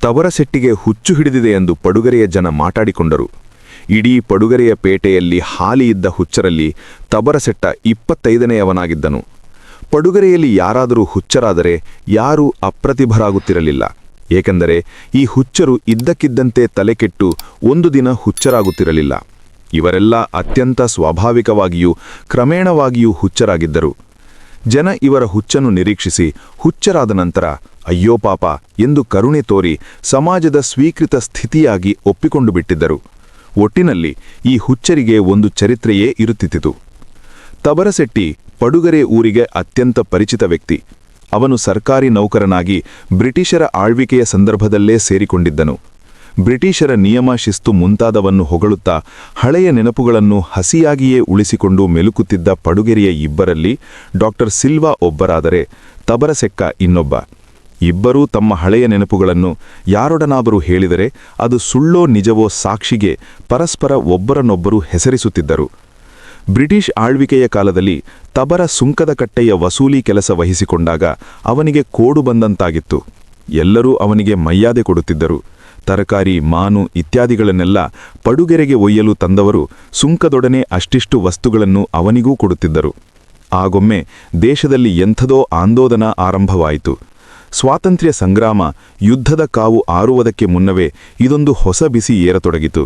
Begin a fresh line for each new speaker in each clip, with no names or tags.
ತಬರಸೆಟ್ಟಿಗೆ ಹುಚ್ಚು ಹಿಡಿದಿದೆ ಎಂದು ಪಡುಗೆರೆಯ ಜನ ಮಾತಾಡಿಕೊಂಡರು. ಇಡೀ ಪಡುಗೆರೆಯ ಪೇಟೆಯಲ್ಲಿ ಹಾಲಿ ಇದ್ದ ಹುಚ್ಚರಲ್ಲಿ ತಬರಸೆಟ್ಟ 25ನೇಯವನಾಗಿದ್ದನು. ಪಡುಗೆರೆಯಲ್ಲಿ ಯಾರಾದರೂ ಹುಚ್ಚರಾದರೆ ಯಾರೂ ಅಪ್ರತಿಭರಾಗುತ್ತಿರಲಿಲ್ಲ. ಏಕೆಂದರೆ ಈ ಹುಚ್ಚರು ಇದ್ದಕ್ಕಿದ್ದಂತೆ ತಲೆಕೆಟ್ಟು ಒಂದು ದಿನ ಹುಚ್ಚರಾಗುತ್ತಿರಲಿಲ್ಲ. ಇವರೆಲ್ಲ ಅತ್ಯಂತ ಸ್ವಾಭಾವಿಕವಾಗಿಯೂ ಕ್ರಮೇಣವಾಗಿಯೂ ಹುಚ್ಚರಾಗಿದ್ದರು. ಜನ ಇವರ ಹುಚ್ಚನ್ನು ನಿರೀಕ್ಷಿಸಿ ಹುಚ್ಚರಾದ ನಂತರ ಅಯ್ಯೋ ಪಾಪ ಎಂದು ಕರುಣೆ ತೋರಿ ಸಮಾಜದ ಸ್ವೀಕೃತ ಸ್ಥಿತಿಯಾಗಿ ಒಪ್ಪಿಕೊಂಡು ಬಿಟ್ಟಿದ್ದರು. ಒಟ್ಟಿನಲ್ಲಿ ಈ ಹುಚ್ಚರಿಗೆ ಒಂದು ಚರಿತ್ರೆಯೇ ಇರುತ್ತಿತ್ತು. ತಬರಸೆಟ್ಟಿ ಪಡುಗೆರೆ ಊರಿಗೆ ಅತ್ಯಂತ ಪರಿಚಿತ ವ್ಯಕ್ತಿ. ಅವನು ಸರ್ಕಾರಿ ನೌಕರನಾಗಿ ಬ್ರಿಟಿಷರ ಆಳ್ವಿಕೆಯ ಸಂದರ್ಭದಲ್ಲೇ ಸೇರಿಕೊಂಡಿದ್ದನು. ಬ್ರಿಟಿಷರ ನಿಯಮ ಶಿಸ್ತು ಮುಂತಾದವನ್ನು ಹೊಗಳುತ್ತಾ ಹಳೆಯ ನೆನಪುಗಳನ್ನು ಹಸಿಯಾಗಿಯೇ ಉಳಿಸಿಕೊಂಡು ಮೆಲುಕುತ್ತಿದ್ದ ಪಡುಗೆರೆಯ ಇಬ್ಬರಲ್ಲಿ ಡಾಕ್ಟರ್ ಸಿಲ್ವಾ ಒಬ್ಬರಾದರೆ ತಬರಸೆಕ್ಕ ಇನ್ನೊಬ್ಬ. ಇಬ್ಬರೂ ತಮ್ಮ ಹಳೆಯ ನೆನಪುಗಳನ್ನು ಯಾರೊಡನಾದರೂ ಹೇಳಿದರೆ ಅದು ಸುಳ್ಳೋ ನಿಜವೋ ಸಾಕ್ಷಿಗೆ ಪರಸ್ಪರ ಒಬ್ಬರನ್ನೊಬ್ಬರು ಹೆಸರಿಸುತ್ತಿದ್ದರು. ಬ್ರಿಟಿಷ್ ಆಳ್ವಿಕೆಯ ಕಾಲದಲ್ಲಿ ತಬರ ಸುಂಕದ ಕಟ್ಟೆಯ ವಸೂಲಿ ಕೆಲಸ ವಹಿಸಿಕೊಂಡಾಗ ಅವನಿಗೆ ಕೋಡು ಬಂದಂತಾಗಿತ್ತು. ಎಲ್ಲರೂ ಅವನಿಗೆ ಮರ್ಯಾದೆ ಕೊಡುತ್ತಿದ್ದರು. ತರಕಾರಿ, ಮಾನು ಇತ್ಯಾದಿಗಳನ್ನೆಲ್ಲ ಪಡುಗೆರೆಗೆ ಒಯ್ಯಲು ತಂದವರು ಸುಂಕದೊಡನೆ ಅಷ್ಟಿಷ್ಟು ವಸ್ತುಗಳನ್ನು ಅವನಿಗೂ ಕೊಡುತ್ತಿದ್ದರು. ಆಗೊಮ್ಮೆ ದೇಶದಲ್ಲಿ ಎಂಥದೋ ಆಂದೋಲನ ಆರಂಭವಾಯಿತು. ಸ್ವಾತಂತ್ರ್ಯ ಸಂಗ್ರಾಮ, ಯುದ್ಧದ ಕಾವು ಆರುವುದಕ್ಕೆ ಮುನ್ನವೇ ಇದೊಂದು ಹೊಸ ಬಿಸಿ ಏರತೊಡಗಿತು.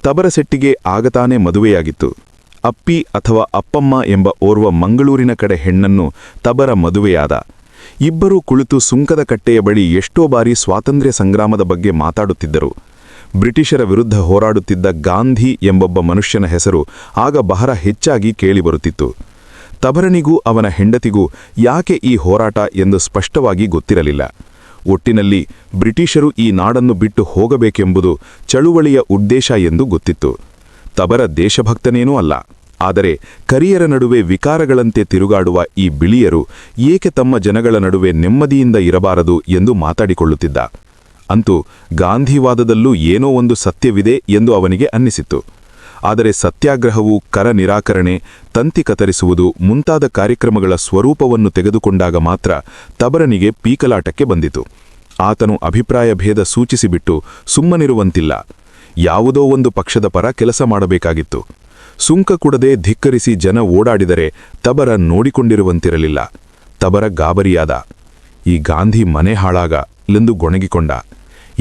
ತಬರಸೆಟ್ಟಿಗೆ ಆಗತಾನೆ ಮದುವೆಯಾಗಿತ್ತು. ಅಪ್ಪಿ ಅಥವಾ ಅಪ್ಪಮ್ಮ ಎಂಬ ಓರ್ವ ಮಂಗಳೂರಿನ ಕಡೆ ಹೆಣ್ಣನ್ನು ತಬರ ಮದುವೆಯಾದ. ಇಬ್ಬರೂ ಕುಳಿತು ಸುಂಕದ ಕಟ್ಟೆಯ ಬಳಿ ಎಷ್ಟೋ ಬಾರಿ ಸ್ವಾತಂತ್ರ್ಯ ಸಂಗ್ರಾಮದ ಬಗ್ಗೆ ಮಾತಾಡುತ್ತಿದ್ದರು. ಬ್ರಿಟಿಷರ ವಿರುದ್ಧ ಹೋರಾಡುತ್ತಿದ್ದ ಗಾಂಧಿ ಎಂಬೊಬ್ಬ ಮನುಷ್ಯನ ಹೆಸರು ಆಗ ಬಹಳ ಹೆಚ್ಚಾಗಿ ಕೇಳಿಬರುತ್ತಿತ್ತು. ತಬರನಿಗೂ ಅವನ ಹೆಂಡತಿಗೂ ಯಾಕೆ ಈ ಹೋರಾಟ ಎಂದು ಸ್ಪಷ್ಟವಾಗಿ ಗೊತ್ತಿರಲಿಲ್ಲ. ಒಟ್ಟಿನಲ್ಲಿ ಬ್ರಿಟಿಷರು ಈ ನಾಡನ್ನು ಬಿಟ್ಟು ಹೋಗಬೇಕೆಂಬುದು ಚಳುವಳಿಯ ಉದ್ದೇಶ ಎಂದು ಗೊತ್ತಿತ್ತು. ತಬರ ದೇಶಭಕ್ತನೇನೂ ಅಲ್ಲ. ಆದರೆ ಕರಿಯರ ನಡುವೆ ವಿಕಾರಗಳಂತೆ ತಿರುಗಾಡುವ ಈ ಬಿಳಿಯರು ಏಕೆ ತಮ್ಮ ಜನಗಳ ನಡುವೆ ನೆಮ್ಮದಿಯಿಂದ ಇರಬಾರದು ಎಂದು ಮಾತಾಡಿಕೊಳ್ಳುತ್ತಿದ್ದ. ಅಂತೂ ಗಾಂಧಿವಾದದಲ್ಲೂ ಏನೋ ಒಂದು ಸತ್ಯವಿದೆ ಎಂದು ಅವನಿಗೆ ಅನ್ನಿಸಿತು. ಆದರೆ ಸತ್ಯಾಗ್ರಹವು, ಕರ ನಿರಾಕರಣೆ, ತಂತಿ ಕತ್ತರಿಸುವುದು ಮುಂತಾದ ಕಾರ್ಯಕ್ರಮಗಳ ಸ್ವರೂಪವನ್ನು ತೆಗೆದುಕೊಂಡಾಗ ಮಾತ್ರ ತಬರನಿಗೆ ಪೀಕಲಾಟಕ್ಕೆ ಬಂದಿತು. ಆತನು ಅಭಿಪ್ರಾಯ ಭೇದ ಸೂಚಿಸಿಬಿಟ್ಟು ಸುಮ್ಮನಿರುವಂತಿಲ್ಲ. ಯಾವುದೋ ಒಂದು ಪಕ್ಷದ ಪರ ಕೆಲಸ ಮಾಡಬೇಕಾಗಿತ್ತು. ಸುಂಕ ಕೊಡದೆ ಧಿಕ್ಕರಿಸಿ ಜನ ಓಡಾಡಿದರೆ ತಬರ ನೋಡಿಕೊಂಡಿರುವಂತಿರಲಿಲ್ಲ. ತಬರ ಗಾಬರಿಯಾದ. ಈ ಗಾಂಧಿ ಮನೆ ಹಾಳಾಗ ಲೆಂದು ಗೊಣಗಿಕೊಂಡ.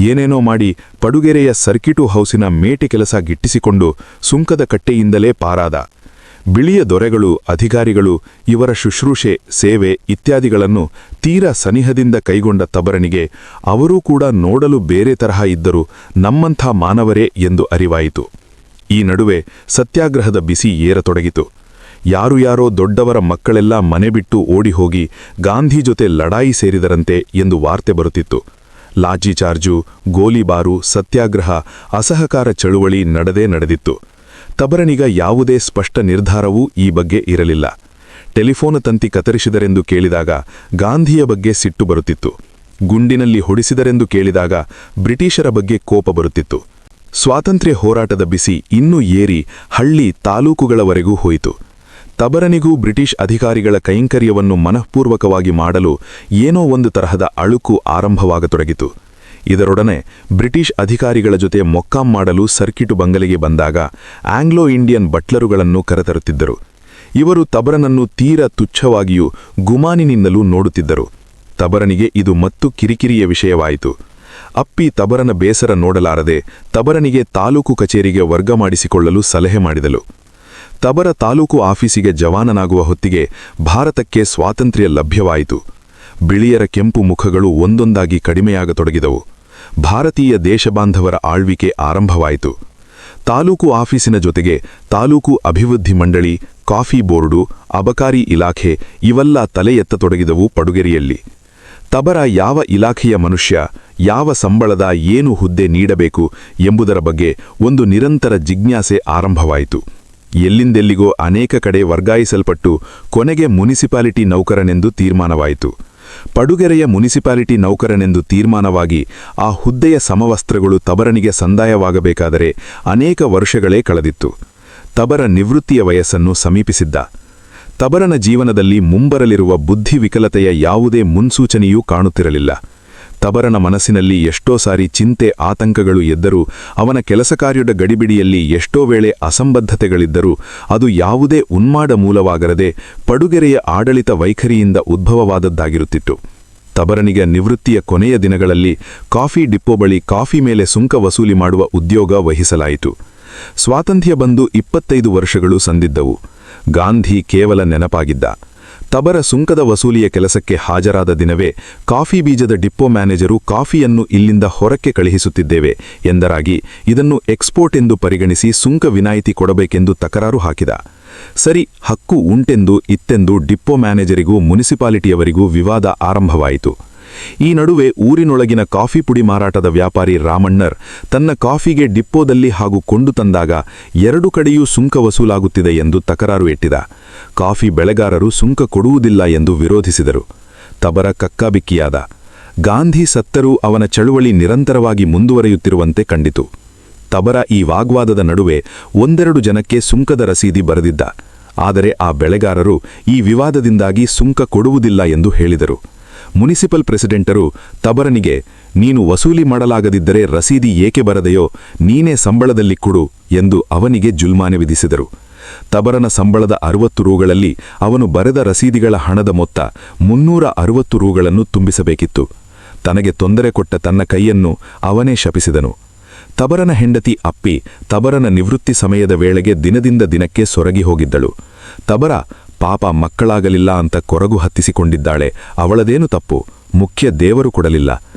ಏನೇನೋ ಮಾಡಿ ಪಡುಗೆರೆಯ ಸರ್ಕಿಟು ಹೌಸಿನ ಮೇಟಿ ಕೆಲಸ ಗಿಟ್ಟಿಸಿಕೊಂಡು ಸುಂಕದ ಕಟ್ಟೆಯಿಂದಲೇ ಪಾರಾದ. ಬಿಳಿಯ ದೊರೆಗಳು, ಅಧಿಕಾರಿಗಳು ಇವರ ಶುಶ್ರೂಷೆ, ಸೇವೆ ಇತ್ಯಾದಿಗಳನ್ನು ತೀರ ಸನಿಹದಿಂದ ಕೈಗೊಂಡ ತಬರನಿಗೆ ಅವರೂ ಕೂಡ ನೋಡಲು ಬೇರೆ ತರಹ ಇದ್ದರು, ನಮ್ಮಂಥ ಮಾನವರೇ ಎಂದು ಅರಿವಾಯಿತು. ಈ ನಡುವೆ ಸತ್ಯಾಗ್ರಹದ ಬಿಸಿ ಏರತೊಡಗಿತು. ಯಾರೋ ದೊಡ್ಡವರ ಮಕ್ಕಳೆಲ್ಲ ಮನೆ ಬಿಟ್ಟು ಓಡಿಹೋಗಿ ಗಾಂಧಿ ಜೊತೆ ಲಡಾಯಿ ಸೇರಿದರಂತೆ ಎಂದು ವಾರ್ತೆ ಬರುತ್ತಿತ್ತು. ಲಾಠಿ ಚಾರ್ಜು, ಗೋಲಿಬಾರು, ಸತ್ಯಾಗ್ರಹ, ಅಸಹಕಾರ ಚಳುವಳಿ ನಡೆದಿತ್ತು. ತಬರನಿಗ ಯಾವುದೇ ಸ್ಪಷ್ಟ ನಿರ್ಧಾರವೂ ಈ ಬಗ್ಗೆ ಇರಲಿಲ್ಲ. ಟೆಲಿಫೋನ್ ತಂತಿ ಕತ್ತರಿಸಿದರೆಂದು ಕೇಳಿದಾಗ ಗಾಂಧಿಯ ಬಗ್ಗೆ ಸಿಟ್ಟು ಬರುತ್ತಿತ್ತು. ಗುಂಡಿನಲ್ಲಿ ಹೊಡಿಸಿದರೆಂದು ಕೇಳಿದಾಗ ಬ್ರಿಟಿಷರ ಬಗ್ಗೆ ಕೋಪ ಬರುತ್ತಿತ್ತು. ಸ್ವಾತಂತ್ರ್ಯ ಹೋರಾಟದ ಬಿಸಿ ಇನ್ನೂ ಏರಿ ಹಳ್ಳಿ, ತಾಲೂಕುಗಳವರೆಗೂ ಹೋಯಿತು. ತಬರನಿಗೂ ಬ್ರಿಟಿಷ್ ಅಧಿಕಾರಿಗಳ ಕೈಂಕರ್ಯವನ್ನು ಮನಃಪೂರ್ವಕವಾಗಿ ಮಾಡಲು ಏನೋ ಒಂದು ತರಹದ ಅಳುಕು ಆರಂಭವಾಗತೊಡಗಿತು. ಇದರೊಡನೆ ಬ್ರಿಟಿಷ್ ಅಧಿಕಾರಿಗಳ ಜೊತೆ ಮೊಕ್ಕಾಂ ಮಾಡಲು ಸರ್ಕಿಟು ಬಂಗಲೆಗೆ ಬಂದಾಗ ಆಂಗ್ಲೋ ಇಂಡಿಯನ್ ಬಟ್ಲರುಗಳನ್ನು ಕರೆತರುತ್ತಿದ್ದರು. ಇವರು ತಬರನನ್ನು ತೀರ ತುಚ್ಛವಾಗಿಯೂ ಗುಮಾನಿನಿಂದಲೂ ನೋಡುತ್ತಿದ್ದರು. ತಬರನಿಗೆ ಇದು ಮತ್ತು ಕಿರಿಕಿರಿಯ ವಿಷಯವಾಯಿತು. ಅಪ್ಪಿ ತಬರನ ಬೇಸರ ನೋಡಲಾರದೆ ತಬರನಿಗೆ ತಾಲೂಕು ಕಚೇರಿಗೆ ವರ್ಗ ಮಾಡಿಸಿಕೊಳ್ಳಲು ಸಲಹೆ ಮಾಡಿದಳು. ತಬರ ತಾಲೂಕು ಆಫೀಸಿಗೆ ಜವಾನನಾಗುವ ಹೊತ್ತಿಗೆ ಭಾರತಕ್ಕೆ ಸ್ವಾತಂತ್ರ್ಯ ಲಭ್ಯವಾಯಿತು. ಬಿಳಿಯರ ಕೆಂಪು ಮುಖಗಳು ಒಂದೊಂದಾಗಿ ಕಡಿಮೆಯಾಗತೊಡಗಿದವು. ಭಾರತೀಯ ದೇಶಬಾಂಧವರ ಆಳ್ವಿಕೆ ಆರಂಭವಾಯಿತು. ತಾಲೂಕು ಆಫೀಸಿನ ಜೊತೆಗೆ ತಾಲೂಕು ಅಭಿವೃದ್ಧಿ ಮಂಡಳಿ, ಕಾಫಿ ಬೋರ್ಡು, ಅಬಕಾರಿ ಇಲಾಖೆ ಇವೆಲ್ಲ ತಲೆ ಎತ್ತತೊಡಗಿದವು ಪಡುಗೆರೆಯಲ್ಲಿ. ತಬರ ಯಾವ ಇಲಾಖೆಯ ಮನುಷ್ಯ, ಯಾವ ಸಂಬಳದ ಏನು ಹುದ್ದೆ ನೀಡಬೇಕು ಎಂಬುದರ ಬಗ್ಗೆ ಒಂದು ನಿರಂತರ ಜಿಜ್ಞಾಸೆ ಆರಂಭವಾಯಿತು. ಎಲ್ಲಿಂದೆಲ್ಲಿಗೋ ಅನೇಕ ಕಡೆ ವರ್ಗಾಯಿಸಲ್ಪಟ್ಟು ಕೊನೆಗೆ ಮುನಿಸಿಪಾಲಿಟಿ ನೌಕರನೆಂದು ತೀರ್ಮಾನವಾಯಿತು. ಪಡುಗೆರೆಯ ಮುನಿಸಿಪಾಲಿಟಿ ನೌಕರನೆಂದು ತೀರ್ಮಾನವಾಗಿ ಆ ಹುದ್ದೆಯ ಸಮವಸ್ತ್ರಗಳು ತಬರನಿಗೆ ಸಂದಾಯವಾಗಬೇಕಾದರೆ ಅನೇಕ ವರ್ಷಗಳೇ ಕಳೆದಿತ್ತು. ತಬರ ನಿವೃತ್ತಿಯ ವಯಸ್ಸನ್ನು ಸಮೀಪಿಸಿದ್ದ. ತಬರನ ಜೀವನದಲ್ಲಿ ಮುಂಬರಲಿರುವ ಬುದ್ಧಿವಿಕಲತೆಯ ಯಾವುದೇ ಮುನ್ಸೂಚನೆಯೂ ಕಾಣುತ್ತಿರಲಿಲ್ಲ.
ತಬರನ ಮನಸ್ಸಿನಲ್ಲಿ ಎಷ್ಟೋ ಸಾರಿ ಚಿಂತೆ ಆತಂಕಗಳು ಎದ್ದರೂ, ಅವನ ಕೆಲಸ ಕಾರ್ಯದ ಗಡಿಬಿಡಿಯಲ್ಲಿ ಎಷ್ಟೋ ವೇಳೆ ಅಸಂಬದ್ಧತೆಗಳಿದ್ದರೂ ಅದು ಯಾವುದೇ ಉನ್ಮಾಡ ಮೂಲವಾಗರದೆ ಪಡುಗೆರೆಯ ಆಡಳಿತ ವೈಖರಿಯಿಂದ ಉದ್ಭವವಾದದ್ದಾಗಿರುತ್ತಿತ್ತು. ತಬರನಿಗೆ ನಿವೃತ್ತಿಯ ಕೊನೆಯ ದಿನಗಳಲ್ಲಿ ಕಾಫಿ ಡಿಪೋ ಬಳಿ ಕಾಫಿ ಮೇಲೆ ಸುಂಕ ವಸೂಲಿ ಮಾಡುವ ಉದ್ಯೋಗ ವಹಿಸಲಾಯಿತು. ಸ್ವಾತಂತ್ರ್ಯ ಬಂದು 25 ವರ್ಷಗಳು ಸಂದಿದ್ದವು. ಗಾಂಧಿ ಕೇವಲ ನೆನಪಾಗಿದ್ದ. ತಬರ ಸುಂಕದ ವಸೂಲಿಯ ಕೆಲಸಕ್ಕೆ ಹಾಜರಾದ ದಿನವೇ ಕಾಫಿ ಬೀಜದ ಡಿಪೋ ಮ್ಯಾನೇಜರು ಕಾಫಿಯನ್ನು ಇಲ್ಲಿಂದ ಹೊರಕ್ಕೆ ಕಳುಹಿಸುತ್ತಿದ್ದೇವೆ ಎಂದರಾಗಿ ಇದನ್ನು ಎಕ್ಸ್ಪೋರ್ಟ್ ಎಂದು ಪರಿಗಣಿಸಿ ಸುಂಕ ವಿನಾಯಿತಿ ಕೊಡಬೇಕೆಂದು ತಕರಾರು ಹಾಕಿದ. ಸರಿ, ಹಕ್ಕು ಉಂಟೆಂದು ಇತ್ತೆಂದು ಡಿಪೋ ಮ್ಯಾನೇಜರಿಗೂ ಮುನಿಸಿಪಾಲಿಟಿಯವರಿಗೂ ವಿವಾದ ಆರಂಭವಾಯಿತು. ಈ ನಡುವೆ ಊರಿನೊಳಗಿನ ಕಾಫಿ ಪುಡಿ ಮಾರಾಟದ ವ್ಯಾಪಾರಿ ರಾಮಣ್ಣರ್ ತನ್ನ ಕಾಫಿಗೆ ಡಿಪ್ಪೋದಲ್ಲಿ ಹಾಗೂ ಕೊಂಡು ತಂದಾಗ 2 ಕಡೆಯೂ ಸುಂಕ ವಸೂಲಾಗುತ್ತಿದೆ ಎಂದು ತಕರಾರು ಎಟ್ಟಿದ. ಕಾಫಿ ಬೆಳೆಗಾರರು ಸುಂಕ ಕೊಡುವುದಿಲ್ಲ ಎಂದು ವಿರೋಧಿಸಿದರು. ತಬರ ಕಕ್ಕಾಬಿಕ್ಕಿಯಾದ. ಗಾಂಧಿ ಸತ್ತರೂ ಅವನ ಚಳುವಳಿ ನಿರಂತರವಾಗಿ ಮುಂದುವರಿಯುತ್ತಿರುವಂತೆ ಕಂಡಿತು. ತಬರ ಈ ವಾಗ್ವಾದದ ನಡುವೆ 1-2 ಜನಕ್ಕೆ ಸುಂಕದ ರಸೀದಿ ಬರೆದಿದ್ದ. ಆದರೆ ಆ ಬೆಳೆಗಾರರು ಈ ವಿವಾದದಿಂದಾಗಿ ಸುಂಕ ಕೊಡುವುದಿಲ್ಲ ಎಂದು ಹೇಳಿದರು. ಮುನಿಸಿಪಲ್ ಪ್ರೆಸಿಡೆಂಟರು ತಬರನಿಗೆ, ನೀನು ವಸೂಲಿ ಮಾಡಲಾಗದಿದ್ದರೆ ರಸೀದಿ ಏಕೆ ಬರದೆಯೋ, ನೀನೇ ಸಂಬಳದಲ್ಲಿ ಕೊಡು ಎಂದು ಅವನಿಗೆ ಜುಲ್ಮಾನೆ ವಿಧಿಸಿದರು. ತಬರನ ಸಂಬಳದ 60 ರೂಗಳಲ್ಲಿ ಅವನು ಬರೆದ ರಸೀದಿಗಳ ಹಣದ ಮೊತ್ತ 360 ರೂಗಳನ್ನು ತುಂಬಿಸಬೇಕಿತ್ತು. ತನಗೆ ತೊಂದರೆ ಕೊಟ್ಟ ತನ್ನ ಕೈಯನ್ನು ಅವನೇ ಶಪಿಸಿದನು. ತಬರನ ಹೆಂಡತಿ ಅಪ್ಪಿ ತಬರನ ನಿವೃತ್ತಿ ಸಮಯದ ವೇಳೆಗೆ ದಿನದಿಂದ ದಿನಕ್ಕೆ ಸೊರಗಿ ಹೋಗಿದ್ದಳು. ತಬರ ಪಾಪ ಮಕ್ಕಳಾಗಲಿಲ್ಲ ಅಂತ ಕೊರಗು ಹತ್ತಿಸಿಕೊಂಡಿದ್ದಾಳೆ, ಅವಳದೇನು ತಪ್ಪು, ಮುಖ್ಯ ದೇವರು ಕೊಡಲಿಲ್ಲ,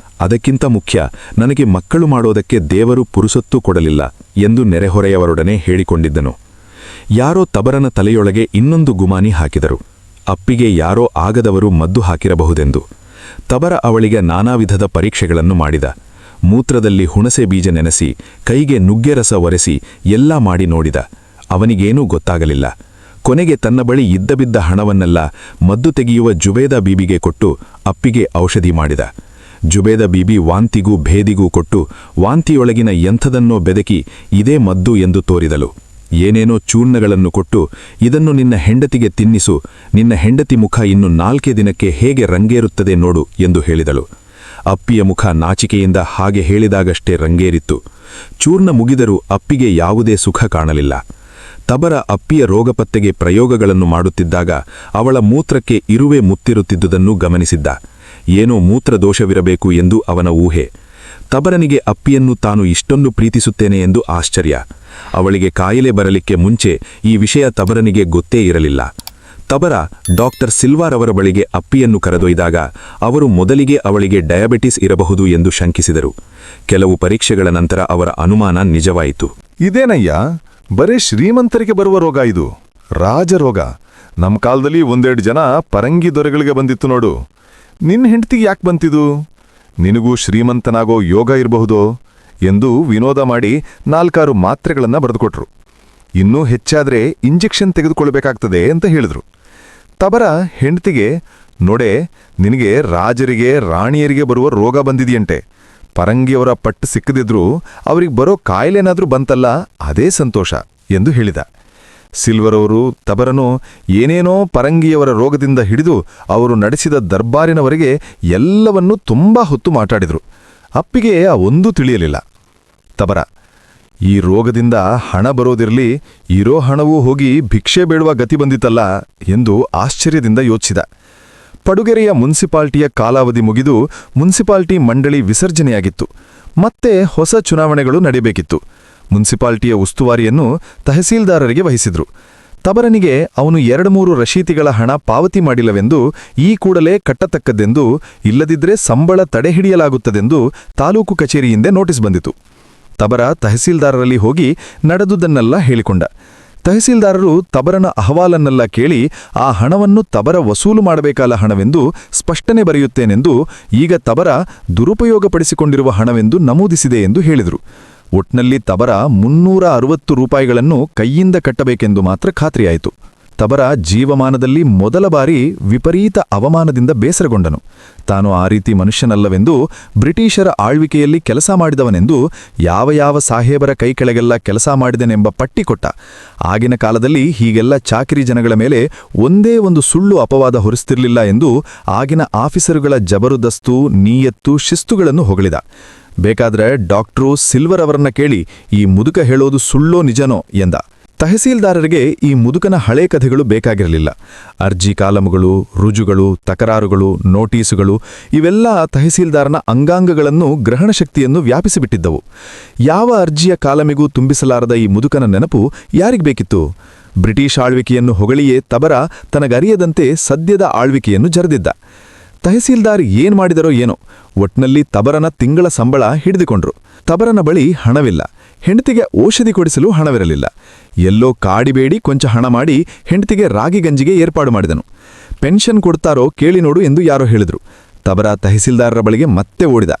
ಅದಕ್ಕಿಂತ ಮುಖ್ಯ ನನಗೆ ಮಕ್ಕಳು ಮಾಡೋದಕ್ಕೆ ದೇವರು ಪುರುಸೊತ್ತು ಕೊಡಲಿಲ್ಲ ಎಂದು ನೆರೆಹೊರೆಯವರೊಡನೆ ಹೇಳಿಕೊಂಡಿದ್ದನು. ಯಾರೋ ತಬರನ ತಲೆಯೊಳಗೆ ಇನ್ನೊಂದು ಗುಮಾನಿ ಹಾಕಿದರು. ಅಪ್ಪಿಗೆ ಯಾರೋ ಆಗದವರು ಮದ್ದು ಹಾಕಿರಬಹುದೆಂದು. ತಬರ ಅವಳಿಗೆ ನಾನಾ ವಿಧದ ಪರೀಕ್ಷೆಗಳನ್ನು ಮಾಡಿದ. ಮೂತ್ರದಲ್ಲಿ ಹುಣಸೆ ಬೀಜ ನೆನೆಸಿ, ಕೈಗೆ ನುಗ್ಗೆ ರಸ ಒರೆಸಿ ಎಲ್ಲ ಮಾಡಿ ನೋಡಿದ. ಅವನಿಗೇನೂ ಗೊತ್ತಾಗಲಿಲ್ಲ. ಕೊನೆಗೆ ತನ್ನ ಬಳಿ ಇದ್ದಬಿದ್ದ ಹಣವನ್ನೆಲ್ಲ ಮದ್ದು ತೆಗೆಯುವ ಜುಬೇದಾ ಬೀಬಿಗೆ ಕೊಟ್ಟು ಅಪ್ಪಿಗೆ ಔಷಧಿ ಮಾಡಿದ. ಜುಬೇದಾ ಬೀಬಿ ವಾಂತಿಗೂ ಭೇದಿಗೂ ಕೊಟ್ಟು ವಾಂತಿಯೊಳಗಿನ ಎಂಥದನ್ನೋ ಬೆದಕಿ ಇದೇ ಮದ್ದು ಎಂದು ತೋರಿದಳು. ಏನೇನೋ ಚೂರ್ಣಗಳನ್ನು ಕೊಟ್ಟು, ಇದನ್ನು ನಿನ್ನ ಹೆಂಡತಿಗೆ ತಿನ್ನಿಸು, ನಿನ್ನ ಹೆಂಡತಿ ಮುಖ ಇನ್ನು 4 ದಿನಕ್ಕೆ ಹೇಗೆ ರಂಗೇರುತ್ತದೆ ನೋಡು ಎಂದು ಹೇಳಿದಳು. ಅಪ್ಪಿಯ ಮುಖ ನಾಚಿಕೆಯಿಂದ ಹಾಗೆ ಹೇಳಿದಾಗಷ್ಟೇ ರಂಗೇರಿತ್ತು. ಚೂರ್ಣ ಮುಗಿದರೂ ಅಪ್ಪಿಗೆ ಯಾವುದೇ ಸುಖ ಕಾಣಲಿಲ್ಲ. ತಬರ ಅಪ್ಪಿಯ ರೋಗಪತ್ತೆಗೆ ಪ್ರಯೋಗಗಳನ್ನು ಮಾಡುತ್ತಿದ್ದಾಗ ಅವಳ ಮೂತ್ರಕ್ಕೆ ಇರುವೆ ಮುತ್ತಿರುತ್ತಿದ್ದುದನ್ನು ಗಮನಿಸಿದ್ದ. ಏನೋ ಮೂತ್ರದೋಷವಿರಬೇಕು ಎಂದು ಅವನ ಊಹೆ. ತಬರನಿಗೆ ಅಪ್ಪಿಯನ್ನು ತಾನು ಇಷ್ಟೊಂದು ಪ್ರೀತಿಸುತ್ತೇನೆ ಎಂದು ಆಶ್ಚರ್ಯ. ಅವಳಿಗೆ ಕಾಯಿಲೆ ಬರಲಿಕ್ಕೆ ಮುಂಚೆ ಈ ವಿಷಯ ತಬರನಿಗೆ ಗೊತ್ತೇ ಇರಲಿಲ್ಲ. ತಬರ ಡಾಕ್ಟರ್ ಸಿಲ್ವಾರವರ ಬಳಿಗೆ ಅಪ್ಪಿಯನ್ನು ಕರೆದೊಯ್ದಾಗ ಅವರು ಮೊದಲಿಗೆ ಅವಳಿಗೆ ಡಯಾಬಿಟಿಸ್ ಇರಬಹುದು ಎಂದು ಶಂಕಿಸಿದರು. ಕೆಲವು ಪರೀಕ್ಷೆಗಳ ನಂತರ ಅವರ ಅನುಮಾನ ನಿಜವಾಯಿತು.
ಇದೇನಯ್ಯ, ಬರೇ ಶ್ರೀಮಂತರಿಗೆ ಬರುವ ರೋಗ ಇದು, ರಾಜರೋಗ. ನಮ್ಮ ಕಾಲದಲ್ಲಿ 1-2 ಜನ ಪರಂಗಿ ದೊರೆಗಳಿಗೆ ಬಂದಿತ್ತು ನೋಡು. ನಿನ್ನ ಹೆಂಡತಿಗೆ ಯಾಕೆ ಬಂತಿದು? ನಿನಗೂ ಶ್ರೀಮಂತನಾಗೋ ಯೋಗ ಇರಬಹುದೋ ಎಂದು ವಿನೋದ ಮಾಡಿ 4-6 ಮಾತ್ರೆಗಳನ್ನು ಬರೆದುಕೊಟ್ರು. ಇನ್ನೂ ಹೆಚ್ಚಾದ್ರೆ ಇಂಜೆಕ್ಷನ್ ತೆಗೆದುಕೊಳ್ಬೇಕಾಗ್ತದೆ ಅಂತ ಹೇಳಿದ್ರು. ತಬರ ಹೆಂಡತಿಗೆ, ನೋಡೆ, ನಿನಗೆ ರಾಜರಿಗೆ ರಾಣಿಯರಿಗೆ ಬರುವ ರೋಗ ಬಂದಿದೆಯಂತೆ. ಪರಂಗಿಯವರ ಪಟ್ಟು ಸಿಕ್ಕದಿದ್ರೂ ಅವ್ರಿಗೆ ಬರೋ ಕಾಯಿಲೆನಾದ್ರೂ ಬಂತಲ್ಲ, ಅದೇ ಸಂತೋಷ ಎಂದು ಹೇಳಿದ. ಸಿಲ್ವರವರು ತಬರನು ಏನೇನೋ ಪರಂಗಿಯವರ ರೋಗದಿಂದ ಹಿಡಿದು ಅವರು ನಡೆಸಿದ ದರ್ಬಾರಿನವರೆಗೆ ಎಲ್ಲವನ್ನೂ ತುಂಬಾ ಹೊತ್ತು ಮಾತಾಡಿದ್ರು. ಅಪ್ಪಿಗೆ ಒಂದೂ ತಿಳಿಯಲಿಲ್ಲ. ತಬರ, ಈ ರೋಗದಿಂದ ಹಣ ಬರೋದಿರಲಿ, ಇರೋ ಹಣವೂ ಹೋಗಿ ಭಿಕ್ಷೆ ಬೇಡುವ ಗತಿ ಬಂದಿತ್ತಲ್ಲ ಎಂದು ಆಶ್ಚರ್ಯದಿಂದ ಯೋಚಿಸಿದ. ಪಡುಗೆರೆಯ ಮುನ್ಸಿಪಾಲ್ಟಿಯ ಕಾಲಾವಧಿ ಮುಗಿದು ಮುನ್ಸಿಪಾಲ್ಟಿ ಮಂಡಳಿ ವಿಸರ್ಜನೆಯಾಗಿತ್ತು. ಮತ್ತೆ ಹೊಸ ಚುನಾವಣೆಗಳು ನಡೆಯಬೇಕಿತ್ತು. ಮುನ್ಸಿಪಾಲ್ಟಿಯ ಉಸ್ತುವಾರಿಯನ್ನು ತಹಸೀಲ್ದಾರರಿಗೆ ವಹಿಸಿದ್ರು. ತಬರನಿಗೆ ಅವನು 2-3 ರಶೀತಿಗಳ ಹಣ ಪಾವತಿ ಮಾಡಿಲ್ಲವೆಂದು, ಈ ಕೂಡಲೇ ಕಟ್ಟತಕ್ಕದ್ದೆಂದು, ಇಲ್ಲದಿದ್ದರೆ ಸಂಬಳ ತಡೆಹಿಡಿಯಲಾಗುತ್ತದೆಂದು ತಾಲೂಕು ಕಚೇರಿಯಿಂದ ನೋಟಿಸ್ ಬಂದಿತು. ತಬರ ತಹಸೀಲ್ದಾರರಲ್ಲಿ ಹೋಗಿ ನಡೆದುದನ್ನೆಲ್ಲ ಹೇಳಿಕೊಂಡ. ತಹಸೀಲ್ದಾರರು ತಬರನ ಅಹವಾಲನ್ನೆಲ್ಲ ಕೇಳಿ ಆ ಹಣವನ್ನು ತಬರ ವಸೂಲು ಮಾಡಬೇಕಾದ ಹಣವೆಂದು ಸ್ಪಷ್ಟನೆ ಬರೆಯುತ್ತೇನೆಂದು, ಈಗ ತಬರ ದುರುಪಯೋಗಪಡಿಸಿಕೊಂಡಿರುವ ಹಣವೆಂದು ನಮೂದಿಸಿದೆ ಎಂದು ಹೇಳಿದರು. ಒಟ್ನಲ್ಲಿ ತಬರ 360 ರೂಪಾಯಿಗಳನ್ನು ಕೈಯಿಂದ ಕಟ್ಟಬೇಕೆಂದು ಮಾತ್ರ ಖಾತ್ರಿಯಾಯಿತು. ತಬರ ಜೀವಮಾನದಲ್ಲಿ ಮೊದಲ ಬಾರಿ ವಿಪರೀತ ಅವಮಾನದಿಂದ ಬೇಸರಗೊಂಡನು. ತಾನು ಆ ರೀತಿ ಮನುಷ್ಯನಲ್ಲವೆಂದು, ಬ್ರಿಟಿಷರ ಆಳ್ವಿಕೆಯಲ್ಲಿ ಕೆಲಸ ಮಾಡಿದವನೆಂದು, ಯಾವ ಸಾಹೇಬರ ಕೈ ಕೆಳಗೆಲ್ಲ ಕೆಲಸ ಮಾಡಿದನೆಂಬ ಪಟ್ಟಿ ಕೊಟ್ಟ. ಆಗಿನ ಕಾಲದಲ್ಲಿ ಹೀಗೆಲ್ಲ ಚಾಕಿರಿ ಜನಗಳ ಮೇಲೆ ಒಂದೇ ಒಂದು ಸುಳ್ಳು ಅಪವಾದ ಹೊರಿಸ್ತಿರ್ಲಿಲ್ಲ ಎಂದು ಆಗಿನ ಆಫೀಸರುಗಳ ಜಬರುದಸ್ತು, ನೀಯತ್ತು, ಶಿಸ್ತುಗಳನ್ನು ಹೊಗಳಿದ. ಬೇಕಾದ್ರೆ ಡಾಕ್ಟ್ರು ಸಿಲ್ವರ್ ಅವರನ್ನ ಕೇಳಿ ಈ ಮುದುಕ ಹೇಳೋದು ಸುಳ್ಳೋ ನಿಜನೋ ಎಂದ. ತಹಸೀಲ್ದಾರರಿಗೆ ಈ ಮುದುಕನ ಹಳೆ ಕಥೆಗಳು ಬೇಕಾಗಿರಲಿಲ್ಲ. ಅರ್ಜಿ ಕಾಲಮುಗಳು, ರುಜುಗಳು, ತಕರಾರುಗಳು, ನೋಟೀಸುಗಳು ಇವೆಲ್ಲ ತಹಸೀಲ್ದಾರನ ಅಂಗಾಂಗಗಳನ್ನು, ಗ್ರಹಣಶಕ್ತಿಯನ್ನು ವ್ಯಾಪಿಸಿಬಿಟ್ಟಿದ್ದವು. ಯಾವ ಅರ್ಜಿಯ ಕಾಲಮಿಗೂ ತುಂಬಿಸಲಾರದ ಈ ಮುದುಕನ ನೆನಪು ಯಾರಿಗ್ ಬೇಕಿತ್ತು? ಬ್ರಿಟಿಷ್ ಆಳ್ವಿಕೆಯನ್ನು ಹೊಗಳಿಯೇ ತಬರ ತನಗರಿಯದಂತೆ ಸದ್ಯದ ಆಳ್ವಿಕೆಯನ್ನು ಜರೆದಿದ್ದ. ತಹಸೀಲ್ದಾರ್ ಏನ್ ಮಾಡಿದರೋ ಏನೋ, ಒಟ್ನಲ್ಲಿ ತಬರನ ತಿಂಗಳ ಸಂಬಳ ಹಿಡಿದುಕೊಂಡ್ರು. ತಬರನ ಬಳಿ ಹಣವಿಲ್ಲ. ಹೆಂಡತಿಗೆ ಔಷಧಿ ಕೊಡಿಸಲು ಹಣವಿರಲಿಲ್ಲ. ಎಲ್ಲೋ ಕಾಡಿಬೇಡಿ ಕೊಂಚ ಹಣ ಮಾಡಿ ಹೆಂಡತಿಗೆ ರಾಗಿ ಗಂಜಿಗೆ ಏರ್ಪಾಡು ಮಾಡಿದನು. ಪೆನ್ಷನ್ ಕೊಡ್ತಾರೋ ಕೇಳಿ ನೋಡು ಎಂದು ಯಾರೋ ಹೇಳಿದ್ರು. ತಬರ ತಹಸೀಲ್ದಾರರ ಬಳಿಗೆ ಮತ್ತೆ ಓಡಿದ.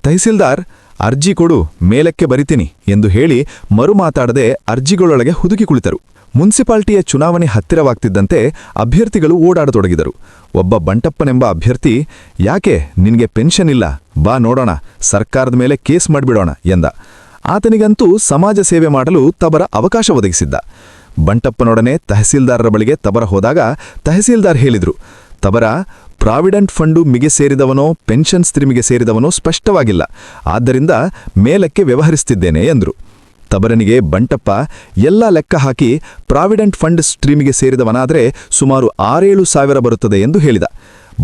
ತಹಸೀಲ್ದಾರ್, ಅರ್ಜಿ ಕೊಡು, ಮೇಲಕ್ಕೆ ಬರಿತೀನಿ ಎಂದು ಹೇಳಿ ಮರು ಮಾತಾಡದೆ ಅರ್ಜಿಗಳೊಳಗೆ ಹುದುಕಿ ಕುಳಿತರು. ಮುನ್ಸಿಪಾಲ್ಟಿಯ ಚುನಾವಣೆ ಹತ್ತಿರವಾಗ್ತಿದ್ದಂತೆ ಅಭ್ಯರ್ಥಿಗಳು ಓಡಾಡತೊಡಗಿದರು. ಒಬ್ಬ ಬಂಟಪ್ಪನೆಂಬ ಅಭ್ಯರ್ಥಿ, ಯಾಕೆ ನಿನ್ಗೆ ಪೆನ್ಷನ್ ಇಲ್ಲ, ಬಾ ನೋಡೋಣ, ಸರ್ಕಾರದ ಮೇಲೆ ಕೇಸ್ ಮಾಡಿಬಿಡೋಣ ಎಂದ. ಆತನಿಗಂತೂ ಸಮಾಜ ಸೇವೆ ಮಾಡಲು ತಬರ ಅವಕಾಶ ಒದಗಿಸಿದ್ದ. ಬಂಟಪ್ಪನೊಡನೆ ತಹಸೀಲ್ದಾರರ ಬಳಿಗೆ ತಬರ ಹೋದಾಗ ತಹಸೀಲ್ದಾರ್ ಹೇಳಿದ್ರು, ತಬರ, ಪ್ರಾವಿಡೆಂಟ್ ಫಂಡು ಮಿಗೆ ಸೇರಿದವನೋ ಪೆನ್ಷನ್ ಸ್ತ್ರೀಮಿಗೆ ಸೇರಿದವನೋ ಸ್ಪಷ್ಟವಾಗಿಲ್ಲ, ಆದ್ದರಿಂದ ಮೇಲಕ್ಕೆ ವ್ಯವಹರಿಸುತ್ತಿದ್ದೇನೆ ಎಂದರು. ತಬರನಿಗೆ ಬಂಟಪ್ಪ ಎಲ್ಲ ಲೆಕ್ಕ ಹಾಕಿ ಪ್ರಾವಿಡೆಂಟ್ ಫಂಡ್ ಸ್ಟ್ರೀಮಿಗೆ ಸೇರಿದವನಾದರೆ ಸುಮಾರು 6-7 ಸಾವಿರ ಬರುತ್ತದೆ ಎಂದು ಹೇಳಿದ.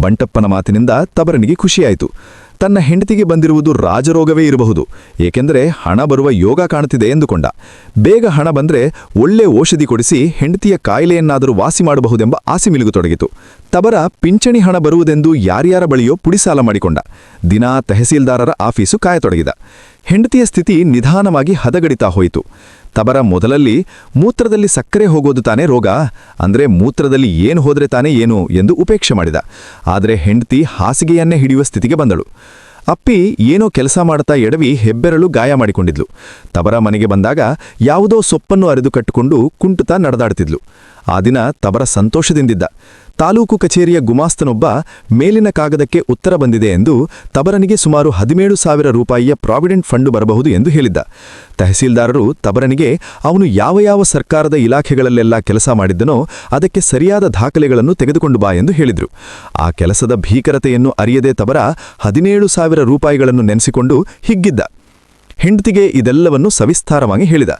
ಬಂಟಪ್ಪನ ಮಾತಿನಿಂದ ತಬರನಿಗೆ ಖುಷಿಯಾಯಿತು. ತನ್ನ ಹೆಂಡತಿಗೆ ಬಂದಿರುವುದು ರಾಜರೋಗವೇ ಇರಬಹುದು, ಏಕೆಂದರೆ ಹಣ ಬರುವ ಯೋಗ ಕಾಣುತ್ತಿದೆ ಎಂದುಕೊಂಡ. ಬೇಗ ಹಣ ಬಂದ್ರೆ ಒಳ್ಳೆ ಔಷಧಿ ಕೊಡಿಸಿ ಹೆಂಡತಿಯ ಕಾಯಿಲೆಯನ್ನಾದರೂ ವಾಸಿ ಮಾಡಬಹುದೆಂಬ ಆಸೆ ಮಿಲುಗತೊಡಗಿತು. ತಬರ ಪಿಂಚಣಿ ಹಣ ಬರುವುದೆಂದು ಯಾರ್ಯಾರ ಬಳಿಯೋ ಪುಡಿಸಾಲ ಮಾಡಿಕೊಂಡ. ದಿನಾ ತಹಸೀಲ್ದಾರರ ಆಫೀಸು ಕಾಯತೊಡಗಿದ. ಹೆಂಡತಿಯ ಸ್ಥಿತಿ ನಿಧಾನವಾಗಿ ಹದಗಡಿತಾ ಹೋಯಿತು. ತಬರ ಮೊದಲಲ್ಲಿ ಮೂತ್ರದಲ್ಲಿ ಸಕ್ಕರೆ ಹೋಗೋದು ತಾನೇ ರೋಗ, ಅಂದ್ರೆ ಮೂತ್ರದಲ್ಲಿ ಏನು ಹೋದ್ರೆ ತಾನೇ ಏನು ಎಂದು ಉಪೇಕ್ಷೆ ಮಾಡಿದ. ಆದರೆ ಹೆಂಡತಿ ಹಾಸಿಗೆಯನ್ನೇ ಹಿಡಿಯುವ ಸ್ಥಿತಿಗೆ ಬಂದಳು. ಅಪ್ಪಿ ಏನೋ ಕೆಲಸ ಮಾಡುತ್ತಾ ಎಡವಿ ಹೆಬ್ಬೆರಳು ಗಾಯ ಮಾಡಿಕೊಂಡಿದ್ಲು. ತಬರ ಮನೆಗೆ ಬಂದಾಗ ಯಾವುದೋ ಸೊಪ್ಪನ್ನು ಅರೆದು ಕಟ್ಟಿಕೊಂಡು ಕುಂಟುತ್ತಾ ನಡೆದಾಡ್ತಿದ್ಲು. ಆ ದಿನ ತಬರ ಸಂತೋಷದಿಂದಿದ್ದ. ತಾಲೂಕು ಕಚೇರಿಯ ಗುಮಾಸ್ತನೊಬ್ಬ ಮೇಲಿನ ಕಾಗದಕ್ಕೆ ಉತ್ತರ ಬಂದಿದೆ ಎಂದು ತಬರನಿಗೆ ಸುಮಾರು 17,000 ರೂಪಾಯಿಯ ಪ್ರಾವಿಡೆಂಟ್ ಫಂಡು ಬರಬಹುದು ಎಂದು ಹೇಳಿದ್ದ. ತಹಸೀಲ್ದಾರರು ತಬರನಿಗೆ ಅವನು ಯಾವ ಸರ್ಕಾರದ ಇಲಾಖೆಗಳಲ್ಲೆಲ್ಲ ಕೆಲಸ ಮಾಡಿದ್ದನೋ ಅದಕ್ಕೆ ಸರಿಯಾದ ದಾಖಲೆಗಳನ್ನು ತೆಗೆದುಕೊಂಡು ಬಾ ಎಂದು ಹೇಳಿದ್ರು. ಆ ಕೆಲಸದ ಭೀಕರತೆಯನ್ನು ಅರಿಯದೆ ತಬರ 17,000 ರೂಪಾಯಿಗಳನ್ನು ನೆನೆಸಿಕೊಂಡು ಹಿಗ್ಗಿದ್ದ. ಹೆಂಡತಿಗೆ ಇದೆಲ್ಲವನ್ನು ಸವಿಸ್ತಾರವಾಗಿ ಹೇಳಿದ.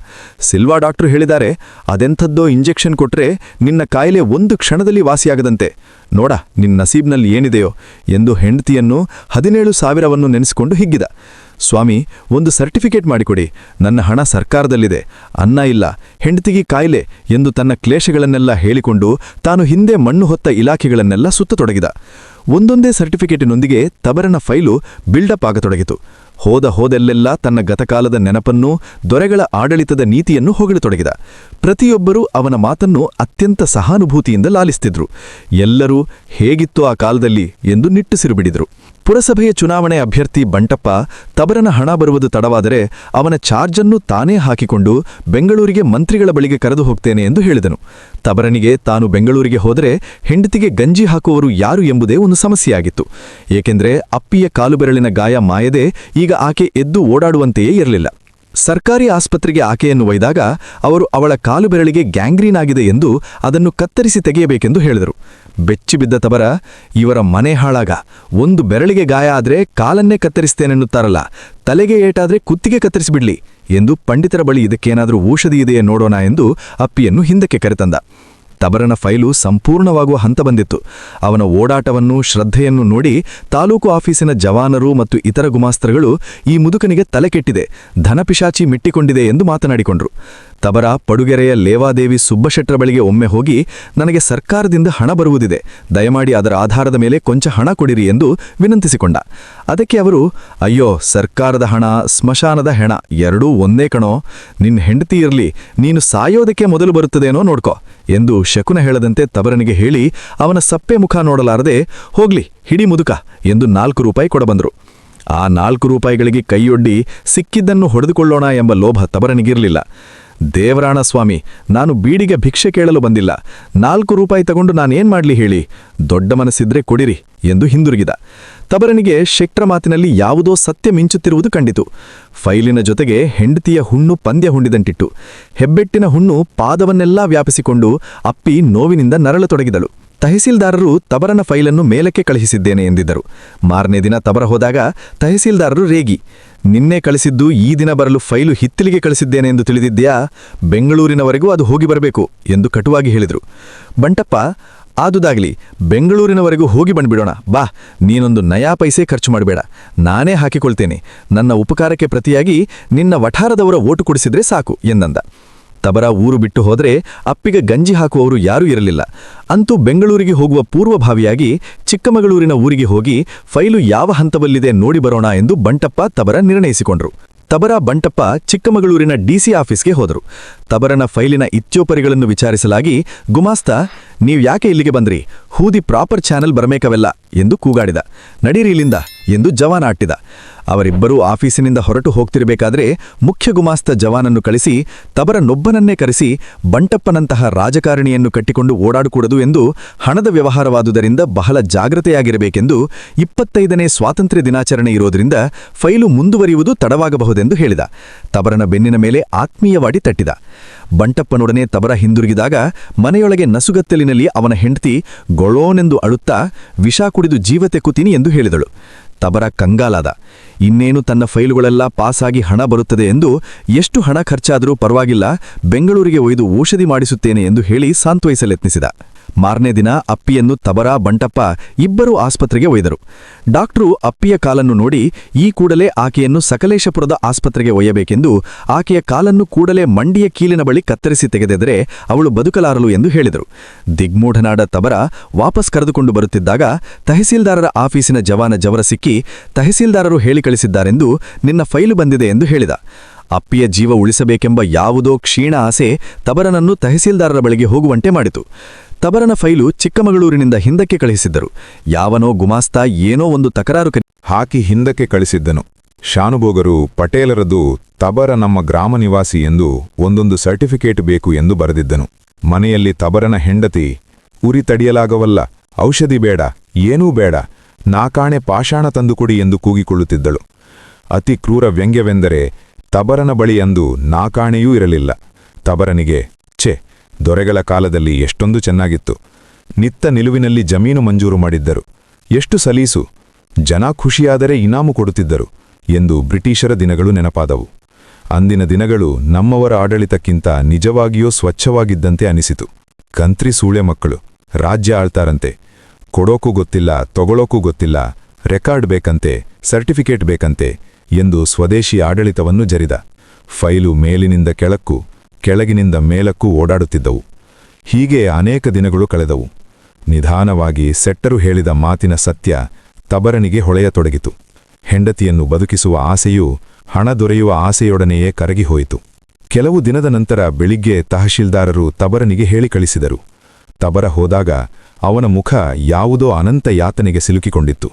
ಸಿಲ್ವಾ ಡಾಕ್ಟರ್ ಹೇಳಿದ್ದಾರೆ, ಅದೆಂಥದ್ದೋ ಇಂಜೆಕ್ಷನ್ ಕೊಟ್ರೆ ನಿನ್ನ ಕಾಯಿಲೆ 1 ಕ್ಷಣದಲ್ಲಿ ವಾಸಿಯಾಗದಂತೆ, ನೋಡ ನಿನ್ನ ನಸೀಬ್ನಲ್ಲಿ ಏನಿದೆಯೋ ಎಂದು ಹೆಂಡತಿಯನ್ನು 17,000ವನ್ನು ನೆನೆಸಿಕೊಂಡು ಹಿಗ್ಗಿದ. ಸ್ವಾಮಿ, ಒಂದು ಸರ್ಟಿಫಿಕೇಟ್ ಮಾಡಿಕೊಡಿ, ನನ್ನ ಹಣ ಸರ್ಕಾರದಲ್ಲಿದೆ, ಅನ್ನ ಇಲ್ಲ, ಹೆಂಡತಿಗೆ ಕಾಯಿಲೆ ಎಂದು ತನ್ನ ಕ್ಲೇಶಗಳನ್ನೆಲ್ಲ ಹೇಳಿಕೊಂಡು ತಾನು ಹಿಂದೆ ಮಣ್ಣು ಹೊತ್ತ ಇಲಾಖೆಗಳನ್ನೆಲ್ಲ ಸುತ್ತತೊಡಗಿದ. ಒಂದೊಂದೇ ಸರ್ಟಿಫಿಕೇಟಿನೊಂದಿಗೆ ತಬರನ ಫೈಲು ಬಿಲ್ಡಪ್ ಆಗತೊಡಗಿತು. ಹೋದೆಲ್ಲೆಲ್ಲ ತನ್ನ ಗತಕಾಲದ ನೆನಪನ್ನೂ ದೊರೆಗಳ ಆಡಳಿತದ ನೀತಿಯನ್ನು ಹೊಗಳತೊಡಗಿದ. ಪ್ರತಿಯೊಬ್ಬರೂ ಅವನ ಮಾತನ್ನು ಅತ್ಯಂತ ಸಹಾನುಭೂತಿಯಿಂದ ಲಾಲಿಸ್ತಿದ್ರು. ಎಲ್ಲರೂ ಹೇಗಿತ್ತು ಆ ಕಾಲದಲ್ಲಿ ಎಂದು ನಿಟ್ಟುಸಿರು ಬಿಡಿದ್ರು. ಪುರಸಭೆಯ ಚುನಾವಣೆ ಅಭ್ಯರ್ಥಿ ಬಂಟಪ್ಪ ತಬರನ ಹಣ ಬರುವುದು ತಡವಾದರೆ ಅವನ ಚಾರ್ಜನ್ನು ತಾನೇ ಹಾಕಿಕೊಂಡು ಬೆಂಗಳೂರಿಗೆ ಮಂತ್ರಿಗಳ ಬಳಿಗೆ ಕರೆದು ಹೋಗ್ತೇನೆ ಎಂದು ಹೇಳಿದನು. ತಬರನಿಗೆ ತಾನು ಬೆಂಗಳೂರಿಗೆ ಹೋದರೆ ಹೆಂಡತಿಗೆ ಗಂಜಿ ಹಾಕುವವರು ಯಾರು ಎಂಬುದೇ ಒಂದು ಸಮಸ್ಯೆಯಾಗಿತ್ತು. ಏಕೆಂದರೆ ಅಪ್ಪಿಯ ಕಾಲುಬೆರಳಿನ ಗಾಯ ಮಾಯದೆ ಈಗ ಆಕೆ ಎದ್ದು ಓಡಾಡುವಂತೆಯೇ ಇರಲಿಲ್ಲ. ಸರ್ಕಾರಿ ಆಸ್ಪತ್ರೆಗೆ ಆಕೆಯನ್ನು ಒಯ್ದಾಗ ಅವರು ಅವಳ ಕಾಲುಬೆರಳಿಗೆ ಗ್ಯಾಂಗ್ರೀನ್ ಆಗಿದೆ ಎಂದು ಅದನ್ನು ಕತ್ತರಿಸಿ ತೆಗೆಯಬೇಕೆಂದು ಹೇಳಿದರು. ಬೆಚ್ಚಿಬಿದ್ದ ತಬರ, ಇವರ ಮನೆ ಹಾಳಾಗ, ಒಂದು ಬೆರಳಿಗೆ ಗಾಯ ಆದ್ರೆ ಕಾಲನ್ನೇ ಕತ್ತರಿಸ್ತೇನೆನ್ನುತ್ತಾರಲ್ಲ, ತಲೆಗೆ ಏಟಾದ್ರೆ ಕುತ್ತಿಗೆ ಕತ್ತರಿಸಿಬಿಡ್ಲಿ ಎಂದು ಪಂಡಿತರ ಬಳಿ ಇದಕ್ಕೇನಾದರೂ ಔಷಧಿ ಇದೆಯೇ ನೋಡೋಣ ಎಂದು ಅಪ್ಪಿಯನ್ನು ಹಿಂದಕ್ಕೆ ಕರೆತಂದ. ತಬರನ ಫೈಲು ಸಂಪೂರ್ಣವಾಗುವ ಹಂತ ಬಂದಿತ್ತು. ಅವನ ಓಡಾಟವನ್ನು, ಶ್ರದ್ಧೆಯನ್ನು ನೋಡಿ ತಾಲೂಕು ಆಫೀಸಿನ ಜವಾನರು ಮತ್ತು ಇತರ ಗುಮಾಸ್ತರುಗಳು ಈ ಮುದುಕನಿಗೆ ತಲೆ ಕೆಟ್ಟಿದೆ, ಧನಪಿಶಾಚಿ ಮಿಟ್ಟಿಕೊಂಡಿದೆ ಎಂದು ಮಾತನಾಡಿಕೊಂಡ್ರು. ತಬರ ಪಡುಗೆರೆಯ ಲೇವಾದೇವಿ ಸುಬ್ಬಶೆಟ್ಟರ ಬಳಿಗೆ ಒಮ್ಮೆ ಹೋಗಿ, ನನಗೆ ಸರ್ಕಾರದಿಂದ ಹಣ ಬರುವುದಿದೆ, ದಯಮಾಡಿ ಅದರ ಆಧಾರದ ಮೇಲೆ ಕೊಂಚ ಹಣ ಕೊಡಿರಿ ಎಂದು ವಿನಂತಿಸಿಕೊಂಡ. ಅದಕ್ಕೆ ಅವರು, ಅಯ್ಯೋ, ಸರ್ಕಾರದ ಹಣ, ಸ್ಮಶಾನದ ಹೆಣ ಎರಡೂ ಒಂದೇ ಕಣೋ, ನಿನ್ನ ಹೆಂಡತಿ ಇರಲಿ, ನೀನು ಸಾಯೋದಕ್ಕೆ ಮೊದಲು ಬರುತ್ತದೇನೋ ನೋಡ್ಕೋ ಎಂದು ಶಕುನ ಹೇಳದಂತೆ ತಬರನಿಗೆ ಹೇಳಿ ಅವನ ಸಪ್ಪೆ ಮುಖ ನೋಡಲಾರದೆ, ಹೋಗ್ಲಿ ಹಿಡಿ ಮುದುಕ ಎಂದು 4 ರೂಪಾಯಿ ಕೊಡಬಂದರು. ಆ 4 ರೂಪಾಯಿಗಳಿಗೆ ಕೈಯೊಡ್ಡಿ ಸಿಕ್ಕಿದ್ದನ್ನು ಹೊಡೆದುಕೊಳ್ಳೋಣ ಎಂಬ ಲೋಭ ತಬರನಿಗಿರಲಿಲ್ಲ.
ದೇವರಾಣ ಸ್ವಾಮಿ, ನಾನು ಬೀಡಿಗೆ ಭಿಕ್ಷೆ ಕೇಳಲು ಬಂದಿಲ್ಲ. 4 ರೂಪಾಯಿ ತಗೊಂಡು ನಾನೇನ್ ಮಾಡ್ಲಿ ಹೇಳಿ? ದೊಡ್ಡ ಮನಸ್ಸಿದ್ರೆ ಕೊಡಿರಿ ಎಂದು ಹಿಂದಿರುಗಿದ. ತಬರನಿಗೆ ಶೆಟ್ರ ಮಾತಿನಲ್ಲಿ ಯಾವುದೋ ಸತ್ಯ ಮಿಂಚುತ್ತಿರುವುದು ಕಂಡಿತು. ಫೈಲಿನ ಜೊತೆಗೆ ಹೆಂಡತಿಯ ಹುಣ್ಣು ಪಂದ್ಯ ಹುಂಡಿದಂಟಿಟ್ಟು. ಹೆಬ್ಬೆಟ್ಟಿನ ಹುಣ್ಣು ಪಾದವನ್ನೆಲ್ಲಾ ವ್ಯಾಪಿಸಿಕೊಂಡು ಅಪ್ಪಿ ನೋವಿನಿಂದ ನರಳತೊಡಗಿದಳು. ತಹಸೀಲ್ದಾರರು ತಬರನ ಫೈಲನ್ನು ಮೇಲಕ್ಕೆ ಕಳುಹಿಸಿದ್ದೇನೆ ಎಂದಿದ್ದರು. ಮಾರನೇ ದಿನ ತಬರ ಹೋದಾಗ ತಹಸೀಲ್ದಾರರು ರೇಗಿ, ನಿನ್ನೆ ಕಳಿಸಿದ್ದು ಈ ದಿನ ಬರಲು ಫೈಲು ಹಿತ್ತಿಲಿಗೆ ಕಳಿಸಿದ್ದೇನೆ ಎಂದು ತಿಳಿದಿದ್ಯಾ? ಬೆಂಗಳೂರಿನವರೆಗೂ ಅದು ಹೋಗಿ ಬರಬೇಕು ಎಂದು ಕಟುವಾಗಿ ಹೇಳಿದರು. ಬಂಟಪ್ಪ, ಆದುದಾಗಲಿ, ಬೆಂಗಳೂರಿನವರೆಗೂ ಹೋಗಿ ಬಂದ್ಬಿಡೋಣ ಬಾ. ನೀನೊಂದು ನಯಾ ಪೈಸೆ ಖರ್ಚು ಮಾಡಬೇಡ, ನಾನೇ ಹಾಕಿಕೊಳ್ತೇನೆ. ನನ್ನ ಉಪಕಾರಕ್ಕೆ ಪ್ರತಿಯಾಗಿ ನಿನ್ನ ವಠಾರದವರ ಓಟು ಕೊಡಿಸಿದ್ರೆ ಸಾಕು ಎಂದಂದ. ತಬರ ಊರು ಬಿಟ್ಟು ಹೋದರೆ ಅಪ್ಪಿಗೆ ಗಂಜಿ ಹಾಕುವವರು ಯಾರೂ ಇರಲಿಲ್ಲ. ಅಂತೂ ಬೆಂಗಳೂರಿಗೆ ಹೋಗುವ ಪೂರ್ವಭಾವಿಯಾಗಿ ಚಿಕ್ಕಮಗಳೂರಿನ ಊರಿಗೆ ಹೋಗಿ ಫೈಲು ಯಾವ ಹಂತದಲ್ಲಿದೆ ನೋಡಿ ಬರೋಣ ಎಂದು ಬಂಟಪ್ಪ ತಬರ ನಿರ್ಣಯಿಸಿಕೊಂಡರು. ತಬರ ಬಂಟಪ್ಪ ಚಿಕ್ಕಮಗಳೂರಿನ ಡಿಸಿ ಆಫೀಸ್ಗೆ ಹೋದರು. ತಬರನ ಫೈಲಿನ ಇತ್ಯೋಪರಿಗಳನ್ನು ವಿಚಾರಿಸಲಾಗಿ ಗುಮಾಸ್ತ, ನೀವ್ ಯಾಕೆ ಇಲ್ಲಿಗೆ ಬಂದ್ರಿ? ಹೂದಿ ಪ್ರಾಪರ್ ಚಾನೆಲ್ ಬರಬೇಕವೆಲ್ಲ ಎಂದು ಕೂಗಾಡಿದ. ನಡೀರಿ ಇಲ್ಲಿಂದ ಎಂದು ಜವಾನ ಅಟ್ಟಿದ. ಅವರಿಬ್ಬರೂ ಆಫೀಸಿನಿಂದ ಹೊರಟು ಹೋಗ್ತಿರಬೇಕಾದ್ರೆ ಮುಖ್ಯ ಗುಮಾಸ್ತ ಜವಾನನ್ನು ಕಳಿಸಿ ತಬರನೊಬ್ಬನನ್ನೇ ಕರೆಸಿ, ಬಂಟಪ್ಪನಂತಹ ರಾಜಕಾರಣಿಯನ್ನು ಕಟ್ಟಿಕೊಂಡು ಓಡಾಡಕೂಡದು ಎಂದು, ಹಣದ ವ್ಯವಹಾರವಾದುದರಿಂದ ಬಹಳ ಜಾಗ್ರತೆಯಾಗಿರಬೇಕೆಂದು, 25ನೇ ಸ್ವಾತಂತ್ರ್ಯ ದಿನಾಚರಣೆ ಇರೋದ್ರಿಂದ ಫೈಲು ಮುಂದುವರಿಯುವುದು ತಡವಾಗಬಹುದೆಂದು ಹೇಳಿದ. ತಬರನ ಬೆನ್ನಿನ ಮೇಲೆ ಆತ್ಮೀಯವಾಡಿ ತಟ್ಟಿದ. ಬಂಟಪ್ಪನೊಡನೆ ತಬರ ಹಿಂದಿರುಗಿದಾಗ ಮನೆಯೊಳಗೆ ನಸುಗತ್ತಲಿನಲ್ಲಿ ಅವನ ಹೆಂಡತಿ ಗೊಳೋನೆಂದು ಅಳುತ್ತಾ, ವಿಷ ಕುಡಿದು ಜೀವ ತೆಕ್ಕುತ್ತೀನಿ ಎಂದು ಹೇಳಿದಳು. ತಬರ ಕಂಗಾಲಾದ. ಇನ್ನೇನು ತನ್ನ ಫೈಲುಗಳೆಲ್ಲ ಪಾಸಾಗಿ ಹಣ ಬರುತ್ತದೆ ಎಂದು, ಎಷ್ಟು ಹಣ ಖರ್ಚಾದರೂ ಪರವಾಗಿಲ್ಲ, ಬೆಂಗಳೂರಿಗೆ ಒಯ್ದು ಔಷಧಿ ಮಾಡಿಸುತ್ತೇನೆ ಎಂದು ಹೇಳಿ ಸಾಂತ್ವಯಿಸಲೆತ್ನಿಸಿದ. ಮಾರನೇ ದಿನ ಅಪ್ಪಿಯನ್ನು ತಬರ ಬಂಟಪ್ಪ ಇಬ್ಬರೂ ಆಸ್ಪತ್ರೆಗೆ ಒಯ್ದರು. ಡಾಕ್ಟ್ರು ಅಪ್ಪಿಯ ಕಾಲನ್ನು ನೋಡಿ ಈ ಕೂಡಲೇ ಆಕೆಯನ್ನು ಸಕಲೇಶಪುರದ ಆಸ್ಪತ್ರೆಗೆ ಒಯ್ಯಬೇಕೆಂದು, ಆಕೆಯ ಕಾಲನ್ನು ಕೂಡಲೇ ಮಂಡಿಯ ಕೀಲಿನ ಬಳಿ ಕತ್ತರಿಸಿ ತೆಗೆದೆದರೆ ಅವಳು ಬದುಕಲಾರಳು ಎಂದು ಹೇಳಿದರು. ದಿಗ್ಮೂಢನಾದ ತಬರ ವಾಪಸ್ ಕರೆದುಕೊಂಡು ಬರುತ್ತಿದ್ದಾಗ ತಹಸೀಲ್ದಾರರ ಆಫೀಸಿನ ಜವಾನ ಜವರ ಸಿಕ್ಕಿ, ತಹಸೀಲ್ದಾರರು ಹೇಳಿ ಕಳಿಸಿದ್ದಾರೆಂದು, ನಿನ್ನ ಫೈಲು ಬಂದಿದೆ ಎಂದು ಹೇಳಿದ. ಅಪ್ಪಿಯ ಜೀವ ಉಳಿಸಬೇಕೆಂಬ ಯಾವುದೋ ಕ್ಷೀಣ ಆಸೆ ತಬರನನ್ನು ತಹಸೀಲ್ದಾರರ ಬಳಿಗೆ ಹೋಗುವಂತೆ ಮಾಡಿತು. ತಬರನ ಫೈಲು ಚಿಕ್ಕಮಗಳೂರಿನಿಂದ ಹಿಂದಕ್ಕೆ ಕಳುಹಿಸಿದ್ದರು. ಯಾವನೋ ಗುಮಾಸ್ತ ಏನೋ ಒಂದು ತಕರಾರು
ಹಾಕಿ ಹಿಂದಕ್ಕೆ ಕಳಿಸಿದ್ದನು. ಶಾನುಭೋಗರು ಪಟೇಲರದು ತಬರ ನಮ್ಮ ಗ್ರಾಮ ನಿವಾಸಿ ಎಂದು ಒಂದೊಂದು ಸರ್ಟಿಫಿಕೇಟ್ ಬೇಕು ಎಂದು ಬರೆದಿದ್ದನು. ಮನೆಯಲ್ಲಿ ತಬರನ ಹೆಂಡತಿ, ಉರಿ ತಡೆಯಲಾಗವಲ್ಲ, ಔಷಧಿ ಬೇಡ, ಏನೂ ಬೇಡ, ನಾಕಾಣೆ ಪಾಷಾಣ ತಂದುಕೊಡಿ ಎಂದು ಕೂಗಿಕೊಳ್ಳುತ್ತಿದ್ದಳು. ಅತಿ ಕ್ರೂರ ವ್ಯಂಗ್ಯವೆಂದರೆ ತಬರನ ಬಳಿ ಅಂದು ನಾಕಾಣೆಯೂ ಇರಲಿಲ್ಲ. ತಬರನಿಗೆ, ಛೆ, ದೊರೆಗಳ ಕಾಲದಲ್ಲಿ ಎಷ್ಟೊಂದು ಚೆನ್ನಾಗಿತ್ತು, ನಿತ್ತ ನಿಲುವಿನಲ್ಲಿ ಜಮೀನು ಮಂಜೂರು ಮಾಡಿದ್ದರು, ಎಷ್ಟು ಸಲೀಸು, ಜನ ಖುಷಿಯಾದರೆ ಇನಾಮು ಕೊಡುತ್ತಿದ್ದರು ಎಂದು ಬ್ರಿಟಿಷರ ದಿನಗಳು ನೆನಪಾದವು. ಅಂದಿನ ದಿನಗಳು ನಮ್ಮವರ ಆಡಳಿತಕ್ಕಿಂತ ನಿಜವಾಗಿಯೂ ಸ್ವಚ್ಛವಾಗಿದ್ದಂತೆ ಅನಿಸಿತು. ಕಂತ್ರಿ ಸೂಳೆ ಮಕ್ಕಳು ರಾಜ್ಯ ಆಳ್ತಾರಂತೆ, ಕೊಡೋಕೂ ಗೊತ್ತಿಲ್ಲ, ತಗೊಳೋಕೂ ಗೊತ್ತಿಲ್ಲ, ರೆಕಾರ್ಡ್ ಬೇಕಂತೆ, ಸರ್ಟಿಫಿಕೇಟ್ ಬೇಕಂತೆ ಎಂದು ಸ್ವದೇಶಿ ಆಡಳಿತವನ್ನು ಜರಿದ. ಫೈಲು ಮೇಲಿನಿಂದ ಕೆಳಕ್ಕೂ, ಕೆಳಗಿನಿಂದ ಮೇಲಕ್ಕೂ ಓಡಾಡುತ್ತಿದ್ದವು. ಹೀಗೆ ಅನೇಕ ದಿನಗಳು ಕಳೆದವು. ನಿಧಾನವಾಗಿ ಸೆಟ್ಟರು ಹೇಳಿದ ಮಾತಿನ ಸತ್ಯ ತಬರನಿಗೆ ಹೊಳೆಯತೊಡಗಿತು. ಹೆಂಡತಿಯನ್ನು ಬದುಕಿಸುವ ಆಸೆಯೂ ಹಣ ದೊರೆಯುವ ಆಸೆಯೊಡನೆಯೇ ಕರಗಿಹೋಯಿತು. ಕೆಲವು ದಿನದ ನಂತರ ಬೆಳಿಗ್ಗೆ ತಹಶೀಲ್ದಾರರು ತಬರನಿಗೆ ಹೇಳಿ ಕಳಿಸಿದರು. ತಬರ ಹೋದಾಗ ಅವನ ಮುಖ ಯಾವುದೋ ಅನಂತ ಯಾತನೆಗೆ ಸಿಲುಕಿಕೊಂಡಿತ್ತು.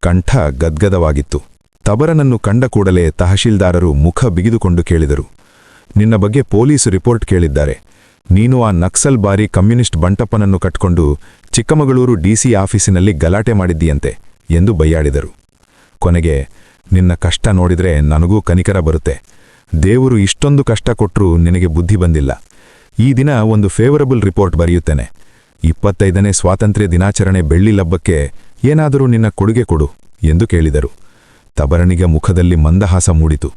ಕಂಠ ಗದ್ಗದವಾಗಿತ್ತು. ತಬರನನ್ನು ಕಂಡ ಕೂಡಲೇ ತಹಶೀಲ್ದಾರರು ಮುಖ ಬಿಗಿದುಕೊಂಡು ಕೇಳಿದರು, ನಿನ್ನ ಬಗ್ಗೆ ಪೊಲೀಸ್ ರಿಪೋರ್ಟ್ ಕೇಳಿದ್ದಾರೆ. ನೀನು ಆ ನಕ್ಸಲ್ ಬಾರಿ ಕಮ್ಯುನಿಸ್ಟ್ ಬಂಟಪ್ಪನನ್ನು ಕಟ್ಕೊಂಡು ಚಿಕ್ಕಮಗಳೂರು ಡಿಸಿ ಆಫೀಸಿನಲ್ಲಿ ಗಲಾಟೆ ಮಾಡಿದ್ದೀಯಂತೆ ಎಂದು ಬೈಯಾಡಿದರು. ಕೊನೆಗೆ, ನಿನ್ನ ಕಷ್ಟ ನೋಡಿದ್ರೆ ನನಗೂ ಕನಿಕರ ಬರುತ್ತೆ. ದೇವರು ಇಷ್ಟೊಂದು ಕಷ್ಟ ಕೊಟ್ಟರೂ ನಿನಗೆ ಬುದ್ಧಿ ಬಂದಿಲ್ಲ. ಈ ದಿನ ಒಂದು ಫೇವರಬಲ್ ರಿಪೋರ್ಟ್ ಬರೆಯುತ್ತೇನೆ. 25ನೇ ಸ್ವಾತಂತ್ರ್ಯ ದಿನಾಚರಣೆ ಬೆಳ್ಳಿಲಬ್ಬಕ್ಕೆ ಏನಾದರೂ ನಿನ್ನ ಕೊಡುಗೆ ಕೊಡು ಎಂದು ಕೇಳಿದರು. ತಬರನಿಗೆ ಮುಖದಲ್ಲಿ ಮಂದಹಾಸ ಮೂಡಿತು.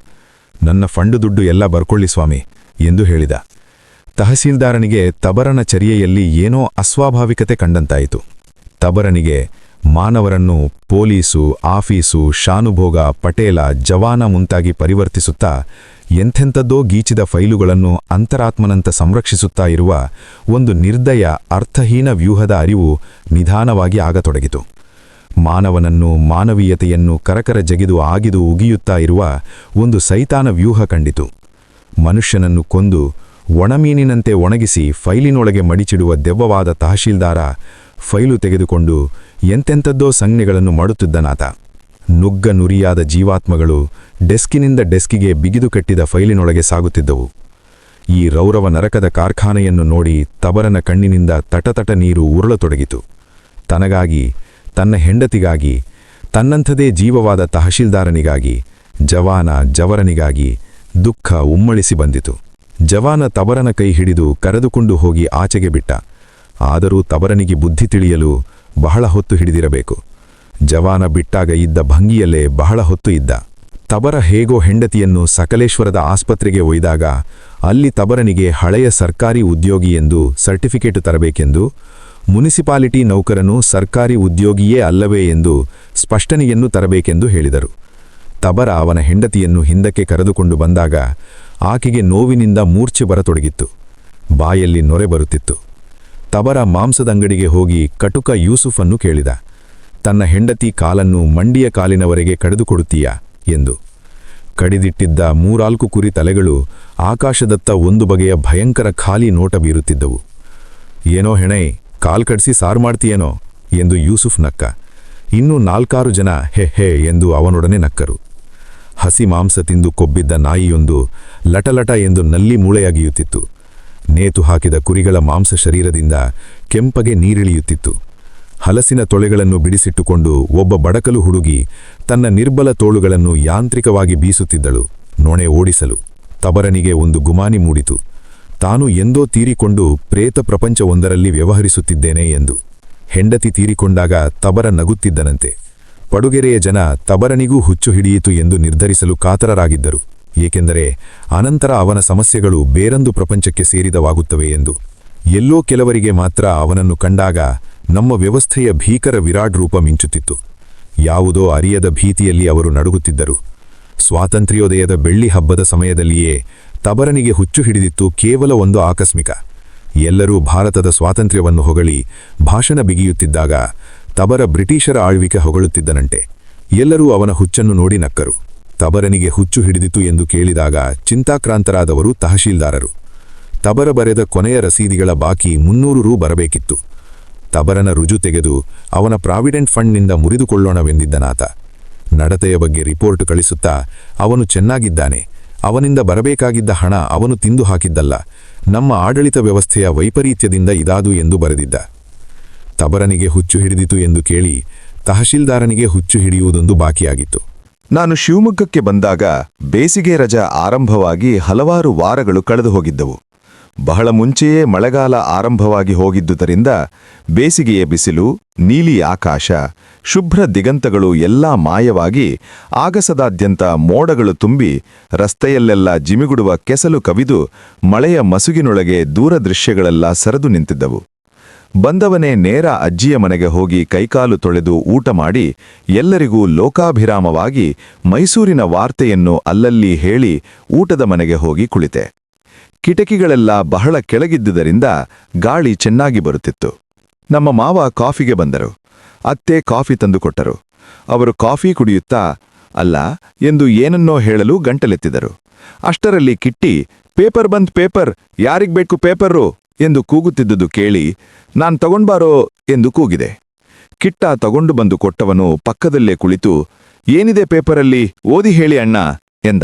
ನನ್ನ ಫಂಡು ದುಡ್ಡು ಎಲ್ಲ ಬರ್ಕೊಳ್ಳಿ ಸ್ವಾಮಿ ಎಂದು ಹೇಳಿದ. ತಹಸೀಲ್ದಾರನಿಗೆ ತಬರನ ಚರ್ಯೆಯಲ್ಲಿ ಏನೋ ಅಸ್ವಾಭಾವಿಕತೆ ಕಂಡಂತಾಯಿತು. ತಬರನಿಗೆ ಮಾನವರನ್ನು ಪೊಲೀಸು, ಆಫೀಸು, ಶಾನುಭೋಗ, ಪಟೇಲ, ಜವಾನ ಮುಂತಾಗಿ ಪರಿವರ್ತಿಸುತ್ತಾ ಎಂಥೆಂಥದ್ದೋ ಗೀಚಿದ ಫೈಲುಗಳನ್ನು ಅಂತರಾತ್ಮನಂತ ಸಂರಕ್ಷಿಸುತ್ತಾ ಇರುವ ಒಂದು ನಿರ್ದಯ, ಅರ್ಥಹೀನ ವ್ಯೂಹದ ಅರಿವು ನಿಧಾನವಾಗಿ ಆಗತೊಡಗಿತು. ಮಾನವನನ್ನು, ಮಾನವೀಯತೆಯನ್ನು ಕರಕರ ಜಗಿದು ಆಗಿದು ಉಗಿಯುತ್ತಾ ಇರುವ ಒಂದು ಸೈತಾನ ವ್ಯೂಹ ಕಂಡಿತು. ಮನುಷ್ಯನನ್ನು ಕೊಂದು ಒಣಮೀನಿನಂತೆ ಒಣಗಿಸಿ ಫೈಲಿನೊಳಗೆ ಮಡಿಚಿಡುವ ದೆವ್ವವಾದ ತಹಶೀಲ್ದಾರ ಫೈಲು ತೆಗೆದುಕೊಂಡು ಎಂತೆಂಥದ್ದೋ ಸಂಜ್ಞೆಗಳನ್ನು ಮಾಡುತ್ತಿದ್ದನಾತ. ನುಗ್ಗ ನುರಿಯಾದ ಜೀವಾತ್ಮಗಳು ಡೆಸ್ಕಿನಿಂದ ಡೆಸ್ಕಿಗೆ ಬಿಗಿದು ಕಟ್ಟಿದ ಫೈಲಿನೊಳಗೆ ಸಾಗುತ್ತಿದ್ದವು.
ಈ ರೌರವ ನರಕದ ಕಾರ್ಖಾನೆಯನ್ನು ನೋಡಿ ತಬರನ ಕಣ್ಣಿನಿಂದ ತಟತಟ ನೀರು ಉರುಳತೊಡಗಿತು. ತನಗಾಗಿ, ತನ್ನ ಹೆಂಡತಿಗಾಗಿ, ತನ್ನಂಥದೇ ಜೀವವಾದ ತಹಶೀಲ್ದಾರನಿಗಾಗಿ, ಜವಾನ ಜವರನಿಗಾಗಿ ದುಃಖ ಉಮ್ಮಳಿಸಿ ಬಂದಿತು. ಜವಾನ ತಬರನ ಕೈ ಹಿಡಿದು ಕರೆದುಕೊಂಡು ಹೋಗಿ ಆಚೆಗೆ ಬಿಟ್ಟ. ಆದರೂ ತಬರನಿಗೆ ಬುದ್ಧಿ ತಿಳಿಯಲು ಬಹಳ ಹೊತ್ತು ಹಿಡಿದಿರಬೇಕು. ಜವಾನ ಬಿಟ್ಟಾಗ ಇದ್ದ ಭಂಗಿಯಲ್ಲೇ ಬಹಳ ಹೊತ್ತು ಇದ್ದ. ತಬರ ಹೇಗೋ ಹೆಂಡತಿಯನ್ನು ಸಕಲೇಶ್ವರದ ಆಸ್ಪತ್ರೆಗೆ ಒಯ್ದಾಗ ಅಲ್ಲಿ ತಬರನಿಗೆ ಹಳೆಯ ಸರ್ಕಾರಿ ಉದ್ಯೋಗಿ ಎಂದು ಸರ್ಟಿಫಿಕೇಟು ತರಬೇಕೆಂದು, ಮುನಿಸಿಪಾಲಿಟಿ ನೌಕರನು ಸರ್ಕಾರಿ ಉದ್ಯೋಗಿಯೇ ಅಲ್ಲವೇ ಎಂದು ಸ್ಪಷ್ಟನೆಯನ್ನು ತರಬೇಕೆಂದು ಹೇಳಿದರು. ತಬರ ಅವನ ಹೆಂಡತಿಯನ್ನು ಹಿಂದಕ್ಕೆ ಕರೆದುಕೊಂಡು ಬಂದಾಗ ಆಕೆಗೆ ನೋವಿನಿಂದ ಮೂರ್ಛೆ ಬರತೊಡಗಿತ್ತು. ಬಾಯಲ್ಲಿ ನೊರೆ ಬರುತ್ತಿತ್ತು. ತಬರ ಮಾಂಸದಂಗಡಿಗೆ ಹೋಗಿ ಕಟುಕ ಯೂಸುಫನ್ನು ಕೇಳಿದ, ತನ್ನ ಹೆಂಡತಿ ಕಾಲನ್ನು ಮಂಡಿಯ ಕಾಲಿನವರೆಗೆ ಕಡಿದುಕೊಡುತ್ತೀಯಾ ಎಂದು. ಕಡಿದಿಟ್ಟಿದ್ದ 3-4 ಕುರಿ ತಲೆಗಳು ಆಕಾಶದತ್ತ ಒಂದು ಬಗೆಯ ಭಯಂಕರ ಖಾಲಿ ನೋಟ ಬೀರುತ್ತಿದ್ದವು. ಏನೋ ಹೆಣೈ, ಕಾಲ್ ಕಡಿಸಿ ಸಾರು ಮಾಡ್ತೀಯೇನೋ ಎಂದು ಯೂಸುಫ್ ನಕ್ಕ. ಇನ್ನೂ 4-6 ಜನ ಹೆ ಹೆ ಎಂದು ಅವನೊಡನೆ ನಕ್ಕರು. ಹಸಿ ಮಾಂಸ ತಿಂದು ಕೊಬ್ಬಿದ್ದ ನಾಯಿಯೊಂದು ಲಟಲಟ ಎಂದು ನಲ್ಲಿ ಮೂಳೆಯಾಗಿಯುತ್ತಿತ್ತು. ನೇತು ಹಾಕಿದ ಕುರಿಗಳ ಮಾಂಸ ಶರೀರದಿಂದ ಕೆಂಪಗೆ ನೀರಿಳಿಯುತ್ತಿತ್ತು. ಹಲಸಿನ ತೊಳೆಗಳನ್ನು ಬಿಡಿಸಿಟ್ಟುಕೊಂಡು ಒಬ್ಬ ಬಡಕಲು ಹುಡುಗಿ ತನ್ನ ನಿರ್ಬಲ ತೋಳುಗಳನ್ನು ಯಾಂತ್ರಿಕವಾಗಿ ಬೀಸುತ್ತಿದ್ದಳು, ನೊಣೆ ಓಡಿಸಲು. ತಬರನಿಗೆ ಒಂದು ಗುಮಾನಿ ಮೂಡಿತು. ತಾನು ಎಂದೋ ತೀರಿಕೊಂಡು ಪ್ರೇತ ಪ್ರಪಂಚವೊಂದರಲ್ಲಿ ವ್ಯವಹರಿಸುತ್ತಿದ್ದೇನೆ ಎಂದು. ಹೆಂಡತಿ ತೀರಿಕೊಂಡಾಗ ತಬರ ನಗುತ್ತಿದ್ದನಂತೆ. ಪಡುಗೆರೆಯ ಜನ ತಬರನಿಗೂ ಹುಚ್ಚು ಹಿಡಿಯಿತು ಎಂದು ನಿರ್ಧರಿಸಲು ಕಾತರರಾಗಿದ್ದರು. ಏಕೆಂದರೆ ಅನಂತರ ಅವನ ಸಮಸ್ಯೆಗಳು ಬೇರೊಂದು ಪ್ರಪಂಚಕ್ಕೆ ಸೇರಿದವಾಗುತ್ತವೆ ಎಂದು. ಎಲ್ಲೋ ಕೆಲವರಿಗೆ ಮಾತ್ರ ಅವನನ್ನು ಕಂಡಾಗ ನಮ್ಮ ವ್ಯವಸ್ಥೆಯ ಭೀಕರ ವಿರಾಟ್ ರೂಪ ಮಿಂಚುತ್ತಿತ್ತು. ಯಾವುದೋ ಅರಿಯದ ಭೀತಿಯಲ್ಲಿ ಅವರು ನಡುಗುತ್ತಿದ್ದರು. ಸ್ವಾತಂತ್ರ್ಯೋದಯದ ಬೆಳ್ಳಿ ಹಬ್ಬದ ಸಮಯದಲ್ಲಿಯೇ ತಬರನಿಗೆ ಹುಚ್ಚು ಹಿಡಿದಿತ್ತು ಕೇವಲ ಒಂದು ಆಕಸ್ಮಿಕ. ಎಲ್ಲರೂ ಭಾರತದ ಸ್ವಾತಂತ್ರ್ಯವನ್ನು ಹೊಗಳಿ ಭಾಷಣ ಬಿಗಿಯುತ್ತಿದ್ದಾಗ ತಬರ ಬ್ರಿಟಿಷರ ಆಳ್ವಿಕೆ ಹೊಗಳುತ್ತಿದ್ದನಂತೆ. ಎಲ್ಲರೂ ಅವನ ಹುಚ್ಚನ್ನು ನೋಡಿ ನಕ್ಕರು. ತಬರನಿಗೆ ಹುಚ್ಚು ಹಿಡಿದಿತು ಎಂದು ಕೇಳಿದಾಗ ಚಿಂತಾಕ್ರಾಂತರಾದವರು ತಹಶೀಲ್ದಾರರು. ತಬರ ಬರೆದ ಕೊನೆಯ ರಸೀದಿಗಳ ಬಾಕಿ 300 ರೂ ಬರಬೇಕಿತ್ತು. ತಬರನ ರುಜು ತೆಗೆದು ಅವನ ಪ್ರಾವಿಡೆಂಟ್ ಫಂಡ್ನಿಂದ ಮುರಿದುಕೊಳ್ಳೋಣವೆಂದಿದ್ದನಾತ. ನಡತೆಯ ಬಗ್ಗೆ ರಿಪೋರ್ಟ್ ಕಳಿಸುತ್ತಾ, ಅವನು ಚೆನ್ನಾಗಿದ್ದಾನೆ, ಅವನಿಂದ ಬರಬೇಕಾಗಿದ್ದ ಹಣ ಅವನು ತಿಂದು ಹಾಕಿದ್ದಲ್ಲ, ನಮ್ಮ ಆಡಳಿತ ವ್ಯವಸ್ಥೆಯ ವೈಪರೀತ್ಯದಿಂದ ಇದಾದು ಎಂದು ಬರೆದಿದ್ದ. ತಬರನಿಗೆ ಹುಚ್ಚು ಹಿಡಿದಿತು ಎಂದು ಕೇಳಿ ತಹಶೀಲ್ದಾರನಿಗೆ ಹುಚ್ಚು ಹಿಡಿಯುವುದೊಂದು ಬಾಕಿಯಾಗಿತ್ತು.
ನಾನು ಶಿವಮೊಗ್ಗಕ್ಕೆ ಬಂದಾಗ ಬೇಸಿಗೆ ರಜಾ ಆರಂಭವಾಗಿ ಹಲವಾರು ವಾರಗಳು ಕಳೆದು ಹೋಗಿದ್ದವು. ಬಹಳ ಮುಂಚೆಯೇ ಮಳೆಗಾಲ ಆರಂಭವಾಗಿ ಹೋಗಿದ್ದುದರಿಂದ ಬೇಸಿಗೆಯ ಬಿಸಿಲು, ನೀಲಿ ಆಕಾಶ, ಶುಭ್ರ ದಿಗಂತಗಳು ಎಲ್ಲಾ ಮಾಯವಾಗಿ ಆಗಸದಾದ್ಯಂತ ಮೋಡಗಳು ತುಂಬಿ ರಸ್ತೆಯಲ್ಲೆಲ್ಲ ಜಿಮಿಗುಡುವ ಕೆಸಲು ಕವಿದು ಮಳೆಯ ಮಸುಗಿನೊಳಗೆ ದೂರದೃಶ್ಯಗಳೆಲ್ಲ ಸರಿದು ನಿಂತಿದ್ದವು. ಬಂದವನೇ ನೇರ ಅಜ್ಜಿಯ ಮನೆಗೆ ಹೋಗಿ ಕೈಕಾಲು ತೊಳೆದು ಊಟ ಮಾಡಿ ಎಲ್ಲರಿಗೂ ಲೋಕಾಭಿರಾಮವಾಗಿ ಮೈಸೂರಿನ ವಾರ್ತೆಯನ್ನು ಅಲ್ಲಲ್ಲಿ ಹೇಳಿ ಊಟದ ಮನೆಗೆ ಹೋಗಿ ಕುಳಿತೆ. ಕಿಟಕಿಗಳೆಲ್ಲ ಬಹಳ ಕೆಳಗಿದ್ದುದರಿಂದ ಗಾಳಿ ಚೆನ್ನಾಗಿ ಬರುತ್ತಿತ್ತು. ನಮ್ಮ ಮಾವ ಕಾಫಿಗೆ ಬಂದರು. ಅತ್ತೆ ಕಾಫಿ ತಂದುಕೊಟ್ಟರು. ಅವರು ಕಾಫಿ ಕುಡಿಯುತ್ತಾ ಅಲ್ಲ ಎಂದು ಏನನ್ನೋ ಹೇಳಲು ಗಂಟಲೆತ್ತಿದರು. ಅಷ್ಟರಲ್ಲಿ ಕಿಟ್ಟಿ, ಪೇಪರ್ ಬಂದ್ ಪೇಪರ್, ಯಾರಿಗ್ ಬೇಕು ಪೇಪರು ಎಂದು ಕೂಗುತ್ತಿದ್ದುದು ಕೇಳಿ ನಾನ್ ತಗೊಂಡ್ಬಾರೋ ಎಂದು ಕೂಗಿದೆ. ಕಿಟ್ಟ ತಗೊಂಡು ಬಂದು ಕೊಟ್ಟವನು ಪಕ್ಕದಲ್ಲೇ ಕುಳಿತು, ಏನಿದೆ ಪೇಪರಲ್ಲಿ ಓದಿ ಹೇಳಿ ಅಣ್ಣ ಎಂದ.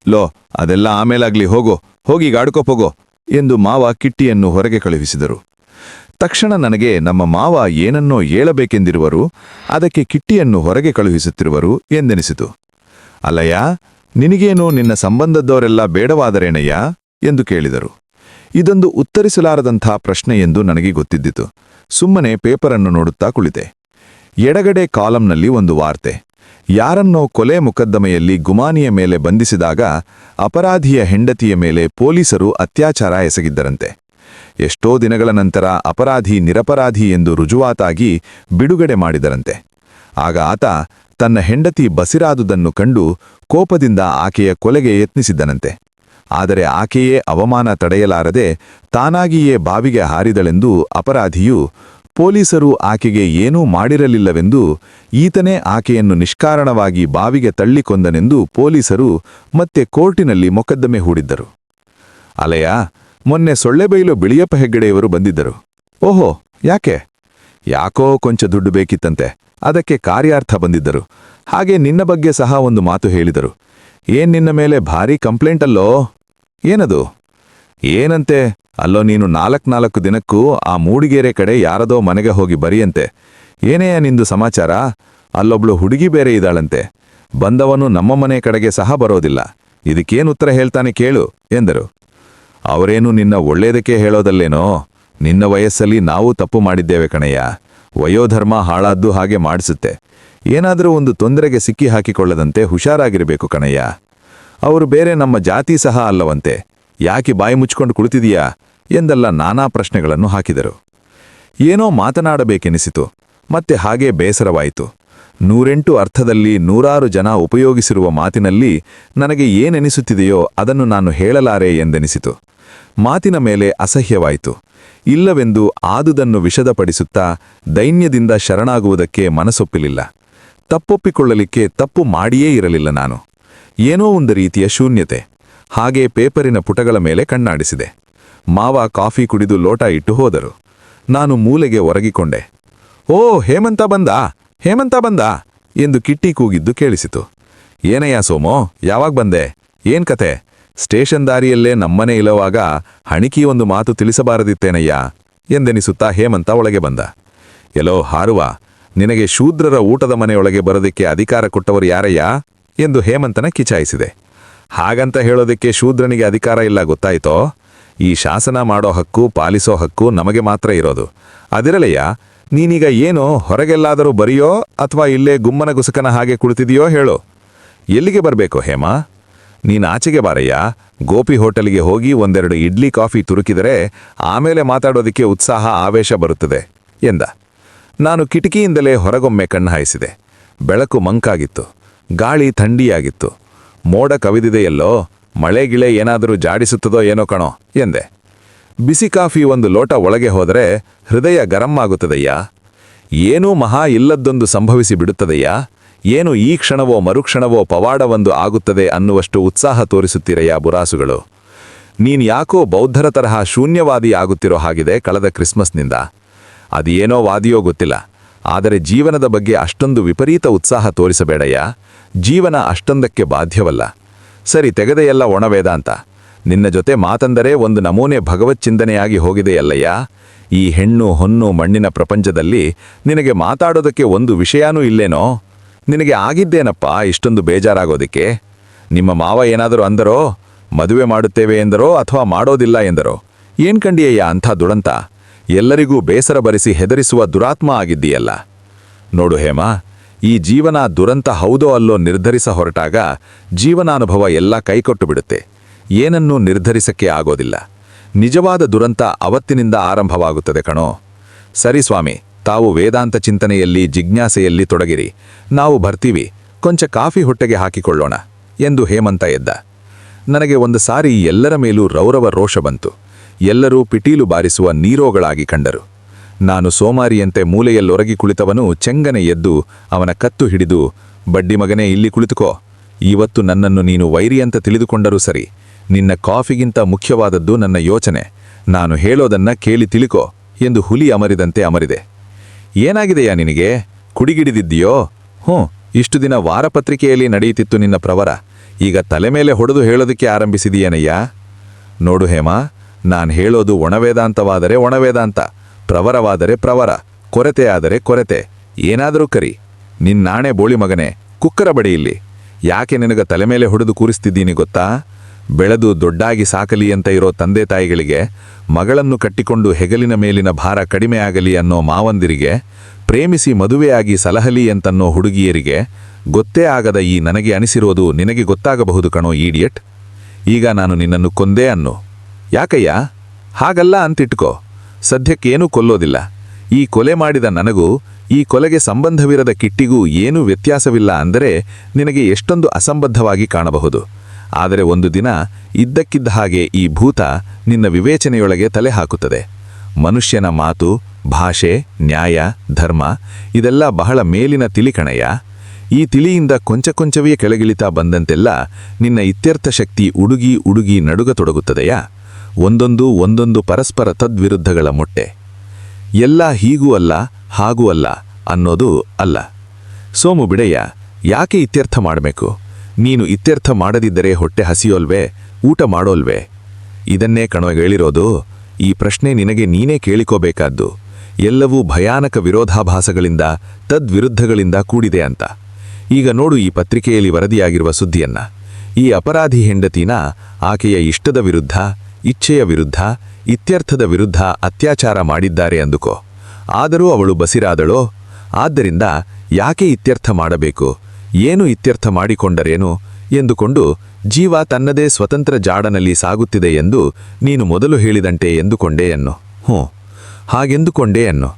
ಲೋ, ಅದೆಲ್ಲ ಆಮೇಲಾಗ್ಲಿ, ಹೋಗಿ ಗಾಡ್ಕೋಪೋಗೋ ಎಂದು ಮಾವ ಕಿಟ್ಟಿಯನ್ನು ಹೊರಗೆ ಕಳುಹಿಸಿದರು. ತಕ್ಷಣ ನನಗೆ ನಮ್ಮ ಮಾವ ಏನನ್ನೋ ಹೇಳಬೇಕೆಂದಿರುವರು, ಅದಕ್ಕೆ ಕಿಟ್ಟಿಯನ್ನು ಹೊರಗೆ ಕಳುಹಿಸುತ್ತಿರುವರು ಎಂದೆನಿಸಿತು. ಅಲ್ಲಯ್ಯ, ನಿನಗೇನು ನಿನ್ನ ಸಂಬಂಧದವರೆಲ್ಲ ಬೇಡವಾದರೇನಯ್ಯ ಎಂದು ಕೇಳಿದರು. ಇದೊಂದು ಉತ್ತರಿಸಲಾರದಂಥ ಪ್ರಶ್ನೆ ಎಂದು ನನಗೆ ಗೊತ್ತಿದ್ದಿತು. ಸುಮ್ಮನೆ ಪೇಪರನ್ನು ನೋಡುತ್ತಾ ಕುಳಿತೆ. ಎಡಗಡೆ ಕಾಲಂನಲ್ಲಿ ಒಂದು ವಾರ್ತೆ. ಯಾರನ್ನೋ ಕೊಲೆ ಮುಕದ್ದಮೆಯಲ್ಲಿ ಗುಮಾನಿಯ ಮೇಲೆ ಬಂಧಿಸಿದಾಗ ಅಪರಾಧಿಯ ಹೆಂಡತಿಯ ಮೇಲೆ ಪೊಲೀಸರು ಅತ್ಯಾಚಾರ ಎಸಗಿದ್ದರಂತೆ. ಎಷ್ಟೋ ದಿನಗಳ ನಂತರ ಅಪರಾಧಿ ನಿರಪರಾಧಿ ಎಂದು ರುಜುವಾತಾಗಿ ಬಿಡುಗಡೆ ಮಾಡಿದರಂತೆ. ಆಗ ಆತ ತನ್ನ ಹೆಂಡತಿ ಬಸಿರಾದುದನ್ನು ಕಂಡು ಕೋಪದಿಂದ ಆಕೆಯ ಕೊಲೆಗೆ ಯತ್ನಿಸಿದ್ದನಂತೆ. ಆದರೆ ಆಕೆಯೇ ಅವಮಾನ ತಡೆಯಲಾರದೆ ತಾನಾಗಿಯೇ ಬಾವಿಗೆ ಹಾರಿದಳೆಂದು ಅಪರಾಧಿಯು, ಪೊಲೀಸರು ಆಕೆಗೆ ಏನೂ ಮಾಡಿರಲಿಲ್ಲವೆಂದು, ಈತನೇ ಆಕೆಯನ್ನು ನಿಷ್ಕಾರಣವಾಗಿ ಬಾವಿಗೆ ತಳ್ಳಿಕೊಂದನೆಂದು ಪೊಲೀಸರು ಮತ್ತೆ ಕೋರ್ಟಿನಲ್ಲಿ ಮೊಕದ್ದಮೆ ಹೂಡಿದ್ದರು. ಅಲಯ, ಮೊನ್ನೆ ಸೊಳ್ಳೆಬೈಲು ಬಿಳಿಯಪ್ಪ ಹೆಗ್ಗಡೆಯವರು ಬಂದಿದ್ದರು. ಓಹೋ, ಯಾಕೆ? ಯಾಕೋ ಕೊಂಚ ದುಡ್ಡು ಬೇಕಿತ್ತಂತೆ, ಅದಕ್ಕೆ ಕಾರ್ಯಾರ್ಥ ಬಂದಿದ್ದರು. ಹಾಗೆ ನಿನ್ನ ಬಗ್ಗೆ ಸಹ ಒಂದು ಮಾತು ಹೇಳಿದರು. ನಿನ್ನ ಮೇಲೆ ಭಾರೀ ಕಂಪ್ಲೇಂಟಲ್ಲೋ? ಏನದು?
ಏನಂತೆ? ಅಲ್ಲೋ ನೀನು 4 ದಿನಕ್ಕೂ ಆ ಮೂಡಿಗೆರೆ ಕಡೆ ಯಾರದೋ ಮನೆಗೆ ಹೋಗಿ ಬರಿಯಂತೆ. ಏನೆಯ ನಿಂದು ಸಮಾಚಾರ? ಅಲ್ಲೊಬ್ಳು ಹುಡುಗಿ ಬೇರೆ ಇದ್ದಾಳಂತೆ. ಬಂದವನು ನಮ್ಮ ಮನೆ ಕಡೆಗೆ ಸಹ ಬರೋದಿಲ್ಲ. ಇದಕ್ಕೇನು ಉತ್ತರ ಹೇಳ್ತಾನೆ ಕೇಳು ಎಂದರು. ಅವರೇನು ನಿನ್ನ ಒಳ್ಳೇದಕ್ಕೆ ಹೇಳೋದಲ್ಲೇನೋ? ನಿನ್ನ ವಯಸ್ಸಲ್ಲಿ ನಾವು ತಪ್ಪು ಮಾಡಿದ್ದೇವೆ ಕಣಯ್ಯ. ವಯೋಧರ್ಮ ಹಾಳಾದ್ದು ಹಾಗೆ ಮಾಡಿಸುತ್ತೆ. ಏನಾದರೂ ಒಂದು ತೊಂದರೆಗೆ ಸಿಕ್ಕಿ ಹಾಕಿಕೊಳ್ಳದಂತೆ ಹುಷಾರಾಗಿರಬೇಕು ಕಣಯ್ಯ. ಅವರು ಬೇರೆ ನಮ್ಮ ಜಾತಿ ಸಹ ಅಲ್ಲವಂತೆ. ಯಾಕೆ ಬಾಯಿ ಮುಚ್ಕೊಂಡು ಕುಳಿತಿದೀಯಾ ಎಂದೆಲ್ಲ ನಾನಾ ಪ್ರಶ್ನೆಗಳನ್ನು ಹಾಕಿದರು. ಏನೋ ಮಾತನಾಡಬೇಕೆನಿಸಿತು. ಮತ್ತೆ ಹಾಗೆ ಬೇಸರವಾಯಿತು. 108 ಅರ್ಥದಲ್ಲಿ 100 ಜನ ಉಪಯೋಗಿಸಿರುವ ಮಾತಿನಲ್ಲಿ ನನಗೆ ಏನೆನಿಸುತ್ತಿದೆಯೋ ಅದನ್ನು ನಾನು ಹೇಳಲಾರೆ ಎಂದೆನಿಸಿತು. ಮಾತಿನ ಮೇಲೆ ಅಸಹ್ಯವಾಯಿತು. ಇಲ್ಲವೆಂದು ಆದುದನ್ನು ವಿಷದಪಡಿಸುತ್ತಾ ದೈನ್ಯದಿಂದ ಶರಣಾಗುವುದಕ್ಕೆ ಮನಸ್ಸೊಪ್ಪಿಲಿಲ್ಲ. ತಪ್ಪೊಪ್ಪಿಕೊಳ್ಳಲಿಕ್ಕೆ ತಪ್ಪು ಮಾಡಿಯೇ ಇರಲಿಲ್ಲ ನಾನು. ಏನೋ ಒಂದು ರೀತಿಯ ಶೂನ್ಯತೆ. ಹಾಗೆ ಪೇಪರಿನ ಪುಟಗಳ ಮೇಲೆ ಕಣ್ಣಾಡಿಸಿದೆ. ಮಾವ ಕಾಫಿ ಕುಡಿದು ಲೋಟ ಇಟ್ಟು ಹೋದರು. ನಾನು ಮೂಲೆಗೆ ಒರಗಿಕೊಂಡೆ. ಓ, ಹೇಮಂತ ಬಂದ ಎಂದು ಕಿಟ್ಟಿ ಕೂಗಿದ್ದು ಕೇಳಿಸಿತು. ಏನಯ್ಯ ಸೋಮೋ, ಯಾವಾಗ ಬಂದೆ? ಏನ್ ಕತೆ? ಸ್ಟೇಷನ್ ದಾರಿಯಲ್ಲೇ ನಮ್ಮನೆ ಇಲ್ಲವಾಗ ಹಣಿಕಿ ಒಂದು ಮಾತು ತಿಳಿಸಬಾರದಿತ್ತೇನಯ್ಯ ಎಂದೆನಿಸುತ್ತಾ ಹೇಮಂತ ಒಳಗೆ ಬಂದ. ಎಲ್ಲೋ ಹಾರುವ, ನಿನಗೆ ಶೂದ್ರರ ಊಟದ ಮನೆಯೊಳಗೆ ಬರೋದಕ್ಕೆ ಅಧಿಕಾರ ಕೊಟ್ಟವರು ಯಾರಯ್ಯ ಎಂದು ಹೇಮಂತನ ಕಿಚಾಯಿಸಿದೆ. ಹಾಗಂತ ಹೇಳೋದಕ್ಕೆ ಶೂದ್ರನಿಗೆ ಅಧಿಕಾರ ಇಲ್ಲ ಗೊತ್ತಾಯ್ತೋ? ಈ ಶಾಸನ ಮಾಡೋ ಹಕ್ಕು, ಪಾಲಿಸೋ ಹಕ್ಕು ನಮಗೆ ಮಾತ್ರ ಇರೋದು. ಅದಿರಲಯ್ಯ, ನೀನೀಗ ಏನೋ ಹೊರಗೆಲ್ಲಾದರೂ ಬರೆಯೋ ಅಥವಾ ಇಲ್ಲೇ ಗುಮ್ಮನ ಗುಸಕನ ಹಾಗೆ ಕುಳಿತಿದೆಯೋ ಹೇಳೋ. ಎಲ್ಲಿಗೆ ಬರಬೇಕು ಹೇಮ? ನೀನು ಆಚೆಗೆ ಬಾರಯ್ಯ. ಗೋಪಿ ಹೋಟೆಲ್ಗೆ ಹೋಗಿ 1-2 ಇಡ್ಲಿ ಕಾಫಿ ತುರುಕಿದರೆ ಆಮೇಲೆ ಮಾತಾಡೋದಕ್ಕೆ ಉತ್ಸಾಹ ಆವೇಶ ಬರುತ್ತದೆ ಎಂದ. ನಾನು ಕಿಟಕಿಯಿಂದಲೇ ಹೊರಗೊಮ್ಮೆ ಕಣ್ಣು ಹಾಯಿಸಿದೆ. ಬೆಳಕು ಮಂಕಾಗಿತ್ತು. ಗಾಳಿ ಥಂಡಿಯಾಗಿತ್ತು. ಮೋಡ ಕವಿದಿದೆಯಲ್ಲೋ, ಮಳೆಗಿಳೆ ಏನಾದರೂ ಜಾಡಿಸುತ್ತದೋ ಏನೋ ಕಣೋ ಎಂದೆ. ಬಿಸಿ ಕಾಫಿ 1 ಲೋಟ ಒಳಗೆ ಹೋದರೆ ಹೃದಯ ಗರಂ ಆಗುತ್ತದಯ್ಯ. ಏನೂ ಮಹಾ ಇಲ್ಲದ್ದೊಂದು ಸಂಭವಿಸಿ ಬಿಡುತ್ತದಯ್ಯ. ಏನು ಈ ಕ್ಷಣವೋ ಮರುಕ್ಷಣವೋ ಪವಾಡವೊಂದು ಆಗುತ್ತದೆ ಅನ್ನುವಷ್ಟು ಉತ್ಸಾಹ ತೋರಿಸುತ್ತೀರಯ್ಯ ಬುರಾಸುಗಳು. ನೀನ್ ಯಾಕೋ ಬೌದ್ಧರ ತರಹ ಶೂನ್ಯವಾದಿ ಆಗುತ್ತಿರೋ ಹಾಗಿದೆ ಕಳೆದ ಕ್ರಿಸ್ಮಸ್ನಿಂದ. ಅದೇನೋ ವಾದಿಯೋ ಗೊತ್ತಿಲ್ಲ. ಆದರೆ ಜೀವನದ ಬಗ್ಗೆ ಅಷ್ಟೊಂದು ವಿಪರೀತ ಉತ್ಸಾಹ ತೋರಿಸಬೇಡಯ್ಯ. ಜೀವನ ಅಷ್ಟೊಂದಕ್ಕೆ ಬಾಧ್ಯವಲ್ಲ. ಸರಿ, ತೆಗೆದೆಯಲ್ಲ ಒಣವೇದಾಂತ. ನಿನ್ನ ಜೊತೆ ಮಾತಂದರೆ ಒಂದು ನಮೂನೆ ಭಗವಚ್ಚಿಂತನೆಯಾಗಿ ಹೋಗಿದೆಯಲ್ಲಯ್ಯ. ಈ ಹೆಣ್ಣು ಹೊನ್ನು ಮಣ್ಣಿನ ಪ್ರಪಂಚದಲ್ಲಿ ನಿನಗೆ ಮಾತಾಡೋದಕ್ಕೆ ಒಂದು ವಿಷಯನೂ ಇಲ್ಲೇನೋ? ನಿನಗೆ ಆಗಿದ್ದೇನಪ್ಪ ಇಷ್ಟೊಂದು ಬೇಜಾರಾಗೋದಕ್ಕೆ? ನಿಮ್ಮ ಮಾವ ಏನಾದರೂ ಅಂದರೋ? ಮದುವೆ ಮಾಡುತ್ತೇವೆ ಎಂದರೋ ಅಥವಾ ಮಾಡೋದಿಲ್ಲ ಎಂದರೋ? ಏನ್ ಕಂಡಿಯಯ್ಯ ಅಂಥ ದುರಂತ? ಎಲ್ಲರಿಗೂ ಬೇಸರ ಬರಿಸಿ ಹೆದರಿಸುವ ದುರಾತ್ಮ ಆಗಿದ್ದೀಯಲ್ಲ. ನೋಡು ಹೇಮ, ಈ ಜೀವನ ದುರಂತ ಹೌದೋ ಅಲ್ಲೋ ನಿರ್ಧರಿಸ ಹೊರಟಾಗ ಜೀವನಾನುಭವ ಎಲ್ಲ ಕೈಕೊಟ್ಟು ಬಿಡುತ್ತೆ. ಏನನ್ನೂ ನಿರ್ಧರಿಸಕ್ಕೆ ಆಗೋದಿಲ್ಲ. ನಿಜವಾದ ದುರಂತ ಅವತ್ತಿನಿಂದ ಆರಂಭವಾಗುತ್ತದೆ ಕಣೋ. ಸರಿ ಸ್ವಾಮಿ, ತಾವು ವೇದಾಂತ ಚಿಂತನೆಯಲ್ಲಿ ಜಿಜ್ಞಾಸೆಯಲ್ಲಿ ತೊಡಗಿರಿ. ನಾವು ಬರ್ತೀವಿ. ಕೊಂಚ ಕಾಫಿ ಹೊಟ್ಟೆಗೆ ಹಾಕಿಕೊಳ್ಳೋಣ ಎಂದು ಹೇಮಂತ ಎದ್ದ. ನನಗೆ ಒಂದು ಸಾರಿ ಎಲ್ಲರ ಮೇಲೂ ರೌರವ ರೋಷ ಬಂತು. ಎಲ್ಲರೂ ಪಿಟೀಲು ಬಾರಿಸುವ ನೀರೋಗಳಾಗಿ ಕಂಡರು. ನಾನು ಸೋಮಾರಿಯಂತೆ ಮೂಲೆಯಲ್ಲೊರಗಿ ಕುಳಿತವನು ಚೆಂಗನೆ ಎದ್ದು ಅವನ ಕತ್ತು ಹಿಡಿದು, ಬಡ್ಡಿ ಮಗನೇ, ಇಲ್ಲಿ ಕುಳಿತುಕೋ. ಇವತ್ತು ನನ್ನನ್ನು ನೀನು ವೈರಿಯಂತ ತಿಳಿದುಕೊಂಡರೂ ಸರಿ, ನಿನ್ನ ಕಾಫಿಗಿಂತ ಮುಖ್ಯವಾದದ್ದು ನನ್ನ ಯೋಚನೆ. ನಾನು ಹೇಳೋದನ್ನ ಕೇಳಿ ತಿಳಿಕೋ ಎಂದು ಹುಲಿ ಅಮರಿದಂತೆ ಅಮರಿದೆ. ಏನಾಗಿದೆಯಾ ನಿನಗೆ? ಕುಡಿಗಿಡಿದಿದ್ದೀಯೋ? ಇಷ್ಟು ದಿನ ವಾರಪತ್ರಿಕೆಯಲ್ಲಿ ನಡೆಯುತ್ತಿತ್ತು ನಿನ್ನ ಪ್ರವರ. ಈಗ ತಲೆ ಮೇಲೆ ಹೊಡೆದು ಹೇಳೋದಕ್ಕೆ ಆರಂಭಿಸಿದೀಯನಯ್ಯ. ನೋಡು ಹೇಮ, ನಾನು ಹೇಳೋದು ಒಣವೇದಾಂತವಾದರೆ ಒಣವೇದಾಂತ, ಪ್ರವರವಾದರೆ ಪ್ರವರ, ಕೊರತೆಯಾದರೆ ಕೊರತೆ. ಏನಾದರೂ ಕರಿ. ನಿನ್ನಾಣೆ ಬೋಳಿ ಮಗನೇ, ಕುಕ್ಕರ ಬಡಿ ಇಲ್ಲಿ. ಯಾಕೆ ನಿನಗ ತಲೆ ಮೇಲೆ ಹೊಡೆದು ಕೂರಿಸ್ತಿದ್ದೀನಿ ಗೊತ್ತಾ? ಬೆಳೆದು ದೊಡ್ಡಾಗಿ ಸಾಕಲಿ ಅಂತ ಇರೋ ತಂದೆ ತಾಯಿಗಳಿಗೆ, ಮಗಳನ್ನು ಕಟ್ಟಿಕೊಂಡು ಹೆಗಲಿನ ಮೇಲಿನ ಭಾರ ಕಡಿಮೆಯಾಗಲಿ ಅನ್ನೋ ಮಾವಂದಿರಿಗೆ, ಪ್ರೇಮಿಸಿ ಮದುವೆಯಾಗಿ ಸಲಹಲಿ ಅಂತನ್ನೋ ಹುಡುಗಿಯರಿಗೆ ಗೊತ್ತೇ ಆಗದ ಈ ನನಗೆ ಅನಿಸಿರೋದು ನಿನಗೆ ಗೊತ್ತಾಗಬಹುದು ಕಣೋ ಈಡಿಯಟ್. ಈಗ ನಾನು ನಿನ್ನನ್ನು ಕೊಂದೇ ಅನ್ನು. ಯಾಕಯ್ಯ? ಹಾಗಲ್ಲ ಅಂತಿಟ್ಕೋ. ಸದ್ಯಕ್ಕೇನೂ ಕೊಲ್ಲೋದಿಲ್ಲ. ಈ ಕೊಲೆ ಮಾಡಿದ ನನಗೂ ಈ ಕೊಲೆಗೆ ಸಂಬಂಧವಿರದ ಕಿಟ್ಟಿಗೂ ಏನೂ ವ್ಯತ್ಯಾಸವಿಲ್ಲ ಅಂದರೆ ನಿನಗೆ ಎಷ್ಟೊಂದು ಅಸಂಬದ್ಧವಾಗಿ ಕಾಣಬಹುದು. ಆದರೆ ಒಂದು ದಿನ ಇದ್ದಕ್ಕಿದ್ದ ಹಾಗೆ ಈ ಭೂತ ನಿನ್ನ ವಿವೇಚನೆಯೊಳಗೆ ತಲೆ ಹಾಕುತ್ತದೆ. ಮನುಷ್ಯನ ಮಾತು, ಭಾಷೆ, ನ್ಯಾಯ, ಧರ್ಮ ಇದೆಲ್ಲ ಬಹಳ ಮೇಲಿನ ತಿಳಿಕಣಯ್ಯ. ಈ ತಿಳಿಯಿಂದ ಕೊಂಚವೇ ಕೆಳಗಿಳಿತಾ ಬಂದಂತೆಲ್ಲ ನಿನ್ನ ಇತ್ಯರ್ಥ ಶಕ್ತಿ ಉಡುಗಿ ನಡುಗತೊಡಗುತ್ತದೆಯಾ? ಒಂದೊಂದು ಪರಸ್ಪರ ತದ್ವಿರುದ್ಧಗಳ ಮೊಟ್ಟೆ. ಎಲ್ಲ ಹೀಗೂ ಅಲ್ಲ ಹಾಗೂ ಅಲ್ಲ ಅನ್ನೋದು ಅಲ್ಲ. ಸೋಮು ಬಿಡಯ್ಯ, ಯಾಕೆ ಇತ್ಯರ್ಥ ಮಾಡಬೇಕು? ನೀನು ಇತ್ಯರ್ಥ ಮಾಡದಿದ್ದರೆ ಹೊಟ್ಟೆ ಹಸಿಯೋಲ್ವೇ? ಊಟ ಮಾಡೋಲ್ವೇ?
ಇದನ್ನೇ ಕಣೋ ಹೇಳಿರೋದು. ಈ ಪ್ರಶ್ನೆ ನಿನಗೆ ನೀನೇ ಕೇಳಿಕೋಬೇಕಾದ್ದು. ಎಲ್ಲವೂ ಭಯಾನಕ ವಿರೋಧಾಭಾಸಗಳಿಂದ, ತದ್ವಿರುದ್ಧಗಳಿಂದ ಕೂಡಿದೆ ಅಂತ. ಈಗ ನೋಡು ಈ ಪತ್ರಿಕೆಯಲ್ಲಿ ವರದಿಯಾಗಿರುವ ಸುದ್ದಿಯನ್ನ. ಈ ಅಪರಾಧಿ ಹೆಂಡತಿನ ಆಕೆಯ ಇಷ್ಟದ ವಿರುದ್ಧ, ಇಚ್ಛೆಯ ವಿರುದ್ಧ, ಇತ್ಯರ್ಥದ ವಿರುದ್ಧ ಅತ್ಯಾಚಾರ ಮಾಡಿದ್ದಾರೆ ಅಂದುಕೋ. ಆದರೂ ಅವಳು ಬಸಿರಾದಳೋ? ಆದ್ದರಿಂದ ಯಾಕೆ ಇತ್ಯರ್ಥ ಮಾಡಬೇಕು, ಏನು ಇತ್ಯರ್ಥ ಮಾಡಿಕೊಂಡರೇನು ಎಂದುಕೊಂಡು ಜೀವ ತನ್ನದೇ ಸ್ವತಂತ್ರ ಜಾಡನಲ್ಲಿ ಸಾಗುತ್ತಿದೆ ಎಂದು ನೀನು ಮೊದಲು ಹೇಳಿದಂತೆ ಎಂದುಕೊಂಡೇ ಎನ್ನು. ಹಾಗೆಂದುಕೊಂಡೇ ಎನ್ನು.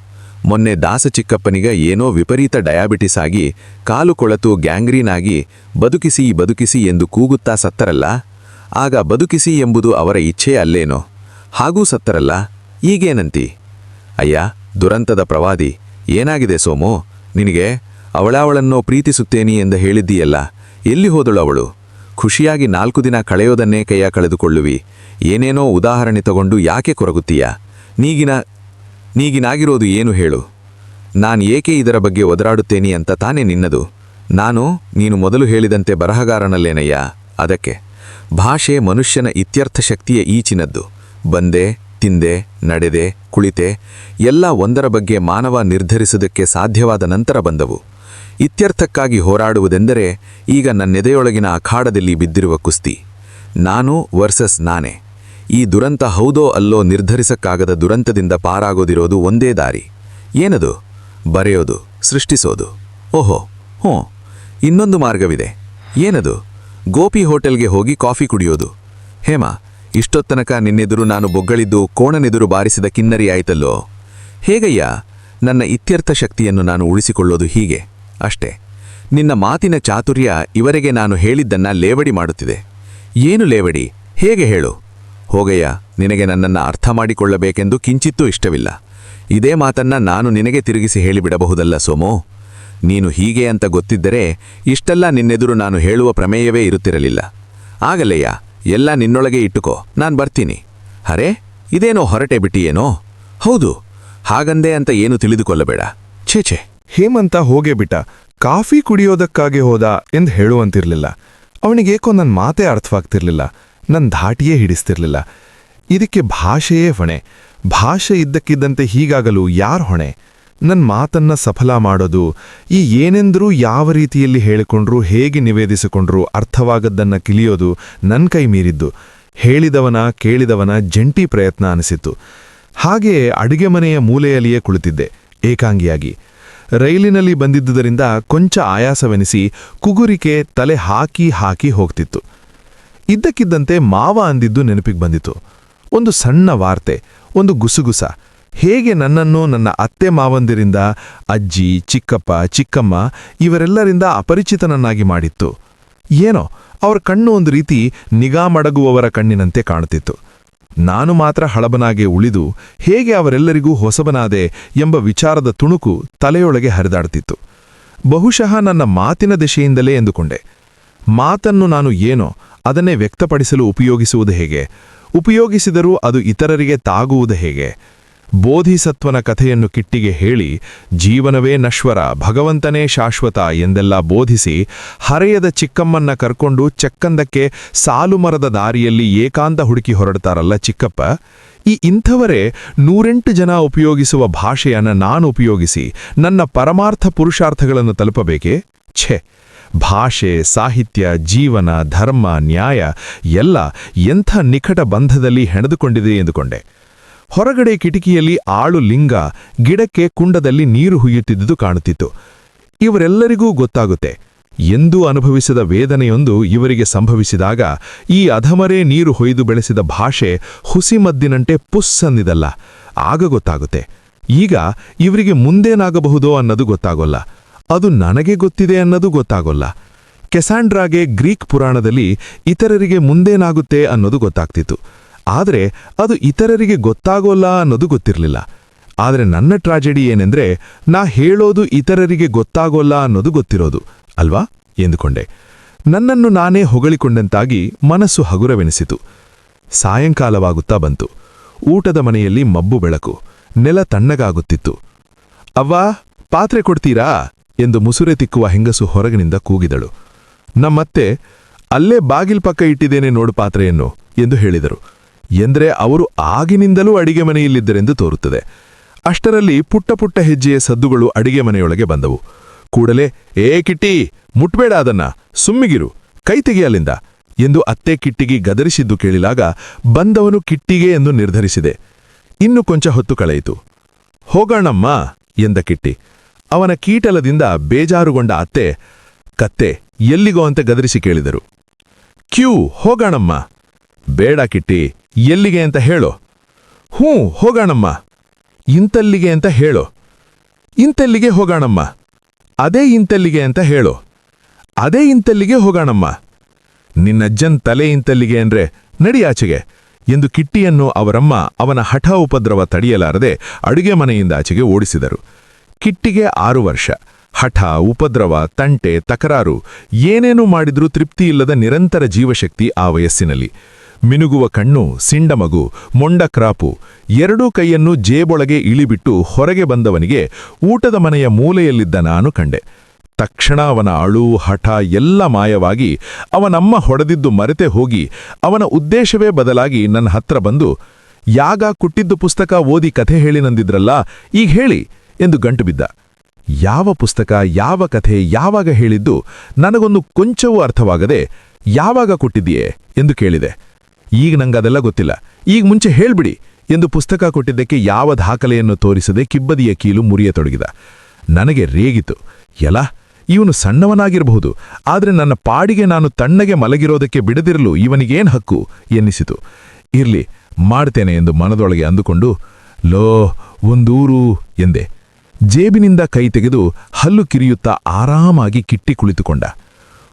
ಮೊನ್ನೆ ದಾಸ ಚಿಕ್ಕಪ್ಪನಿಗ ಏನೋ ವಿಪರೀತ ಡಯಾಬಿಟಿಸ್ ಆಗಿ ಕಾಲು ಕೊಳತು ಗ್ಯಾಂಗ್ರೀನ್ ಆಗಿ ಬದುಕಿಸಿ ಎಂದು ಕೂಗುತ್ತಾ ಸತ್ತರಲ್ಲ. ಆಗ ಬದುಕಿಸಿ ಎಂಬುದು ಅವರ ಇಚ್ಛೆ ಅಲ್ಲೇನೋ? ಹಾಗೂ ಸತ್ತರಲ್ಲ. ಈಗೇನಂತಿ? ಅಯ್ಯ, ದುರಂತದ ಪ್ರವಾದಿ, ಏನಾಗಿದೆ ಸೋಮು ನಿನಗೆ? ಅವಳನ್ನೋ ಪ್ರೀತಿಸುತ್ತೇನಿ ಎಂದು ಹೇಳಿದ್ದೀಯಲ್ಲ, ಎಲ್ಲಿ ಹೋದಳು ಅವಳು? ಖುಷಿಯಾಗಿ 4 ದಿನ ಕಳೆಯೋದನ್ನೇ ಕೈಯ ಕಳೆದುಕೊಳ್ಳುವಿ. ಏನೇನೋ ಉದಾಹರಣೆ ತಗೊಂಡು ಯಾಕೆ ಕೊರಗುತ್ತೀಯ? ನೀಗಿನಾಗಿರೋದು ಏನು ಹೇಳು? ನಾನು ಏಕೆ ಇದರ ಬಗ್ಗೆ ಒದರಾಡುತ್ತೇನೆ ಅಂತ ತಾನೇ ನಿನ್ನದು. ನೀನು ಮೊದಲು ಹೇಳಿದಂತೆ ಬರಹಗಾರನಲ್ಲೇನಯ್ಯ. ಅದಕ್ಕೆ ಭಾಷೆ ಮನುಷ್ಯನ ಇತ್ಯರ್ಥ ಶಕ್ತಿಯ ಈಚಿನದ್ದು. ಬಂದೆ, ತಿಂದೆ, ನಡೆದೆ, ಕುಳಿತೆ ಎಲ್ಲ ಒಂದರ ಬಗ್ಗೆ ಮಾನವ ನಿರ್ಧರಿಸುವುದಕ್ಕೆ ಸಾಧ್ಯವಾದ ನಂತರ ಬಂದವು. ಇತ್ಯರ್ಥಕ್ಕಾಗಿ ಹೋರಾಡುವುದೆಂದರೆ ಈಗ ನನ್ನೆದೆಯೊಳಗಿನ ಅಖಾಡದಲ್ಲಿ ಬಿದ್ದಿರುವ ಕುಸ್ತಿ. ನಾನು ವರ್ಸಸ್ ನಾನೇ. ಈ ದುರಂತ ಹೌದೋ ಅಲ್ಲೋ ನಿರ್ಧರಿಸಕ್ಕಾಗದ ದುರಂತದಿಂದ ಪಾರಾಗೋದಿರೋದು ಒಂದೇ ದಾರಿ. ಏನದು? ಬರೆಯೋದು, ಸೃಷ್ಟಿಸೋದು. ಓಹೋ, ಇನ್ನೊಂದು ಮಾರ್ಗವಿದೆ. ಏನದು? ಗೋಪಿ ಹೋಟೆಲ್ಗೆ ಹೋಗಿ ಕಾಫಿ ಕುಡಿಯೋದು. ಹೇಮ, ಇಷ್ಟೊತ್ತನಕ ನಿನ್ನೆದುರು ನಾನು ಬೊಗಳಿದ್ದು ಕೋಣನೆದುರು ಬಾರಿಸಿದ ಕಿನ್ನರಿ ಆಯ್ತಲ್ಲೋ. ಹೇಗಯ್ಯ, ನನ್ನ ಇತ್ಯರ್ಥ ಶಕ್ತಿಯನ್ನು ನಾನು ಉಳಿಸಿಕೊಳ್ಳೋದು ಹೀಗೆ ಅಷ್ಟೇ. ನಿನ್ನ ಮಾತಿನ ಚಾತುರ್ಯ ಇವರೆಗೆ ನಾನು ಹೇಳಿದ್ದನ್ನ ಲೇವಡಿ ಮಾಡುತ್ತಿದೆ. ಏನು ಲೇವಡಿ? ಹೇಗೆ ಹೇಳು? ಹೋಗಯ್ಯ, ನಿನಗೆ ನನ್ನನ್ನು ಅರ್ಥ ಮಾಡಿಕೊಳ್ಳಬೇಕೆಂದು ಕಿಂಚಿತ್ತೂ ಇಷ್ಟವಿಲ್ಲ. ಇದೇ ಮಾತನ್ನ ನಾನು ನಿನಗೆ ತಿರುಗಿಸಿ ಹೇಳಿಬಿಡಬಹುದಲ್ಲ ಸೋಮೋ. ನೀನು ಹೀಗೆ ಅಂತ ಗೊತ್ತಿದ್ದರೆ ಇಷ್ಟೆಲ್ಲ ನಿನ್ನೆದುರು ನಾನು ಹೇಳುವ ಪ್ರಮೇಯವೇ ಇರುತ್ತಿರಲಿಲ್ಲ. ಆಗಲ್ಲಯ್ಯ, ಎಲ್ಲ ನಿನ್ನೊಳಗೆ ಇಟ್ಟುಕೋ, ನಾನು ಬರ್ತೀನಿ. ಹರೇ, ಇದೇನೋ ಹೊರಟೆ ಬಿಟ್ಟಿಯೇನೋ? ಹೌದು, ಹಾಗಂದೆ ಅಂತ ಏನು ತಿಳಿದುಕೊಳ್ಳಬೇಡ. ಛೇ.
ಹೇಮಂತ ಹೋಗೇ ಬಿಟ್ಟ. ಕಾಫಿ ಕುಡಿಯೋದಕ್ಕಾಗಿ ಹೋದ ಎಂದು ಹೇಳುವಂತಿರ್ಲಿಲ್ಲ. ಅವನಿಗೇಕೋ ನನ್ನ ಮಾತೇ ಅರ್ಥವಾಗ್ತಿರ್ಲಿಲ್ಲ, ನನ್ನ ಧಾಟಿಯೇ ಹಿಡಿಸ್ತಿರ್ಲಿಲ್ಲ. ಇದಕ್ಕೆ ಭಾಷೆಯೇ ಹೊಣೆ. ಭಾಷೆ ಇದ್ದಕ್ಕಿದ್ದಂತೆ ಹೀಗಾಗಲು ಯಾರ್ ಹೊಣೆ? ನನ್ನ ಮಾತನ್ನ ಸಫಲ ಮಾಡೋದು, ಈ ಏನೆಂದರೂ ಯಾವ ರೀತಿಯಲ್ಲಿ ಹೇಳಿಕೊಂಡ್ರೂ ಹೇಗೆ ನಿವೇದಿಸಿಕೊಂಡ್ರೂ ಅರ್ಥವಾಗದ್ದನ್ನ ಕಿಲಿಯೋದು ನನ್ನ ಕೈ ಮೀರಿದ್ದು. ಹೇಳಿದವನ ಕೇಳಿದವನ ಜಂಟಿ ಪ್ರಯತ್ನ ಅನಿಸಿತು. ಹಾಗೆಯೇ ಅಡುಗೆ ಮನೆಯ ಮೂಲೆಯಲ್ಲಿಯೇ ಕುಳಿತಿದ್ದೆ, ಏಕಾಂಗಿಯಾಗಿ. ರೈಲಿನಲ್ಲಿ ಬಂದಿದ್ದುದರಿಂದ ಕೊಂಚ ಆಯಾಸವೆನಿಸಿ ಕುಗುರಿಕೆ ತಲೆ ಹಾಕಿ ಹೋಗ್ತಿತ್ತು. ಇದ್ದಕ್ಕಿದ್ದಂತೆ ಮಾವ ಅಂದಿದ್ದು ನೆನಪಿಗೆ ಬಂದಿತು. ಒಂದು ಸಣ್ಣ ವಾರ್ತೆ, ಒಂದು ಗುಸುಗುಸ ಹೇಗೆ ನನ್ನನ್ನು ನನ್ನ ಅತ್ತೆ ಮಾವಂದಿರಿಂದ, ಅಜ್ಜಿ, ಚಿಕ್ಕಪ್ಪ, ಚಿಕ್ಕಮ್ಮ ಇವರೆಲ್ಲರಿಂದ ಅಪರಿಚಿತನನ್ನಾಗಿ ಮಾಡಿತ್ತು. ಏನೋ ಅವರ ಕಣ್ಣು ಒಂದು ರೀತಿ ನಿಗಾ ಮಡಗುವವರ ಕಣ್ಣಿನಂತೆ ಕಾಣುತ್ತಿತ್ತು. ನಾನು ಮಾತ್ರ ಹಳಬನಾಗೆ ಉಳಿದು ಹೇಗೆ ಅವರೆಲ್ಲರಿಗೂ ಹೊಸಬನಾದೆ ಎಂಬ ವಿಚಾರದ ತುಣುಕು ತಲೆಯೊಳಗೆ ಹರಿದಾಡುತ್ತಿತ್ತು. ಬಹುಶಃ ನನ್ನ ಮಾತಿನ ದಿಶೆಯಿಂದಲೇ ಎಂದುಕೊಂಡೆ. ಮಾತನ್ನು ನಾನು ಏನೋ ಅದನ್ನೇ ವ್ಯಕ್ತಪಡಿಸಲು ಉಪಯೋಗಿಸುವುದು ಹೇಗೆ? ಉಪಯೋಗಿಸಿದರೂ ಅದು ಇತರರಿಗೆ ತಾಗುವುದು ಹೇಗೆ? ಬೋಧಿಸತ್ವನ ಕಥೆಯನ್ನು ಕಿಟ್ಟಿಗೆ ಹೇಳಿ ಜೀವನವೇ ನಶ್ವರ, ಭಗವಂತನೇ ಶಾಶ್ವತ ಎಂದೆಲ್ಲ ಬೋಧಿಸಿ ಹರೆಯದ ಚಿಕ್ಕಮ್ಮನ್ನ ಕರ್ಕೊಂಡು ಚಕ್ಕಂದಕ್ಕೆ ಸಾಲುಮರದ ದಾರಿಯಲ್ಲಿ ಏಕಾಂತ ಹುಡುಕಿ ಹೊರಡ್ತಾರಲ್ಲ ಚಿಕ್ಕಪ್ಪ, ಈ ಇಂಥವರೇ 108 ಜನ ಉಪಯೋಗಿಸುವ ಭಾಷೆಯನ್ನು ನಾನು ಉಪಯೋಗಿಸಿ ನನ್ನ ಪರಮಾರ್ಥ ಪುರುಷಾರ್ಥಗಳನ್ನು ತಲುಪಬೇಕೇ? ಛೆ, ಭಾಷೆ, ಸಾಹಿತ್ಯ, ಜೀವನ, ಧರ್ಮ, ನ್ಯಾಯ ಎಲ್ಲ ಎಂಥ ನಿಕಟ ಬಂಧದಲ್ಲಿ ಹೆಣೆದುಕೊಂಡಿದೆ ಎಂದುಕೊಂಡೆ. ಹೊರಗಡೆ ಕಿಟಕಿಯಲ್ಲಿ ಆಳು ಲಿಂಗ ಗಿಡಕ್ಕೆ ಕುಂಡದಲ್ಲಿ ನೀರು ಹುಯ್ಯುತ್ತಿದ್ದುದು ಕಾಣುತ್ತಿತ್ತು. ಇವರೆಲ್ಲರಿಗೂ ಗೊತ್ತಾಗುತ್ತೆ, ಎಂದೂ ಅನುಭವಿಸಿದ ವೇದನೆಯೊಂದು ಇವರಿಗೆ ಸಂಭವಿಸಿದಾಗ ಈ ಅಧಮರೇ ನೀರು ಹೊಯ್ದು ಬೆಳೆಸಿದ ಭಾಷೆ ಹುಸಿಮದ್ದಿನಂತೆ ಪುಸ್ಸನ್ನಿದಲ್ಲ, ಆಗ ಗೊತ್ತಾಗುತ್ತೆ. ಈಗ ಇವರಿಗೆ ಮುಂದೇನಾಗಬಹುದೋ ಅನ್ನೋದು ಗೊತ್ತಾಗೋಲ್ಲ. ಅದು ನನಗೆ ಗೊತ್ತಿದೆ ಅನ್ನೋದು ಗೊತ್ತಾಗೋಲ್ಲ. ಕೆಸಾಂಡ್ರಾಗೆ ಗ್ರೀಕ್ ಪುರಾಣದಲ್ಲಿ ಇತರರಿಗೆ ಮುಂದೇನಾಗುತ್ತೆ ಅನ್ನೋದು ಗೊತ್ತಾಗ್ತಿತ್ತು. ಆದರೆ ಅದು ಇತರರಿಗೆ ಗೊತ್ತಾಗೋಲ್ಲ ಅನ್ನೋದು ಗೊತ್ತಿರಲಿಲ್ಲ. ಆದರೆ ನನ್ನ ಟ್ರಾಜೆಡಿ ಏನೆಂದ್ರೆ, ನಾ ಹೇಳೋದು ಇತರರಿಗೆ ಗೊತ್ತಾಗೋಲ್ಲ ಅನ್ನೋದು ಗೊತ್ತಿರೋದು ಅಲ್ವಾ ಎಂದುಕೊಂಡೆ. ನನ್ನನ್ನು ನಾನೇ ಹೊಗಳಿಕೊಂಡಂತಾಗಿ ಮನಸ್ಸು ಹಗುರವೆನಿಸಿತು. ಸಾಯಂಕಾಲವಾಗುತ್ತಾ ಬಂತು. ಊಟದ ಮನೆಯಲ್ಲಿ ಮಬ್ಬು ಬೆಳಕು, ನೆಲ ತಣ್ಣಗಾಗುತ್ತಿತ್ತು. ಅವ್ವಾ, ಪಾತ್ರೆ ಕೊಡ್ತೀರಾ ಎಂದು ಮುಸುರೆ ತಿಕ್ಕುವ ಹೆಂಗಸು ಹೊರಗಿನಿಂದ ಕೂಗಿದಳು. ನಮ್ಮತ್ತೆ, ಅಲ್ಲೇ ಬಾಗಿಲ್ ಪಕ್ಕ ಇಟ್ಟಿದ್ದೇನೆ ನೋಡು ಪಾತ್ರೆಯನ್ನು ಎಂದು ಹೇಳಿದರು.
ಎಂದರೆ ಅವರು ಆಗಿನಿಂದಲೂ ಅಡಿಗೆ ಮನೆಯಲ್ಲಿದ್ದರೆಂದು ತೋರುತ್ತದೆ. ಅಷ್ಟರಲ್ಲಿ ಪುಟ್ಟ ಪುಟ್ಟ ಹೆಜ್ಜೆಯ ಸದ್ದುಗಳು ಅಡಿಗೆ ಮನೆಯೊಳಗೆ ಬಂದವು. ಕೂಡಲೇ, ಏ ಕಿಟ್ಟಿ, ಮುಟ್ಬೇಡ ಅದನ್ನ, ಸುಮ್ಮಿಗಿರು, ಕೈ ತೆಗೆಯಲಿಂದ ಎಂದು ಅತ್ತೆ ಕಿಟ್ಟಿಗೆ ಗದರಿಸಿದ್ದು ಕೇಳಿದಾಗ ಬಂದವನು ಕಿಟ್ಟಿಗೆ ಎಂದು ನಿರ್ಧರಿಸಿದೆ. ಇನ್ನು ಕೊಂಚ ಹೊತ್ತು ಕಳೆಯಿತು. ಹೋಗೋಣಮ್ಮ ಎಂದ ಕಿಟ್ಟಿ. ಅವನ ಕೀಟಲದಿಂದ ಬೇಜಾರುಗೊಂಡ ಅತ್ತೆ, ಕತ್ತೆ ಎಲ್ಲಿಗೋ ಅಂತ ಗದರಿಸಿ ಕೇಳಿದರು. ಕ್ಯೂ, ಹೋಗೋಣಮ್ಮ. ಬೇಡ ಕಿಟ್ಟಿ, ಎಲ್ಲಿಗೆ ಅಂತ ಹೇಳೋ. ಹ್ಞೂ, ಹೋಗೋಣಮ್ಮ. ಇಂತಲ್ಲಿಗೆ ಅಂತ ಹೇಳೋ. ಇಂತಲ್ಲಿಗೆ ಹೋಗೋಣಮ್ಮ. ಅದೇ ಇಂತಲ್ಲಿಗೆ ಅಂತ ಹೇಳೋ. ಅದೇ ಇಂತಲ್ಲಿಗೆ ಹೋಗೋಣಮ್ಮ. ನಿನ್ನಜ್ಜನ್ ತಲೆ ಇಂತಲ್ಲಿಗೆ ಅಂದ್ರೆ ನಡಿಯಾಚೆಗೆ ಎಂದು ಕಿಟ್ಟಿಯನ್ನು ಅವರಮ್ಮ ಅವನ ಹಠ ಉಪದ್ರವ ತಡೆಯಲಾರದೆ ಅಡುಗೆ ಮನೆಯಿಂದ ಆಚೆಗೆ ಓಡಿಸಿದರು. ಕಿಟ್ಟಿಗೆ 6 ವರ್ಷ. ಹಠ, ಉಪದ್ರವ, ತಂಟೆ, ತಕರಾರು ಏನೇನೂ ಮಾಡಿದ್ರೂ ತೃಪ್ತಿಯಿಲ್ಲದ ನಿರಂತರ ಜೀವಶಕ್ತಿ ಆ ವಯಸ್ಸಿನಲ್ಲಿ. ಮಿನುಗುವ ಕಣ್ಣು, ಸಿಂಡಮಗು, ಮೊಂಡ ಕ್ರಾಪು, ಎರಡೂ ಕೈಯನ್ನು ಜೇಬೊಳಗೆ ಇಳಿಬಿಟ್ಟು ಹೊರಗೆ ಬಂದವನಿಗೆ ಊಟದ ಮನೆಯ ಮೂಲೆಯಲ್ಲಿದ್ದ ನಾನು ಕಂಡೆ. ತಕ್ಷಣ ಅವನ ಅಳು, ಹಠ ಎಲ್ಲ ಮಾಯವಾಗಿ ಅವನಮ್ಮ ಹೊಡೆದಿದ್ದು ಮರೆತೆ ಹೋಗಿ ಅವನ ಉದ್ದೇಶವೇ ಬದಲಾಗಿ ನನ್ನ ಹತ್ರ ಬಂದು, ಯಾಗ ಕುಟ್ಟಿದ್ದು ಪುಸ್ತಕ ಓದಿ ಕಥೆ ಹೇಳಿ ನಂದಿದ್ರಲ್ಲ, ಈಗ ಹೇಳಿ ಎಂದು ಗಂಟು ಬಿದ್ದ. ಯಾವ ಪುಸ್ತಕ, ಯಾವ ಕಥೆ, ಯಾವಾಗ ಹೇಳಿದ್ದು ನನಗೊಂದು ಕೊಂಚವೂ ಅರ್ಥವಾಗದೆ, ಯಾವಾಗ ಕೊಟ್ಟಿದ್ದೀಯೇ ಎಂದು ಕೇಳಿದೆ. ಈಗ ನಂಗದೆಲ್ಲ ಗೊತ್ತಿಲ್ಲ, ಈಗ ಮುಂಚೆ ಹೇಳ್ಬಿಡಿ ಎಂದು ಪುಸ್ತಕ ಕೊಟ್ಟಿದ್ದಕ್ಕೆ ಯಾವ ದಾಖಲೆಯನ್ನು ತೋರಿಸದೆ ಕಿಬ್ಬದಿಯ ಕೀಲು ಮುರಿಯತೊಡಗಿದ. ನನಗೆ ರೇಗಿತು. ಎಲ, ಇವನು ಸಣ್ಣವನಾಗಿರಬಹುದು, ಆದರೆ ನನ್ನ ಪಾಡಿಗೆ ನಾನು ತಣ್ಣಗೆ ಮಲಗಿರೋದಕ್ಕೆ ಬಿಡದಿರಲು ಇವನಿಗೇನ್ ಹಕ್ಕು ಎನ್ನಿಸಿತು. ಇರ್ಲಿ, ಮಾಡ್ತೇನೆ ಎಂದು ಮನದೊಳಗೆ ಅಂದುಕೊಂಡು, ಲೋ ಒಂದೂರು ಎಂದೆ. ಜೇಬಿನಿಂದ ಕೈ ತೆಗೆದು ಹಲ್ಲು ಕಿರಿಯುತ್ತಾ ಆರಾಮಾಗಿ ಕಿಟ್ಟಿ ಕುಳಿತುಕೊಂಡ.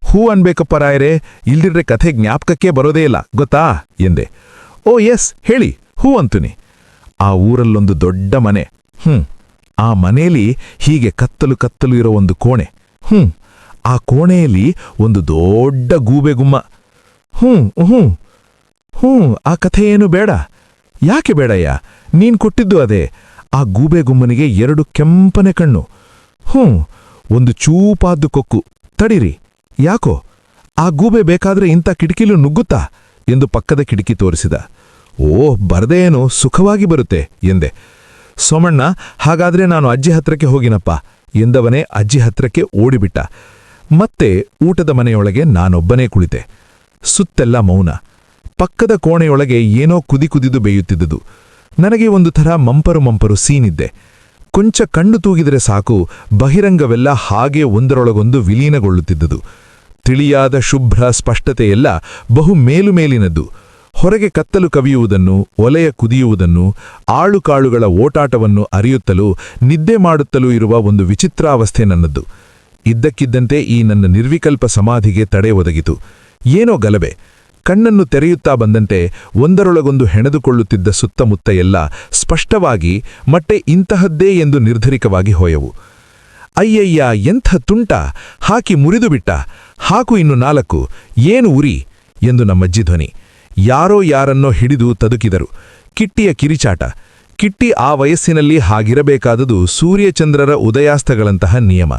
ಹೂ ಅನ್ಬೇಕಪ್ಪ ರಾಯರೇ, ಇಲ್ದಿದ್ರೆ ಕಥೆ ಜ್ಞಾಪಕಕ್ಕೆ ಬರೋದೇ ಇಲ್ಲ ಗೊತ್ತಾ ಎಂದೆ. ಓ ಎಸ್, ಹೇಳಿ, ಹೂ ಅಂತುನಿ. ಆ ಊರಲ್ಲೊಂದು ದೊಡ್ಡ ಮನೆ. ಆ ಮನೆಯಲ್ಲಿ ಹೀಗೆ ಕತ್ತಲು ಕತ್ತಲು ಇರೋ ಒಂದು ಕೋಣೆ. ಆ ಕೋಣೆಯಲ್ಲಿ ಒಂದು ದೊಡ್ಡ ಗೂಬೆಗುಮ್ಮ. ಆ ಕಥೆ ಏನು ಬೇಡ. ಯಾಕೆ ಬೇಡಯ್ಯ, ನೀನ್ ಕೊಟ್ಟಿದ್ದು ಅದೇ. ಆ ಗೂಬೆಗುಮ್ಮನಿಗೆ 2 ಕೆಂಪನೆ ಕಣ್ಣು. ಒಂದು ಚೂಪಾದ್ದು ಕೊಕ್ಕು. ತಡಿರಿ, ಯಾಕೋ ಆ ಗೂಬೆ ಬೇಕಾದ್ರೆ ಇಂಥ ಕಿಟಕಿಲು ನುಗ್ಗುತ್ತಾ ಎಂದು ಪಕ್ಕದ ಕಿಟಕಿ ತೋರಿಸಿದ. ಓ, ಬರ್ದೇನೋ, ಸುಖವಾಗಿ ಬರುತ್ತೆ ಎಂದೆ. ಸೋಮಣ್ಣ, ಹಾಗಾದ್ರೆ ನಾನು ಅಜ್ಜಿ ಹತ್ರಕ್ಕೆ ಹೋಗಿನಪ್ಪ ಎಂದವನೇ ಅಜ್ಜಿ ಹತ್ರಕ್ಕೆ ಓಡಿಬಿಟ್ಟ. ಮತ್ತೆ ಊಟದ ಮನೆಯೊಳಗೆ ನಾನೊಬ್ಬನೇ ಕುಳಿತೆ. ಸುತ್ತೆಲ್ಲ ಮೌನ. ಪಕ್ಕದ ಕೋಣೆಯೊಳಗೆ ಏನೋ ಕುದಿದು ಬೇಯುತ್ತಿದ್ದುದು. ನನಗೆ ಒಂದು ಥರ ಮಂಪರು ಸೀನಿದ್ದೆ. ಕೊಂಚ ಕಣ್ಣು ತೂಗಿದರೆ ಸಾಕು, ಬಹಿರಂಗವೆಲ್ಲ ಹಾಗೆ ಒಂದರೊಳಗೊಂದು ವಿಲೀನಗೊಳ್ಳುತ್ತಿದ್ದುದು. ತಿಳಿಯಾದ ಶುಭ್ರ ಸ್ಪಷ್ಟತೆಯೆಲ್ಲ ಬಹು ಮೇಲುಮೇಲಿನದ್ದು. ಹೊರಗೆ ಕತ್ತಲು ಕವಿಯುವುದನ್ನು, ಒಲೆಯ ಕುದಿಯುವುದನ್ನು, ಆಳುಕಾಳುಗಳ ಓಟಾಟವನ್ನು ಅರಿಯುತ್ತಲೂ ನಿದ್ದೆ ಮಾಡುತ್ತಲೂ ಇರುವ ಒಂದು ವಿಚಿತ್ರಾವಸ್ಥೆ ನನ್ನದ್ದು. ಇದ್ದಕ್ಕಿದ್ದಂತೆ ಈ ನನ್ನ ನಿರ್ವಿಕಲ್ಪ ಸಮಾಧಿಗೆ ತಡೆ ಒದಗಿತು. ಏನೋ ಗಲಭೆ. ಕಣ್ಣನ್ನು ತೆರೆಯುತ್ತಾ ಬಂದಂತೆ ಒಂದರೊಳಗೊಂದು ಹೆಣೆದುಕೊಳ್ಳುತ್ತಿದ್ದ ಸುತ್ತಮುತ್ತ ಎಲ್ಲ ಸ್ಪಷ್ಟವಾಗಿ ಮಟ್ಟೆ ಇಂತಹದ್ದೇ ಎಂದು ನಿರ್ಧರಿಕವಾಗಿ ಹೋಯವು. ಅಯ್ಯಯ್ಯ, ಎಂಥ ತುಂಟ! ಹಾಕಿ ಮುರಿದುಬಿಟ್ಟ. ಹಾಕು ಇನ್ನು 4, ಏನು ಉರಿ ಎಂದು ನಮ್ಮಜ್ಜಿ ಧ್ವನಿ. ಯಾರೋ ಯಾರನ್ನೋ ಹಿಡಿದು ತದುಕಿದರು. ಕಿಟ್ಟಿಯ ಕಿರಿಚಾಟ. ಕಿಟ್ಟಿ ಆ ವಯಸ್ಸಿನಲ್ಲಿ ಹಾಗಿರಬೇಕಾದುದು ಸೂರ್ಯಚಂದ್ರರ ಉದಯಾಸ್ತಗಳಂತಹ ನಿಯಮ.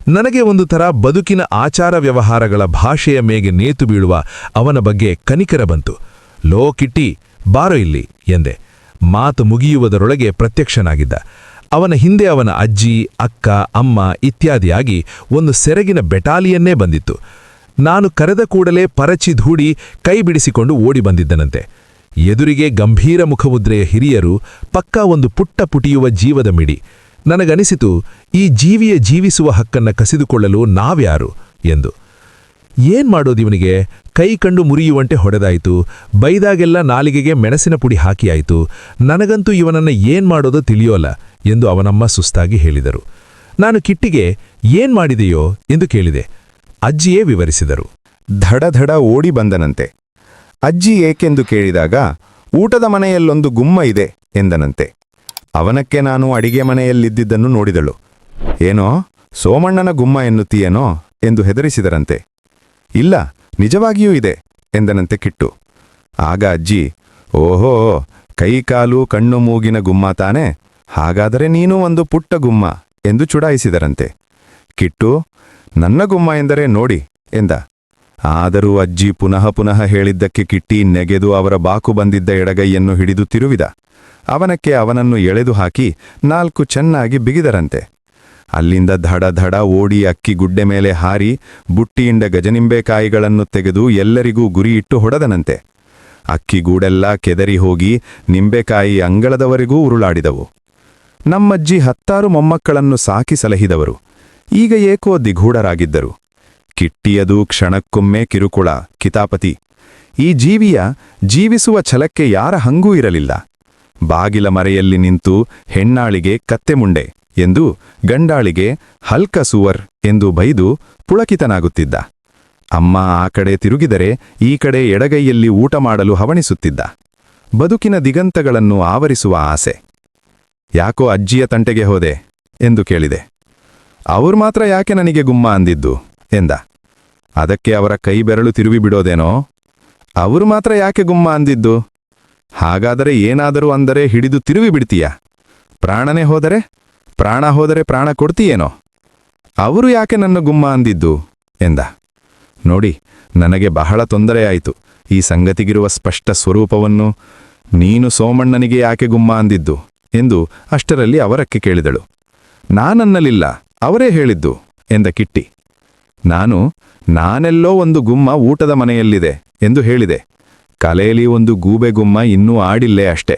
ನನಗೆ ಒಂದು ಥರ ಬದುಕಿನ ಆಚಾರ ವ್ಯವಹಾರಗಳ ಭಾಷೆಯ ಮೇಗೆ ನೇತು ಬೀಳುವ ಅವನ ಬಗ್ಗೆ ಕನಿಕರ ಬಂತು. ಲೋ ಕಿಟ್ಟಿ, ಬಾರೋ ಇಲ್ಲಿ ಎಂದೆ. ಮಾತು ಮುಗಿಯುವುದರೊಳಗೆ ಪ್ರತ್ಯಕ್ಷನಾಗಿದ್ದ. ಅವನ ಹಿಂದೆ ಅವನ ಅಜ್ಜಿ, ಅಕ್ಕ, ಅಮ್ಮ ಇತ್ಯಾದಿಯಾಗಿ ಒಂದು ಸೆರಗಿನ ಬೆಟಾಲಿಯನ್ನೇ ಬಂದಿತ್ತು. ನಾನು ಕರೆದ ಕೂಡಲೇ ಪರಚಿ ಧೂಡಿ ಕೈ ಬಿಡಿಸಿಕೊಂಡು ಓಡಿ ಬಂದಿದ್ದನಂತೆ. ಎದುರಿಗೆ ಗಂಭೀರ ಮುಖಮುದ್ರೆಯ ಹಿರಿಯರು, ಪಕ್ಕಾ ಒಂದು ಪುಟ್ಟ ಪುಟಿಯುವ ಜೀವದ ಮಿಡಿ. ನನಗನಿಸಿತು, ಈ ಜೀವಿಯ ಜೀವಿಸುವ ಹಕ್ಕನ್ನ ಕಸಿದುಕೊಳ್ಳಲು ನಾವ್ಯಾರು ಎಂದು. ಏನ್ ಮಾಡೋದಿವನಿಗೆ? ಕೈ ಕಂಡು ಮುರಿಯುವಂತೆ ಹೊಡೆದಾಯಿತು. ಬೈದಾಗೆಲ್ಲ ನಾಲಿಗೆಗೆ ಮೆಣಸಿನ ಪುಡಿ ಹಾಕಿಯಾಯಿತು. ನನಗಂತೂ ಇವನನ್ನ ಏನ್ ಮಾಡೋದೋ ತಿಳಿಯೋಲ್ಲ ಎಂದು ಅವನಮ್ಮ ಸುಸ್ತಾಗಿ ಹೇಳಿದರು. ನಾನು ಕಿಟ್ಟಿಗೆ ಏನ್ ಮಾಡಿದೆಯೋ ಎಂದು ಕೇಳಿದೆ. ಅಜ್ಜಿಯೇ ವಿವರಿಸಿದರು.
ಧಡಧಡ ಓಡಿ ಬಂದನಂತೆ. ಅಜ್ಜಿ ಏಕೆಂದು ಕೇಳಿದಾಗ, ಊಟದ ಮನೆಯಲ್ಲೊಂದು ಗುಮ್ಮ ಇದೆ ಎಂದನಂತೆ. ಅವನಕ್ಕೆ ನಾನು ಅಡಿಗೆ ಮನೆಯಲ್ಲಿದ್ದಿದ್ದನ್ನು ನೋಡಿದಳು. ಏನೋ ಸೋಮಣ್ಣನ ಗುಮ್ಮ ಎನ್ನುತ್ತೀಯೇನೋ ಎಂದು ಹೆದರಿಸಿದರಂತೆ. ಇಲ್ಲ, ನಿಜವಾಗಿಯೂ ಇದೆ ಎಂದನಂತೆ ಕಿಟ್ಟು. ಆಗ ಅಜ್ಜಿ, ಓಹೋ, ಕೈಕಾಲು ಕಣ್ಣು ಮೂಗಿನ ಗುಮ್ಮ ತಾನೆ, ಹಾಗಾದರೆ ನೀನೂ ಒಂದು ಪುಟ್ಟ ಗುಮ್ಮ ಎಂದು ಚುಡಾಯಿಸಿದರಂತೆ. ಕಿಟ್ಟು, ನನ್ನ ಗುಮ್ಮ ಎಂದರೆ ನೋಡಿ ಎಂದ. ಆದರೂ ಅಜ್ಜಿ ಪುನಃ ಪುನಃ ಹೇಳಿದ್ದಕ್ಕೆ ಕಿಟ್ಟಿ ನೆಗೆದು ಅವರ ಬಾಕು ಬಂದಿದ್ದ ಎಡಗೈಯನ್ನು ಹಿಡಿದು ತಿರುವಿದ. ಅವನಕ್ಕೆ ಅವನನ್ನು ಎಳೆದು ಹಾಕಿ 4 ಚೆನ್ನಾಗಿ ಬಿಗಿದರಂತೆ. ಅಲ್ಲಿಂದ ಧಡ ಧಡ ಓಡಿ ಅಕ್ಕಿ ಗುಡ್ಡೆ ಮೇಲೆ ಹಾರಿ ಬುಟ್ಟಿಯಿಂದ ಗಜನಿಂಬೆಕಾಯಿಗಳನ್ನು ತೆಗೆದು ಎಲ್ಲರಿಗೂ ಗುರಿಯಿಟ್ಟು ಹೊಡೆದನಂತೆ. ಅಕ್ಕಿಗೂಡೆಲ್ಲ ಕೆದರಿ ಹೋಗಿ ನಿಂಬೆಕಾಯಿ ಅಂಗಳದವರೆಗೂ ಉರುಳಾಡಿದವು. ನಮ್ಮಜ್ಜಿ 10 ಮೊಮ್ಮಕ್ಕಳನ್ನು ಸಾಕಿ ಸಲಹಿದವರು. ಈಗ ಏಕೋ ದಿಗೂಢರಾಗಿದ್ದರು. ಕಿಟ್ಟಿಯದು ಕ್ಷಣಕ್ಕೊಮ್ಮೆ ಕಿರುಕುಳ, ಕಿತಾಪತಿ. ಈ ಜೀವಿಯ ಜೀವಿಸುವ ಛಲಕ್ಕೆ ಯಾರ ಹಂಗೂ ಇರಲಿಲ್ಲ. ಬಾಗಿಲ ಮರೆಯಲ್ಲಿ ನಿಂತು ಹೆಣ್ಣಾಳಿಗೆ ಕತ್ತೆ ಮುಂಡೆ ಎಂದು, ಗಂಡಾಳಿಗೆ ಹಲ್ಕ ಸುವರ್ ಎಂದು ಬೈದು ಪುಳಕಿತನಾಗುತ್ತಿದ್ದ. ಅಮ್ಮ ಆ ಕಡೆ ತಿರುಗಿದರೆ ಈ ಕಡೆ ಎಡಗೈಯಲ್ಲಿ ಊಟ ಮಾಡಲು ಹವಣಿಸುತ್ತಿದ್ದ. ಬದುಕಿನ ದಿಗಂತಗಳನ್ನು ಆವರಿಸುವ ಆಸೆ. ಯಾಕೋ ಅಜ್ಜಿಯ ತಂಟೆಗೆ ಹೋದೆ ಎಂದು ಕೇಳಿದೆ. ಅವ್ರು ಮಾತ್ರ ಯಾಕೆ ನನಗೆ ಗುಮ್ಮ ಅಂದಿದ್ದು ಎಂದ. ಅದಕ್ಕೆ ಅವರ ಕೈ ಬೆರಳು ತಿರುವಿ ಬಿಡೋದೇನೋ. ಅವರು ಮಾತ್ರ ಯಾಕೆ ಗುಮ್ಮ ಅಂದಿದ್ದು? ಹಾಗಾದರೆ ಏನಾದರೂ ಅಂದರೆ ಹಿಡಿದು ತಿರುವಿ ಬಿಡ್ತೀಯ? ಪ್ರಾಣನೇ ಹೋದರೆ? ಪ್ರಾಣ ಹೋದರೆ ಪ್ರಾಣ ಕೊಡ್ತೀಯೇನೋ? ಅವರು ಯಾಕೆ ನನ್ನ ಗುಮ್ಮ ಅಂದಿದ್ದು ಎಂದ. ನೋಡಿ, ನನಗೆ ಬಹಳ ತೊಂದರೆಯಾಯಿತು ಈ ಸಂಗತಿಗಿರುವ ಸ್ಪಷ್ಟ ಸ್ವರೂಪವನ್ನು. ನೀನು ಸೋಮಣ್ಣನಿಗೆ ಯಾಕೆ ಗುಮ್ಮ ಅಂದಿದ್ದು ಎಂದು ಅಷ್ಟರಲ್ಲಿ ಅವರಕ್ಕೆ ಕೇಳಿದಳು. ನಾನನ್ನಲಿಲ್ಲ, ಅವರೇ ಹೇಳಿದ್ದು ಎಂದ ಕಿಟ್ಟಿ. ನಾನೆಲ್ಲೋ ಒಂದು ಗುಮ್ಮ ಊಟದ ಮನೆಯಲ್ಲಿದೆ ಎಂದು ಹೇಳಿದೆ. ಕಲೆಯಲ್ಲಿ ಒಂದು ಗೂಬೆ ಗುಮ್ಮ ಇನ್ನೂ ಆಡಿಲ್ಲೇ ಅಷ್ಟೆ.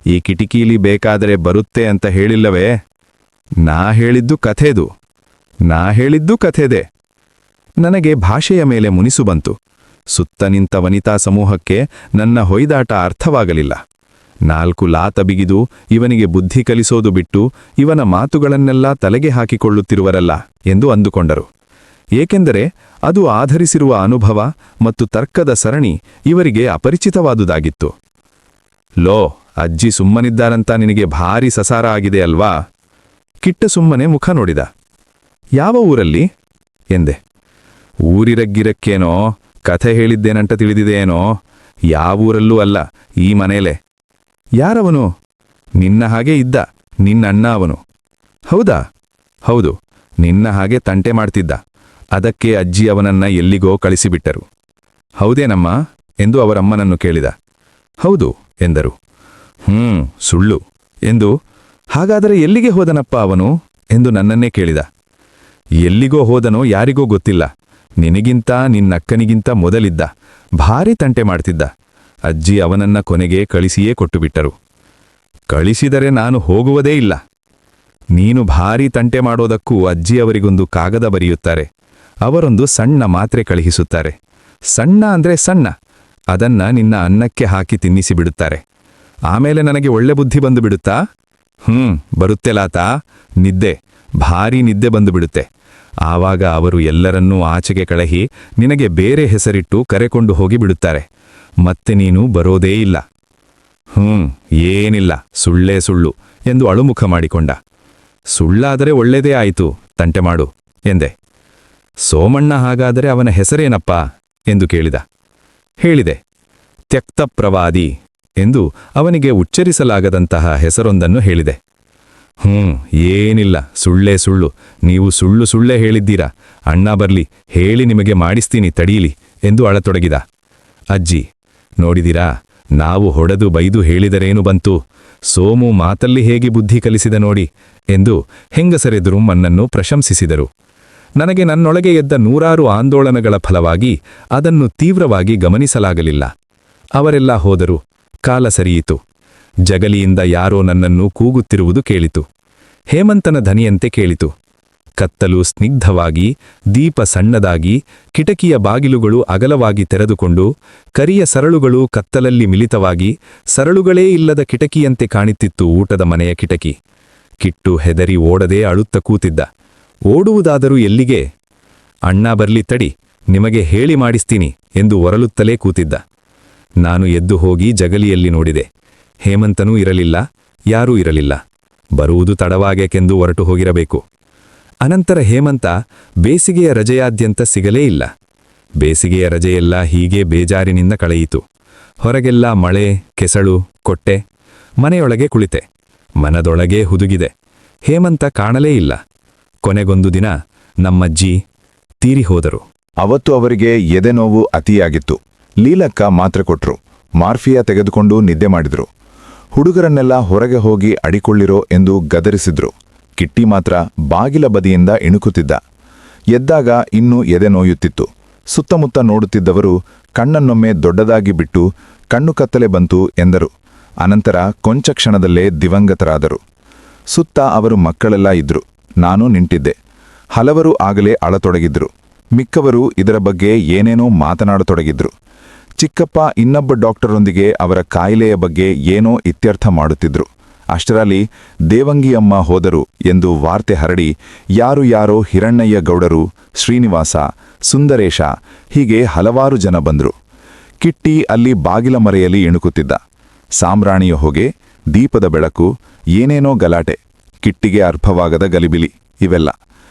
ಈ ಕಿಟಕೀಲಿ ಬೇಕಾದರೆ ಬರುತ್ತೆ ಅಂತ ಹೇಳಿಲ್ಲವೇ? ನಾ ಹೇಳಿದ್ದು ಕಥೆದೆ. ನನಗೆ ಭಾಷೆಯ ಮೇಲೆ ಮುನಿಸು ಬಂತು. ಸುತ್ತ ನಿಂತ ವನಿತಾ ಸಮೂಹಕ್ಕೆ ನನ್ನ ಹೊಯ್ದಾಟ ಅರ್ಥವಾಗಲಿಲ್ಲ. 4 ಲಾತ ಬಿಗಿದು ಇವನಿಗೆ ಬುದ್ಧಿ ಕಲಿಸೋದು ಬಿಟ್ಟು ಇವನ ಮಾತುಗಳನ್ನೆಲ್ಲ ತಲೆಗೆ ಹಾಕಿಕೊಳ್ಳುತ್ತಿರುವರಲ್ಲ ಎಂದು ಅಂದುಕೊಂಡರು. ಏಕೆಂದರೆ ಅದು ಆಧರಿಸಿರುವ ಅನುಭವ ಮತ್ತು ತರ್ಕದ ಸರಣಿ ಇವರಿಗೆ ಅಪರಿಚಿತವಾದುದಾಗಿತ್ತು. ಲೋ, ಅಜ್ಜಿ ಸುಮ್ಮನಿದ್ದಾರಂತ ನಿನಗೆ ಭಾರಿ ಸಸಾರ ಆಗಿದೆ ಅಲ್ವಾ? ಕಿಟ್ಟ ಸುಮ್ಮನೆ ಮುಖ ನೋಡಿದ. ಯಾವ ಊರಲ್ಲಿ ಎಂದೆ. ಊರಿರಗ್ಗಿರಕ್ಕೇನೋ, ಕಥೆ ಹೇಳಿದ್ದೇನಂತ ತಿಳಿದಿದೆಯೇನೋ. ಯಾವೂರಲ್ಲೂ ಅಲ್ಲ, ಈ ಮನೇಲೆ. ಯಾರವನು? ನಿನ್ನ ಹಾಗೆ ಇದ್ದ, ನಿನ್ನಣ್ಣ ಅವನು. ಹೌದಾ? ಹೌದು, ನಿನ್ನ ಹಾಗೆ ತಂಟೆ ಮಾಡ್ತಿದ್ದ. ಅದಕ್ಕೆ ಅಜ್ಜಿ ಅವನನ್ನ ಎಲ್ಲಿಗೋ ಕಳಿಸಿಬಿಟ್ಟರು. ಹೌದೇನಮ್ಮ ಎಂದು ಅವರಮ್ಮನನ್ನು ಕೇಳಿದ. ಹೌದು ಎಂದರು. ಸುಳ್ಳು ಎಂದು. ಹಾಗಾದರೆ ಎಲ್ಲಿಗೆ ಹೋದನಪ್ಪ ಅವನು ಎಂದು ನನ್ನನ್ನೇ ಕೇಳಿದ. ಎಲ್ಲಿಗೋ ಹೋದನೋ ಯಾರಿಗೋ ಗೊತ್ತಿಲ್ಲ. ನಿನಗಿಂತ ನಿನ್ನಕ್ಕನಿಗಿಂತ ಮೊದಲಿದ್ದ. ಭಾರಿ ತಂಟೆ ಮಾಡ್ತಿದ್ದ. ಅಜ್ಜಿ ಅವನನ್ನ ಕೊನೆಗೆ ಕಳಿಸಿಯೇ ಕೊಟ್ಟುಬಿಟ್ಟರು. ಕಳಿಸಿದರೆ ನಾನು ಹೋಗುವುದೇ ಇಲ್ಲ. ನೀನು ಭಾರಿ ತಂಟೆ ಮಾಡೋದಕ್ಕೂ ಅಜ್ಜಿಯವರಿಗೊಂದು ಕಾಗದ ಬರೆಯುತ್ತಾರೆ. ಅವರೊಂದು ಸಣ್ಣ ಮಾತ್ರೆ ಕಳುಹಿಸುತ್ತಾರೆ. ಸಣ್ಣ ಅಂದ್ರೆ ಸಣ್ಣ. ಅದನ್ನ ನಿನ್ನ ಅನ್ನಕ್ಕೆ ಹಾಕಿ ತಿನ್ನಿಸಿಬಿಡುತ್ತಾರೆ. ಆಮೇಲೆ ನನಗೆ ಒಳ್ಳೆ ಬುದ್ಧಿ ಬಂದು ಬಿಡುತ್ತಾ? ಬರುತ್ತೆ ಲಾತಾ. ನಿದ್ದೆ, ಭಾರೀ ನಿದ್ದೆ ಬಂದು ಬಿಡುತ್ತೆ. ಆವಾಗ ಅವರು ಎಲ್ಲರನ್ನೂ ಆಚೆಗೆ ಕಳಹಿ ನಿನಗೆ ಬೇರೆ ಹೆಸರಿಟ್ಟು ಕರೆಕೊಂಡು ಹೋಗಿ ಬಿಡುತ್ತಾರೆ. ಮತ್ತೆ ನೀನು ಬರೋದೇ ಇಲ್ಲ. ಏನಿಲ್ಲ, ಸುಳ್ಳೇ ಸುಳ್ಳು ಎಂದು ಅಳುಮುಖ ಮಾಡಿಕೊಂಡ. ಸುಳ್ಳಾದರೆ ಒಳ್ಳೆದೇ ಆಯಿತು, ತಂಟೆ ಮಾಡು ಎಂದೆ. ಸೋಮಣ್ಣ ಹಾಗಾದರೆ ಅವನ ಹೆಸರೇನಪ್ಪ ಎಂದು ಕೇಳಿದ. ಹೇಳಿದೆ. ತ್ಯಕ್ತಪ್ರವಾದಿ ಎಂದು ಅವನಿಗೆ ಉಚ್ಚರಿಸಲಾಗದಂತಹ ಹೆಸರೊಂದನ್ನು ಹೇಳಿದೆ. ಏನಿಲ್ಲ, ಸುಳ್ಳೇ ಸುಳ್ಳು. ನೀವು ಸುಳ್ಳೇ ಹೇಳಿದ್ದೀರಾ. ಅಣ್ಣ ಬರ್ಲಿ, ಹೇಳಿ ನಿಮಗೆ ಮಾಡಿಸ್ತೀನಿ ತಡೀಲಿ ಎಂದು ಅಳತೊಡಗಿದ. ಅಜ್ಜಿ, ನೋಡಿದಿರಾ, ನಾವು ಹೊಡೆದು ಬೈದು ಹೇಳಿದರೇನು ಬಂತು? ಸೋಮು ಮಾತಲ್ಲಿ ಹೇಗೆ ಬುದ್ಧಿ ಕಲಿಸಿದ ನೋಡಿ ಎಂದು ಹೆಂಗಸರೆದುರು ನನ್ನನ್ನು ಪ್ರಶಂಸಿಸಿದರು. ನನಗೆ ನನ್ನೊಳಗೆ ಎದ್ದ 100 ಆಂದೋಲನಗಳ ಫಲವಾಗಿ ಅದನ್ನು ತೀವ್ರವಾಗಿ ಗಮನಿಸಲಾಗಲಿಲ್ಲ. ಅವರೆಲ್ಲ ಹೋದರು. ಕಾಲ ಸರಿಯಿತು. ಜಗಲಿಯಿಂದ ಯಾರೋ ನನ್ನನ್ನು ಕೂಗುತ್ತಿರುವುದು ಕೇಳಿತು. ಹೇಮಂತನ ಧನಿಯಂತೆ ಕೇಳಿತು. ಕತ್ತಲು ಸ್ನಿಗ್ಧವಾಗಿ, ದೀಪ ಸಣ್ಣದಾಗಿ, ಕಿಟಕಿಯ ಬಾಗಿಲುಗಳು ಅಗಲವಾಗಿ ತೆರೆದುಕೊಂಡು, ಕರಿಯ ಸರಳುಗಳು ಕತ್ತಲಲ್ಲಿ ಮಿಲಿತವಾಗಿ, ಸರಳುಗಳೇ ಇಲ್ಲದ ಕಿಟಕಿಯಂತೆ ಕಾಣಿತ್ತಿತ್ತು ಊಟದ ಮನೆಯ ಕಿಟಕಿ. ಕಿಟ್ಟು ಹೆದರಿ ಓಡದೆ ಅಳುತ್ತ ಕೂತಿದ್ದ. ಓಡುವುದಾದರೂ ಎಲ್ಲಿಗೆ? ಅಣ್ಣ ಬರ್ಲಿ ತಡಿ, ನಿಮಗೆ ಹೇಳಿ ಮಾಡಿಸ್ತೀನಿ ಎಂದು ಒರಲುತ್ತಲೇ ಕೂತಿದ್ದ. ನಾನು ಎದ್ದು ಹೋಗಿ ಜಗಲಿಯಲ್ಲಿ ನೋಡಿದೆ. ಹೇಮಂತನೂ ಇರಲಿಲ್ಲ, ಯಾರೂ ಇರಲಿಲ್ಲ. ಬರುವುದು ತಡವಾಗೇಕೆಂದು ಹೊರಟು ಹೋಗಿರಬೇಕು. ಅನಂತರ ಹೇಮಂತ ಬೇಸಿಗೆಯ ರಜೆಯಾದ್ಯಂತ ಸಿಗಲೇ ಇಲ್ಲ. ಬೇಸಿಗೆಯ ರಜೆಯೆಲ್ಲ ಹೀಗೆ ಬೇಜಾರಿನಿಂದ ಕಳೆಯಿತು. ಹೊರಗೆಲ್ಲ ಮಳೆ, ಕೆಸಳು, ಕೊಟ್ಟೆ. ಮನೆಯೊಳಗೆ ಕುಳಿತೆ. ಮನದೊಳಗೆ ಹುದುಗಿದೆ. ಹೇಮಂತ ಕಾಣಲೇ ಇಲ್ಲ. ಕೊನೆಗೊಂದು ದಿನ ನಮ್ಮಜ್ಜಿ ತೀರಿ ಹೋದರು.
ಅವತ್ತು ಅವರಿಗೆ ಎದೆನೋವು ಅತಿಯಾಗಿತ್ತು. ಲೀಲಕ್ಕ ಮಾತ್ರೆ ಕೊಟ್ರು. ಮಾರ್ಫಿಯಾ ತೆಗೆದುಕೊಂಡು ನಿದ್ದೆ ಮಾಡಿದ್ರು. ಹುಡುಗರನ್ನೆಲ್ಲ ಹೊರಗೆ ಹೋಗಿ ಅಡಿಕೊಳ್ಳಿರೋ ಎಂದು ಗದರಿಸಿದ್ರು. ಕಿಟ್ಟಿ ಮಾತ್ರ ಬಾಗಿಲ ಬದಿಯಿಂದ ಇಣುಕುತ್ತಿದ್ದ. ಎದ್ದಾಗ ಇನ್ನೂ ಎದೆ ನೋಯುತ್ತಿತ್ತು. ಸುತ್ತಮುತ್ತ ನೋಡುತ್ತಿದ್ದವರು ಕಣ್ಣನ್ನೊಮ್ಮೆ ದೊಡ್ಡದಾಗಿ ಬಿಟ್ಟು ಕಣ್ಣು ಕತ್ತಲೆ ಬಂತು ಎಂದರು. ಅನಂತರ ಕೊಂಚ ಕ್ಷಣದಲ್ಲೇ ದಿವಂಗತರಾದರು. ಸುತ್ತ ಅವರು ಮಕ್ಕಳೆಲ್ಲ ಇದ್ರು. ನಾನು ನಿಂತಿದ್ದೆ. ಹಲವರು ಆಗಲೇ ಅಳತೊಡಗಿದ್ರು. ಮಿಕ್ಕವರು ಇದರ ಬಗ್ಗೆ ಏನೇನೋ ಮಾತನಾಡತೊಡಗಿದ್ರು. ಚಿಕ್ಕಪ್ಪ ಇನ್ನೊಬ್ಬ ಡಾಕ್ಟರೊಂದಿಗೆ ಅವರ ಕಾಯಿಲೆಯ ಬಗ್ಗೆ ಏನೋ ಇತ್ಯರ್ಥ ಮಾಡುತ್ತಿದ್ರು. ಅಷ್ಟರಲ್ಲಿ ದೇವಂಗಿಯಮ್ಮ ಹೋದರು ಎಂದು ವಾರ್ತೆ ಹರಡಿ ಯಾರೋ ಹಿರಣ್ಣಯ್ಯ ಗೌಡರು, ಶ್ರೀನಿವಾಸ, ಸುಂದರೇಶ ಹೀಗೆ ಹಲವಾರು ಜನ ಬಂದ್ರು. ಕಿಟ್ಟಿ ಅಲ್ಲಿ ಬಾಗಿಲ ಮರೆಯಲ್ಲಿ ಇಣುಕುತ್ತಿದ್ದ. ಸಾಂಬ್ರಾಣಿಯ ಹೊಗೆ, ದೀಪದ ಬೆಳಕು, ಏನೇನೋ ಗಲಾಟೆ, ಕಿಟ್ಟಿಗೆ ಅರ್ಥವಾಗದ ಗಲಿಬಿಲಿ ಇವೆಲ್ಲ.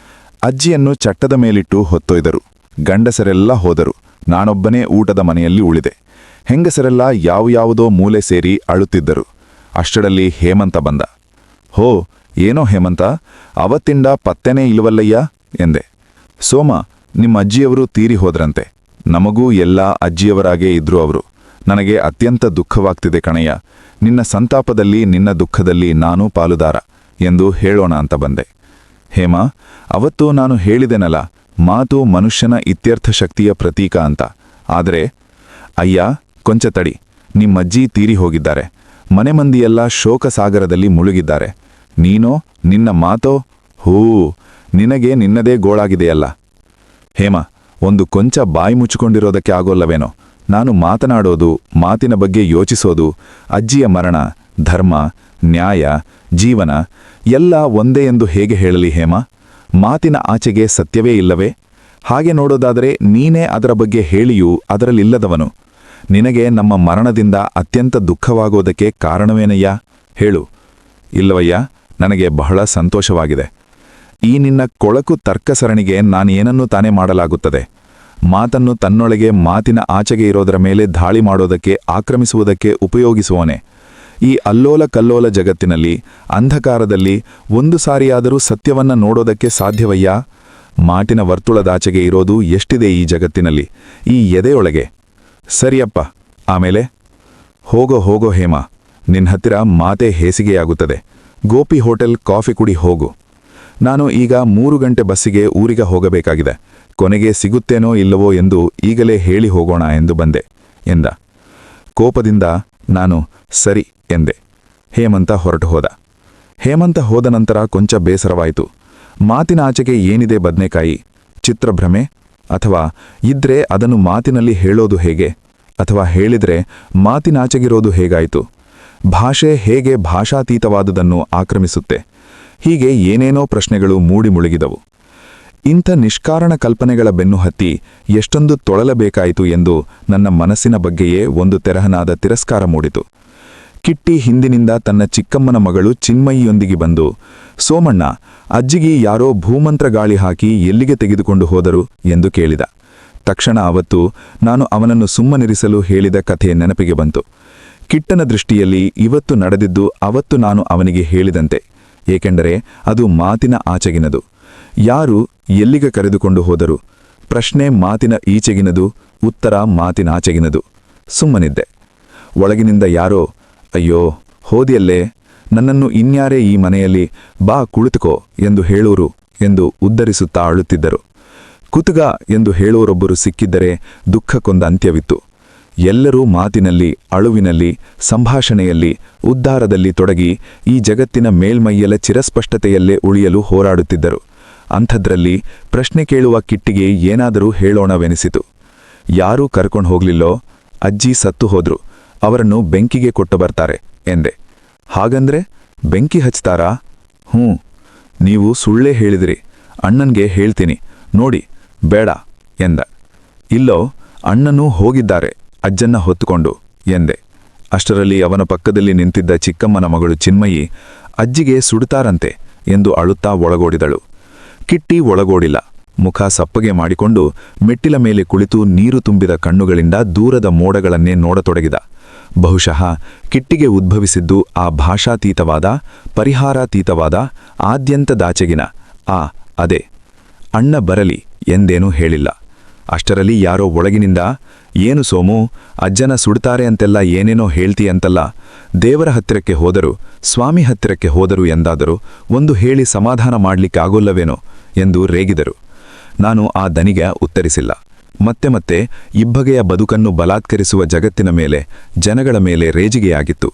ಅಜ್ಜಿಯನ್ನು ಚಟ್ಟದ ಮೇಲಿಟ್ಟು ಹೊತ್ತೊಯ್ದರು. ಗಂಡಸರೆಲ್ಲ ಹೋದರು. ನಾನೊಬ್ಬನೇ ಊಟದ ಮನೆಯಲ್ಲಿ ಉಳಿದೆ. ಹೆಂಗಸರೆಲ್ಲ ಯಾವುದೋ ಮೂಲೆ ಸೇರಿ ಅಳುತ್ತಿದ್ದರು. ಅಷ್ಟರಲ್ಲಿ ಹೇಮಂತ ಬಂದ. ಹೋ, ಏನೋ ಹೇಮಂತ, ಅವತ್ತಿಂದ ಪತ್ತೆನೇ ಇಲ್ವಲ್ಲಯ್ಯ ಎಂದೆ. ಸೋಮ, ನಿಮ್ಮ ಅಜ್ಜಿಯವರು ತೀರಿ ಹೋದ್ರಂತೆ. ನಮಗೂ ಎಲ್ಲ ಅಜ್ಜಿಯವರಾಗೇ ಇದ್ರು ಅವರು. ನನಗೆ ಅತ್ಯಂತ ದುಃಖವಾಗ್ತಿದೆ ಕಣಯ್ಯ. ನಿನ್ನ ಸಂತಾಪದಲ್ಲಿ, ನಿನ್ನ ದುಃಖದಲ್ಲಿ ನಾನೂ ಪಾಲುದಾರ ಎಂದು ಹೇಳೋಣ ಅಂತ ಬಂದೆ. ಹೇಮ, ಅವತ್ತು ನಾನು ಹೇಳಿದೆನಲ್ಲ, ಮಾತು ಮನುಷ್ಯನ ಇತ್ಯರ್ಥ ಶಕ್ತಿಯ ಪ್ರತೀಕ ಅಂತ. ಆದರೆ ಅಯ್ಯ, ಕೊಂಚ ತಡಿ. ನಿಮ್ಮಜ್ಜಿ ತೀರಿ ಹೋಗಿದ್ದಾರೆ. ಮನೆ ಮಂದಿಯೆಲ್ಲ ಶೋಕಸಾಗರದಲ್ಲಿ ಮುಳುಗಿದ್ದಾರೆ. ನೀನೋ, ನಿನ್ನ ಮಾತೋ, ಹೂ, ನಿನಗೆ ನಿನ್ನದೇ ಗೋಳಾಗಿದೆಯಲ್ಲ. ಹೇಮ, ಒಂದು ಕೊಂಚ ಬಾಯಿ ಮುಚ್ಚಿಕೊಂಡಿರೋದಕ್ಕೆ ಆಗೋಲ್ಲವೇನೋ. ನಾನು ಮಾತನಾಡೋದು, ಮಾತಿನ ಬಗ್ಗೆ ಯೋಚಿಸೋದು, ಅಜ್ಜಿಯ ಮರಣ, ಧರ್ಮ, ನ್ಯಾಯ, ಜೀವನ ಎಲ್ಲ ಒಂದೇ ಎಂದು ಹೇಗೆ ಹೇಳಲಿ ಹೇಮ? ಮಾತಿನ ಆಚೆಗೆ ಸತ್ಯವೇ ಇಲ್ಲವೇ? ಹಾಗೆ ನೋಡೋದಾದರೆ ನೀನೇ ಅದರ ಬಗ್ಗೆ ಹೇಳಿಯೂ ಅದರಲ್ಲಿಲ್ಲದವನು. ನಿನಗೆ ನಮ್ಮ ಮರಣದಿಂದ ಅತ್ಯಂತ ದುಃಖವಾಗೋದಕ್ಕೆ ಕಾರಣವೇನಯ್ಯ? ಹೇಳು. ಇಲ್ಲವಯ್ಯ, ನನಗೆ ಬಹಳ ಸಂತೋಷವಾಗಿದೆ. ಈ ನಿನ್ನ ಕೊಳಕು ತರ್ಕಸರಣಿಗೆ ನಾನೇನನ್ನೂ ತಾನೇ ಮಾಡಲಾಗುತ್ತದೆ. ಮಾತನ್ನು ತನ್ನೊಳಗೆ ಮಾತಿನ ಆಚೆಗೆ ಇರೋದರ ಮೇಲೆ ದಾಳಿ ಮಾಡೋದಕ್ಕೆ, ಆಕ್ರಮಿಸುವುದಕ್ಕೆ ಉಪಯೋಗಿಸುವವನೇ. ಈ ಅಲ್ಲೋಲ ಕಲ್ಲೋಲ ಜಗತ್ತಿನಲ್ಲಿ, ಅಂಧಕಾರದಲ್ಲಿ ಒಂದು ಸಾರಿಯಾದರೂ ಸತ್ಯವನ್ನ ನೋಡೋದಕ್ಕೆ ಸಾಧ್ಯವಯ್ಯ? ಮಾತಿನ ವರ್ತುಳದಾಚೆಗೆ ಇರೋದು ಎಷ್ಟಿದೆ ಈ ಜಗತ್ತಿನಲ್ಲಿ, ಈ ಎದೆಯೊಳಗೆ. ಸರಿಯಪ್ಪ, ಆಮೇಲೆ? ಹೋಗೋ ಹೇಮ, ನಿನ್ನ ಹತ್ತಿರ ಮಾತೇ ಹೇಸಿಗೆಯಾಗುತ್ತದೆ. ಗೋಪಿ ಹೋಟೆಲ್ ಕಾಫಿ ಕುಡಿ ಹೋಗು. ನಾನು ಈಗ 3 ಗಂಟೆ ಬಸ್ಸಿಗೆ ಊರಿಗೆ ಹೋಗಬೇಕಾಗಿದೆ. ಕೊನೆಗೆ ಸಿಗುತ್ತೇನೋ ಇಲ್ಲವೋ ಎಂದು ಈಗಲೇ ಹೇಳಿ ಹೋಗೋಣ ಎಂದು ಬಂದೆ ಎಂದ. ಕೋಪದಿಂದ ನಾನು ಸರಿ ಎಂದೆ. ಹೇಮಂತ ಹೊರಟು ಹೋದ. ಹೇಮಂತ ಹೋದ ನಂತರ ಕೊಂಚ ಬೇಸರವಾಯಿತು. ಮಾತಿನ ಆಚೆಗೆ ಏನಿದೆ ಬದ್ನೆಕಾಯಿ? ಚಿತ್ರಭ್ರಮೆ? ಅಥವಾ ಇದ್ರೆ ಅದನ್ನು ಮಾತಿನಲ್ಲಿ ಹೇಳೋದು ಹೇಗೆ? ಅಥವಾ ಹೇಳಿದ್ರೆ ಮಾತಿನಾಚೆಗಿರೋದು ಹೇಗಾಯಿತು? ಭಾಷೆ ಹೇಗೆ ಭಾಷಾತೀತವಾದುದನ್ನು ಆಕ್ರಮಿಸುತ್ತೆ? ಹೀಗೆ ಏನೇನೋ ಪ್ರಶ್ನೆಗಳು ಮೂಡಿ ಮುಳುಗಿದವು. ಇಂಥ ನಿಷ್ಕಾರಣ ಕಲ್ಪನೆಗಳ ಬೆನ್ನು ಹತ್ತಿ ಎಷ್ಟೊಂದು ತೊಳಲಬೇಕಾಯಿತು ಎಂದು ನನ್ನ ಮನಸ್ಸಿನ ಬಗ್ಗೆಯೇ ಒಂದು ತೆರಹನಾದ ತಿರಸ್ಕಾರ ಮೂಡಿತು. ಕಿಟ್ಟಿ ಹಿಂದಿನಿಂದ ತನ್ನ ಚಿಕ್ಕಮ್ಮನ ಮಗಳು ಚಿನ್ಮಯಿಯೊಂದಿಗೆ ಬಂದು, ಸೋಮಣ್ಣ, ಅಜ್ಜಿಗೆ ಯಾರೋ ಭೂಮಂತ್ರ ಗಾಳಿ ಹಾಕಿ ಎಲ್ಲಿಗೆ ತೆಗೆದುಕೊಂಡು ಹೋದರು ಎಂದು ಕೇಳಿದ. ತಕ್ಷಣ ಅವತ್ತು ನಾನು ಅವನನ್ನು ಸುಮ್ಮನಿರಿಸಲು ಹೇಳಿದ ಕಥೆ ನೆನಪಿಗೆ ಬಂತು. ಕಿಟ್ಟನ ದೃಷ್ಟಿಯಲ್ಲಿ ಇವತ್ತು ನಡೆದಿದ್ದು ಅವತ್ತು ನಾನು ಅವನಿಗೆ ಹೇಳಿದಂತೆ. ಏಕೆಂದರೆ ಅದು ಮಾತಿನ ಆಚೆಗಿನದು. ಯಾರು ಎಲ್ಲಿಗೆ ಕರೆದುಕೊಂಡು ಹೋದರು? ಪ್ರಶ್ನೆ ಮಾತಿನ ಈಚೆಗಿನದು, ಉತ್ತರ ಮಾತಿನಾಚೆಗಿನದು. ಸುಮ್ಮನಿದ್ದೆ. ಒಳಗಿನಿಂದ ಯಾರೋ, ಅಯ್ಯೋ ಹೋದಿಯಲ್ಲೇ, ನನ್ನನ್ನು ಇನ್ಯಾರೇ ಈ ಮನೆಯಲ್ಲಿ, ಬಾ ಕುಳಿತುಕೋ ಎಂದು ಹೇಳೋರು ಎಂದು ಉದ್ಧರಿಸುತ್ತಾ ಅಳುತ್ತಿದ್ದರು. ಕುತುಗ ಎಂದು ಹೇಳೋರೊಬ್ಬರು ಸಿಕ್ಕಿದ್ದರೆ ದುಃಖಕ್ಕೊಂದು ಅಂತ್ಯವಿತ್ತು. ಎಲ್ಲರೂ ಮಾತಿನಲ್ಲಿ, ಅಳುವಿನಲ್ಲಿ, ಸಂಭಾಷಣೆಯಲ್ಲಿ, ಉದ್ಧಾರದಲ್ಲಿ ತೊಡಗಿ ಈ ಜಗತ್ತಿನ ಮೇಲ್ಮೈಯಲ ಚಿರಸ್ಪಷ್ಟತೆಯಲ್ಲೇ ಉಳಿಯಲು ಹೋರಾಡುತ್ತಿದ್ದರು. ಅಂಥದ್ರಲ್ಲಿ ಪ್ರಶ್ನೆ ಕೇಳುವ ಕಿಟ್ಟಿಗೆ ಏನಾದರೂ ಹೇಳೋಣವೆನಿಸಿತು. ಯಾರೂ ಕರ್ಕೊಂಡು ಹೋಗ್ಲಿಲ್ಲೋ? ಅಜ್ಜಿ ಸತ್ತು ಹೋದ್ರು, ಅವರನ್ನು ಬೆಂಕಿಗೆ ಕೊಟ್ಟು ಬರ್ತಾರೆ ಎಂದೆ. ಹಾಗಂದ್ರೆ ಬೆಂಕಿ ಹಚ್ತಾರಾ? ನೀವು ಸುಳ್ಳೇ ಹೇಳಿದಿರಿ. ಅಣ್ಣನ್ಗೆ ಹೇಳ್ತೀನಿ ನೋಡಿ, ಬೇಡ ಎಂದ. ಇಲ್ಲೋ, ಅಣ್ಣನೂ ಹೋಗಿದ್ದಾರೆ ಅಜ್ಜನ್ನ ಹೊತ್ತುಕೊಂಡು ಎಂದೆ. ಅಷ್ಟರಲ್ಲಿ ಅವನ ಪಕ್ಕದಲ್ಲಿ ನಿಂತಿದ್ದ ಚಿಕ್ಕಮ್ಮನ ಮಗಳು ಚಿನ್ಮಯಿ, ಅಜ್ಜಿಗೆ ಸುಡುತ್ತಾರಂತೆ ಎಂದು ಅಳುತ್ತಾ ಒಳಗೋಡಿದಳು. ಕಿಟ್ಟಿ ಒಳಗೋಡಿಲ್ಲ. ಮುಖ ಸಪ್ಪಗೆ ಮಾಡಿಕೊಂಡು ಮೆಟ್ಟಿಲ ಮೇಲೆ ಕುಳಿತು ನೀರು ತುಂಬಿದ ಕಣ್ಣುಗಳಿಂದ ದೂರದ ಮೋಡಗಳನ್ನೇ ನೋಡತೊಡಗಿದ. ಬಹುಶಃ ಕಿಟ್ಟಿಗೆ ಉದ್ಭವಿಸಿದ್ದು ಆ ಭಾಷಾತೀತವಾದ, ಪರಿಹಾರಾತೀತವಾದ, ಆದ್ಯಂತದಾಚೆಗಿನ ಅದೇ. ಅಣ್ಣ ಬರಲಿ ಎಂದೇನೂ ಹೇಳಿಲ್ಲ.
ಅಷ್ಟರಲ್ಲಿ ಯಾರೋ ಒಳಗಿನಿಂದ, ಏನು ಸೋಮು, ಅಜ್ಜನ ಸುಡ್ತಾರೆ ಅಂತೆಲ್ಲ ಏನೇನೋ ಹೇಳ್ತೀಯಂತಲ್ಲ, ದೇವರ ಹತ್ತಿರಕ್ಕೆ ಹೋದರು, ಸ್ವಾಮಿ ಹತ್ತಿರಕ್ಕೆ ಹೋದರು ಎಂದಾದರೂ ಒಂದು ಹೇಳಿ ಸಮಾಧಾನ ಮಾಡ್ಲಿಕ್ಕಾಗೋಲ್ಲವೇನೋ ಎಂದು ರೇಗಿದರು. ನಾನು ಆ ದನಿಗೆ ಉತ್ತರಿಸಿಲ್ಲ. ಮತ್ತೆ ಮತ್ತೆ ಇಬ್ಬಗೆಯ ಬದುಕನ್ನು ಬಲಾತ್ಕರಿಸುವ ಜಗತ್ತಿನ ಮೇಲೆ, ಜನಗಳ ಮೇಲೆ ರೇಜಿಗೆಯಾಗಿತ್ತು.